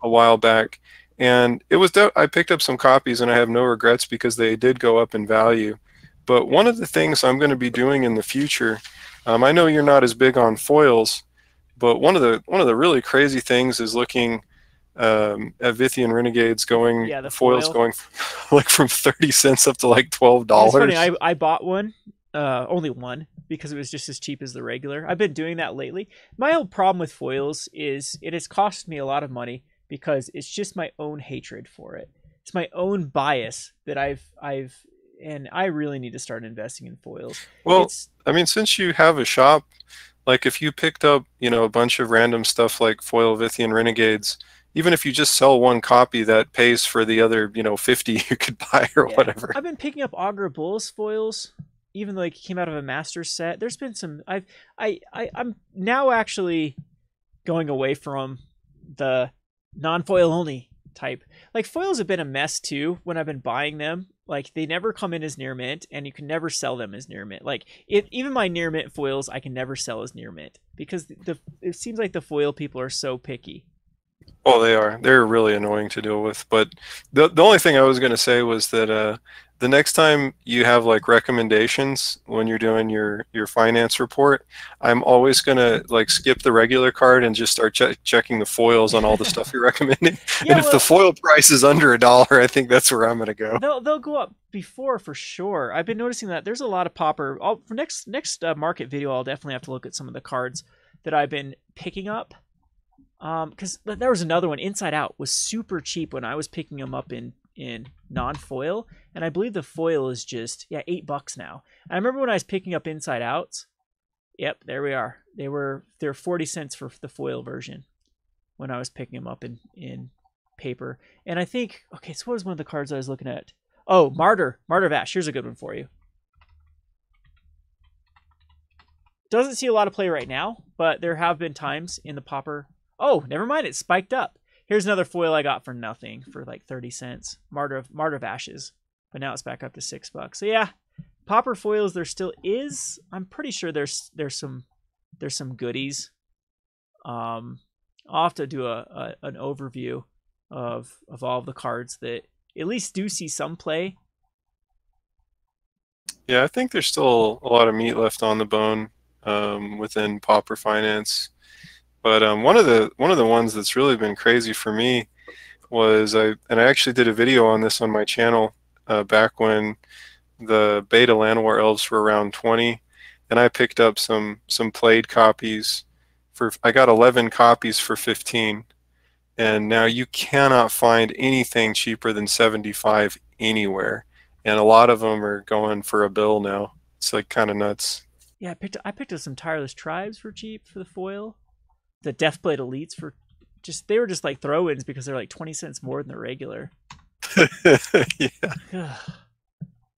A while back, and it was I picked up some copies, and I have no regrets because they did go up in value. But one of the things I'm going to be doing in the future, I know you're not as big on foils, but one of the really crazy things is looking at Vithian Renegades going, the foils foil. going like from 30 cents up to like $12. It's funny, I bought one, only one, because it was just as cheap as the regular. I've been doing that lately. My old problem with foils is it has cost me a lot of money because it's just my own hatred for it. It's my own bias that and I really need to start investing in foils. Well, I mean, since you have a shop, like if you picked up, you know, a bunch of random stuff like foil Vithian Renegades, even if you just sell one copy, that pays for the other, you know, 50 you could buy or whatever. I've been picking up Aggro Bulls foils, even though it came out of a master set. There's been some. I'm now actually going away from the non-foil only type. Like foils have been a mess too when I've been buying them. Like they never come in as near mint, and you can never sell them as near mint. Like even my near mint foils, I can never sell as near mint because it seems like the foil people are so picky. Oh, they are. They're really annoying to deal with. But the only thing I was going to say was that the next time you have like recommendations when you're doing your finance report, I'm always going to like skip the regular card and just start checking the foils on all the stuff you're recommending. And if the foil price is under $1, I think that's where I'm going to go. They'll go up before for sure. I've been noticing that there's a lot of Pauper. For next market video, I'll definitely have to look at some of the cards that I've been picking up. Because there was another one, Inside Out was super cheap when I was picking them up in non-foil, and I believe the foil is just $8 now. I remember when I was picking up Inside Outs. Yep, there we are. They're 40 cents for the foil version when I was picking them up in paper. And I think, okay, so what was one of the cards I was looking at? Oh, Martyr of Ash. Here's a good one for you. Doesn't see a lot of play right now, but there have been times in the Pauper. Oh, never mind. It spiked up. Here's another foil I got for nothing, for like 30 cents. Martyr of Ashes. But now it's back up to $6. So yeah, Pauper foils there still is. I'm pretty sure there's some goodies. I'll have to do an overview of all of the cards that at least do see some play. Yeah, I think there's still a lot of meat left on the bone within Pauper Finance. But one of the ones that's really been crazy for me was I actually did a video on this on my channel back when the beta Llanowar Elves were around 20, and I picked up some played copies I got 11 copies for 15, and now you cannot find anything cheaper than 75 anywhere, and a lot of them are going for $1 now. It's like kind of nuts. Yeah, I picked up some Tireless Tribes for cheap for the foil. The Deathblade Elites for they were just like throw-ins because they're like 20 cents more than the regular. Yeah.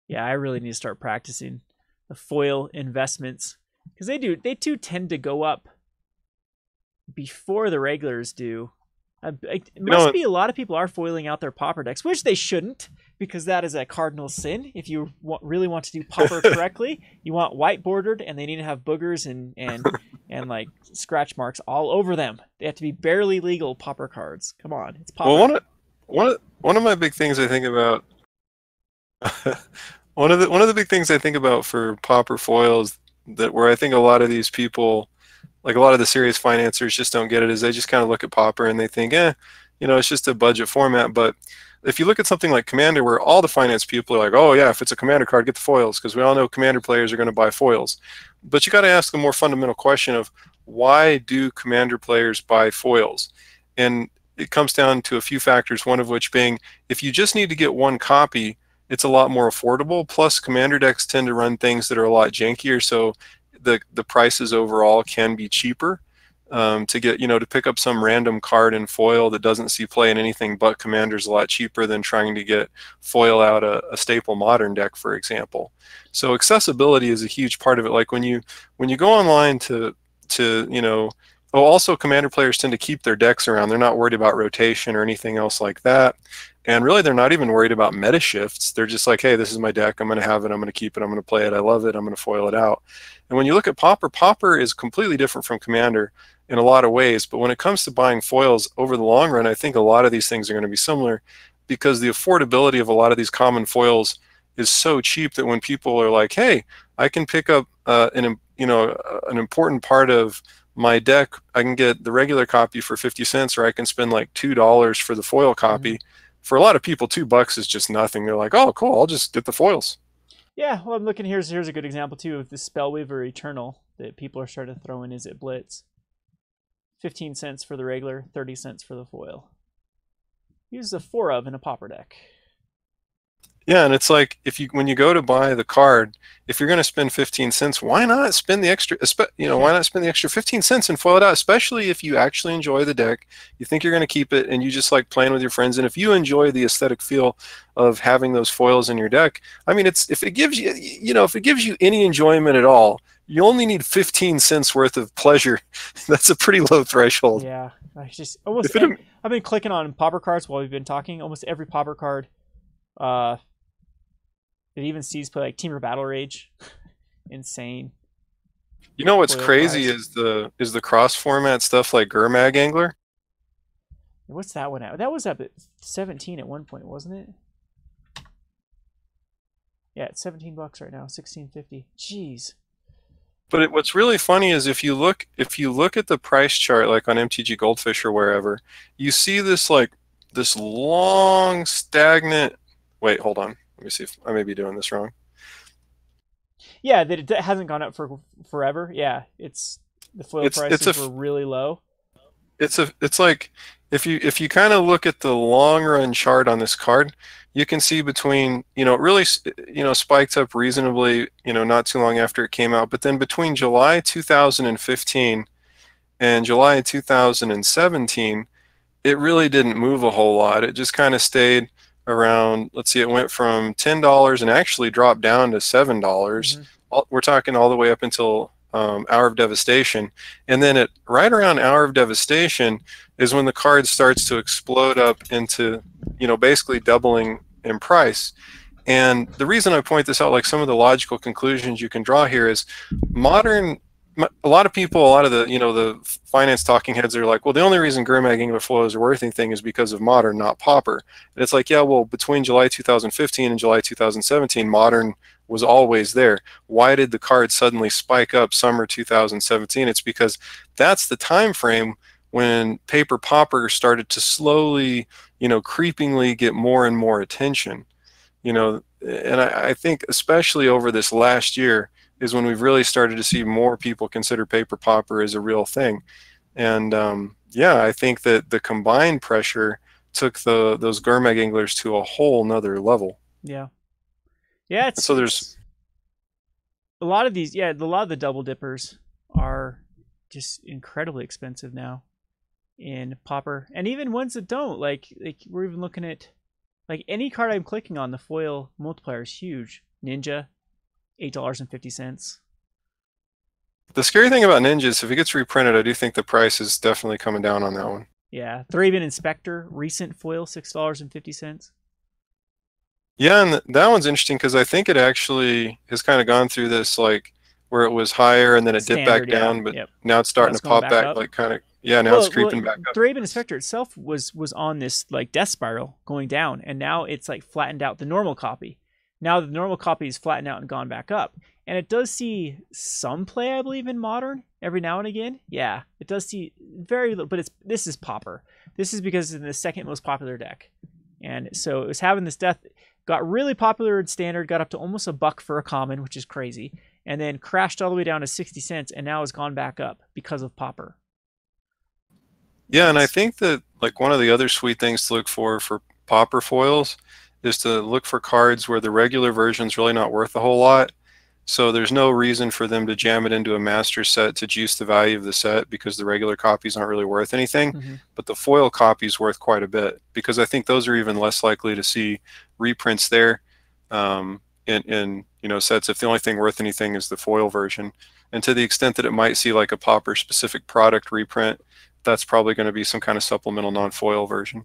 Yeah, I really need to start practicing the foil investments because they do tend to go up before the regulars do. It must be a lot of people are foiling out their Pauper decks, which they shouldn't, because that is a cardinal sin. If you really want to do Pauper correctly, you want white bordered, and they need to have boogers and like scratch marks all over them. They have to be barely legal Pauper cards. Come on, it's Pauper. Well, one of my big things I think about one of the big things I think about for Pauper foils that where I think a lot of these people, like a lot of the serious financiers, just don't get it is they just kind of look at Pauper and they think, it's just a budget format. But if you look at something like Commander, where all the finance people are like, oh yeah, if it's a Commander card, get the foils, because we all know Commander players are going to buy foils. But you got to ask a more fundamental question of why do Commander players buy foils? And it comes down to a few factors, one of which being if you just need to get one copy, it's a lot more affordable. Plus, Commander decks tend to run things that are a lot jankier, so the prices overall can be cheaper. To get, to pick up some random card in foil that doesn't see play in anything but Commander is a lot cheaper than trying to get foil out a staple Modern deck, for example. So accessibility is a huge part of it. Like when you go online also Commander players tend to keep their decks around. They're not worried about rotation or anything else like that. And really, they're not even worried about meta shifts. They're just like, hey, this is my deck. I'm going to have it. I'm going to keep it. I'm going to play it. I love it. I'm going to foil it out. And when you look at Pauper is completely different from Commander in a lot of ways. But when it comes to buying foils over the long run, I think a lot of these things are going to be similar because the affordability of a lot of these common foils is so cheap that when people are like, hey, I can pick up an important part of my deck, I can get the regular copy for 50 cents, or I can spend like $2 for the foil copy. Mm-hmm. For a lot of people, $2 is just nothing. They're like, oh, cool, I'll just get the foils. Yeah, well, I'm looking, here's a good example, too, of the Spellweaver Eternal that people are starting to throw in Is It Blitz. 15 cents for the regular, 30 cents for the foil. Use a 4 of in a Pauper deck. Yeah, and it's like when you go to buy the card, if you're going to spend 15 cents, why not spend the extra? Why not spend the extra 15 cents and foil it out? Especially if you actually enjoy the deck, you think you're going to keep it, and you just like playing with your friends. And if you enjoy the aesthetic feel of having those foils in your deck, I mean, if it gives you any enjoyment at all, you only need 15 cents worth of pleasure. That's a pretty low threshold. Yeah, I've been clicking on Pauper cards while we've been talking. Almost every Pauper card. It even sees play like Temur Battle Rage. Insane. You know what's crazy is the cross format stuff like Gurmag Angler. What's that one at? That was up at 17 at one point, wasn't it? Yeah, it's $17 right now, $16.50. Jeez. But what's really funny is if you look at the price chart, like on MTG Goldfish or wherever, you see this long stagnant. Wait, hold on. Let me see if I may be doing this wrong. Yeah, that it hasn't gone up for forever. Yeah, the foil prices were really low. It's like if you kind of look at the long run chart on this card, you can see between it really spiked up reasonably not too long after it came out, but then between July 2015 and July 2017, it really didn't move a whole lot. It just kind of stayed around, let's see, it went from $10 and actually dropped down to $7. Mm-hmm. We're talking all the way up until Hour of Devastation. And then right around Hour of Devastation is when the card starts to explode up into, basically doubling in price. And the reason I point this out, like some of the logical conclusions you can draw here is a lot of the finance talking heads are like, well, the only reason Gurmag Angler foils are worth anything is because of Modern, not Pauper. And it's like, yeah, well, between July 2015 and July 2017, Modern was always there. Why did the card suddenly spike up summer 2017? It's because that's the time frame when Paper Pauper started to slowly, creepingly get more and more attention. And I think especially over this last year is when we've really started to see more people consider Paper Pauper as a real thing. And I think that the combined pressure took those Gurmag Anglers to a whole nother level. Yeah. Yeah, so there's a lot of these, yeah, a lot of the double dippers are just incredibly expensive now in Pauper, and even ones that don't. Like we're even looking at like any card I'm clicking on, the foil multiplier is huge. Ninja, $8.50. The scary thing about Ninja is if it gets reprinted, I do think the price is definitely coming down on that one. Yeah, Thraben Inspector, recent foil, $6.50. Yeah, and that one's interesting because I think it actually has kind of gone through this, like, where it was higher and then it dipped back down, but now it's starting to pop back, like, kind of, yeah, now it's creeping back up. Thraben Inspector itself was on this, like, death spiral going down, and now it's, like, flattened out the normal copy. Now the normal copy is flattened out and gone back up. And it does see some play, I believe, in Modern every now and again. Yeah, it does see very little, but this is Pauper. This is because it's the second most popular deck. And so it was having this death, got really popular in Standard, got up to almost $1 for a common, which is crazy, and then crashed all the way down to 60 cents, and now has gone back up because of Pauper. Yeah, and I think that, like, one of the other sweet things to look for Pauper foils is to look for cards where the regular version's really not worth a whole lot. So there's no reason for them to jam it into a master set to juice the value of the set, because the regular copies aren't really worth anything. But the foil copy is worth quite a bit, because I think those are even less likely to see reprints there in sets if the only thing worth anything is the foil version. And to the extent that it might see like a Pauper specific product reprint, that's probably going to be some kind of supplemental non-foil version.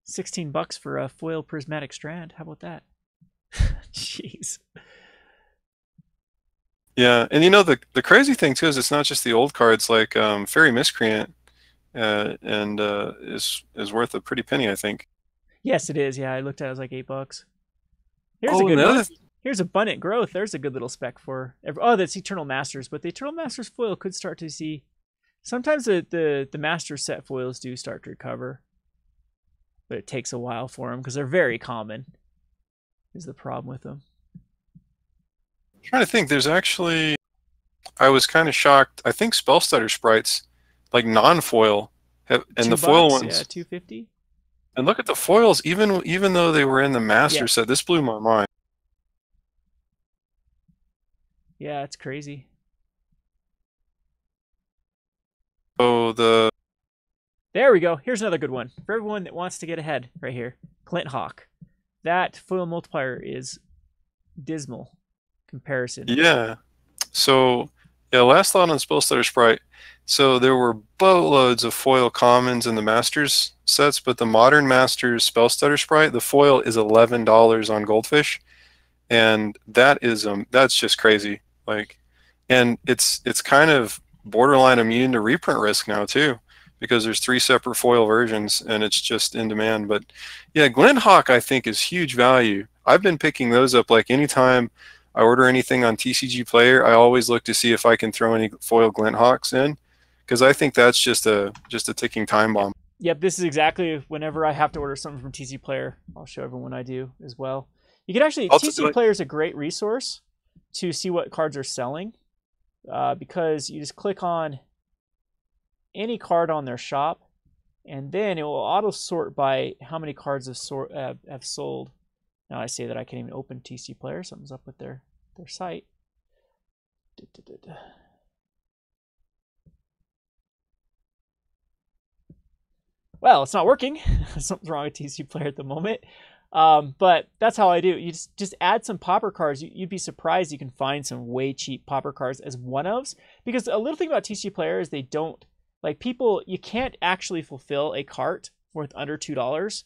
$16 for a foil prismatic strand. How about that? Jeez. Yeah, and the crazy thing too is it's not just the old cards, like Fairy Miscreant is worth a pretty penny, I think. Yes, it is. Yeah, I looked at it, was like $8. Here's a good one. Here's Abundant Growth. There's a good little spec for that's Eternal Masters, but the Eternal Masters foil could start to see sometimes the Master set foils do start to recover, but it takes a while for them because they're very common. Is the problem with them? I'm trying to think. There's actually, I was kind of shocked. I think Spellstutter sprites, like non-foil, and the foil ones, yeah, $2.50. And look at the foils. Even though they were in the master set, this blew my mind. Yeah, it's crazy. So there we go. Here's another good one for everyone that wants to get ahead. Right here, Clint Hawk. That foil multiplier is dismal comparison. Yeah. So, yeah, last thought on Spellstutter Sprite. So there were boatloads of foil commons in the Masters sets, but the Modern Masters Spellstutter Sprite, the foil is $11 on Goldfish, and that's just crazy. Like, and it's kind of borderline immune to reprint risk now too, because there's 3 separate foil versions and it's just in demand. But yeah, Glinthawk I think is huge value. I've been picking those up, like anytime I order anything on TCG Player, I always look to see if I can throw any foil Glinthawks in, because I think that's just a ticking time bomb. Yep, this is exactly whenever I have to order something from TCG Player. I'll show everyone I do as well. You can actually, TCG Player is a great resource to see what cards are selling, because you just click on any card on their shop, and then it will auto sort by how many cards have sold. Now I say that I can't even open TC Player. Something's up with their site. Well, it's not working. Something's wrong with TC Player at the moment. But that's how I do. You just add some Pauper cards. You'd be surprised you can find some way cheap Pauper cards as one-ofs. Because a little thing about TC Player is they don't, like, people, you can't actually fulfill a cart worth under $2.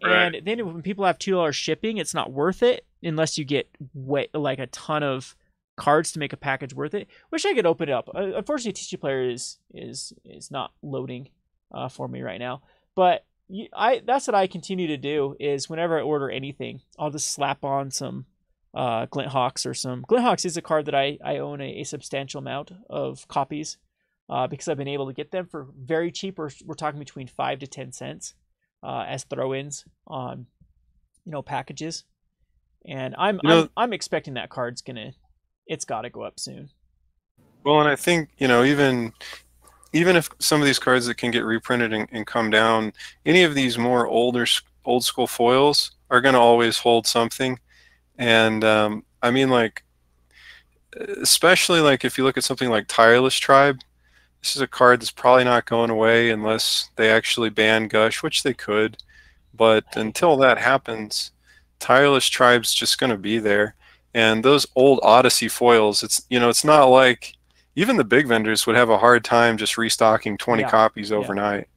Right. And then when people have $2 shipping, it's not worth it unless you get like a ton of cards to make a package worth it. Wish I could open it up. Unfortunately, TC Player is not loading for me right now. But that's what I continue to do, is whenever I order anything, I'll just slap on some Glinthawks or some... Glinthawks is a card that I own a substantial amount of copies, because I've been able to get them for very cheap. We're talking between 5 to 10 cents as throw-ins on packages. And I'm expecting that card's it's got to go up soon. Well, and I think even if some of these cards that can get reprinted and come down, any of these more old school foils are going to always hold something. And I mean, like, especially like if you look at something like Tireless Tribe, this is a card that's probably not going away unless they actually ban Gush, which they could. But until that happens, Tireless Tribe's just going to be there. And those old Odyssey foils, it's not like even the big vendors would have a hard time just restocking 20 copies overnight.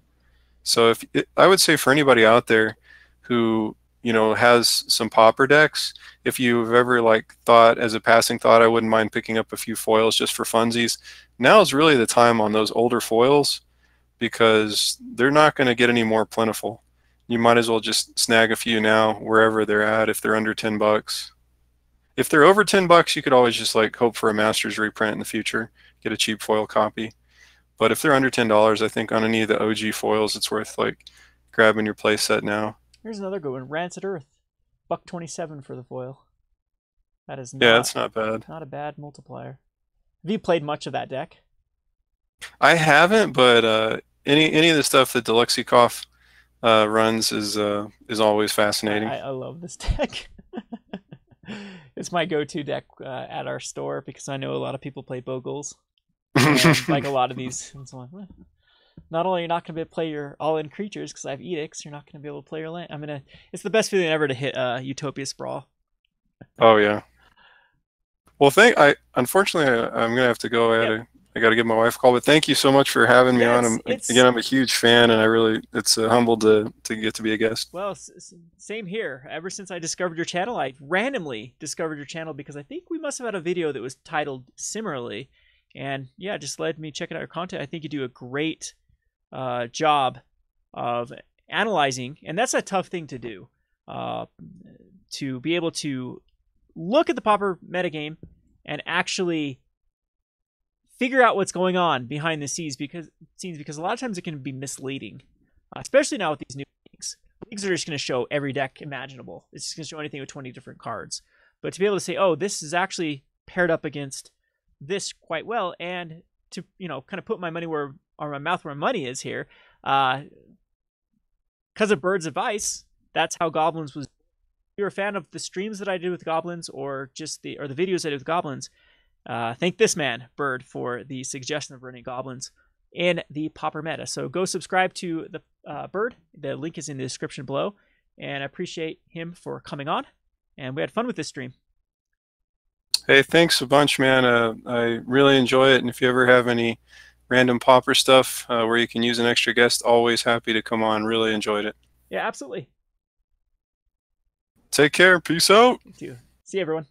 So I would say for anybody out there who has some Pauper decks, if you've ever like thought as a passing thought, I wouldn't mind picking up a few foils just for funsies. Now is really the time on those older foils because they're not going to get any more plentiful. You might as well just snag a few now wherever they're at if they're under $10. If they're over $10, you could always just like hope for a Masters reprint in the future, get a cheap foil copy. But if they're under $10, I think on any of the OG foils, it's worth like grabbing your play set now. Here's another good one, Rancid Earth, $1.27 for the foil. That is that's not bad. Not a bad multiplier. Have you played much of that deck? I haven't, but any of the stuff that Deluxikov runs is always fascinating. I love this deck. It's my go-to deck at our store because I know a lot of people play Bogles. And like a lot of these, and so on. Not only are you not going to be able to play your all-in creatures because I have edicts, you're not going to be able to play your land. It's the best feeling ever to hit Utopia Sprawl. Oh yeah. Well, unfortunately I'm going to have to go. I got to give my wife a call, but thank you so much for having me on. I'm a huge fan, and it's humbled to get to be a guest. Well, same here. Ever since I discovered your channel, I randomly discovered your channel because I think we must have had a video that was titled similarly, and yeah, just led me checking out your content. I think you do a great job of analyzing, and that's a tough thing to do, to be able to look at the Pauper metagame and actually figure out what's going on behind the scenes because a lot of times it can be misleading, especially now with these new leagues. Leagues are just going to show every deck imaginable. It's just going to show anything with 20 different cards. But to be able to say, oh, this is actually paired up against this quite well, and to kind of put my money or my mouth where my money is here, because of Bird's advice, that's how Goblins was. If you're a fan of the streams that I did with Goblins or the videos I did with Goblins, thank this man, Bird, for the suggestion of running Goblins in the Pauper meta. So go subscribe to the Bird. The link is in the description below. And I appreciate him for coming on. And we had fun with this stream. Hey, thanks a bunch, man. I really enjoy it. And if you ever have any random Pauper stuff where you can use an extra guest, always happy to come on. Really enjoyed it. Yeah, absolutely. Take care. Peace out. Thank you. See you, everyone.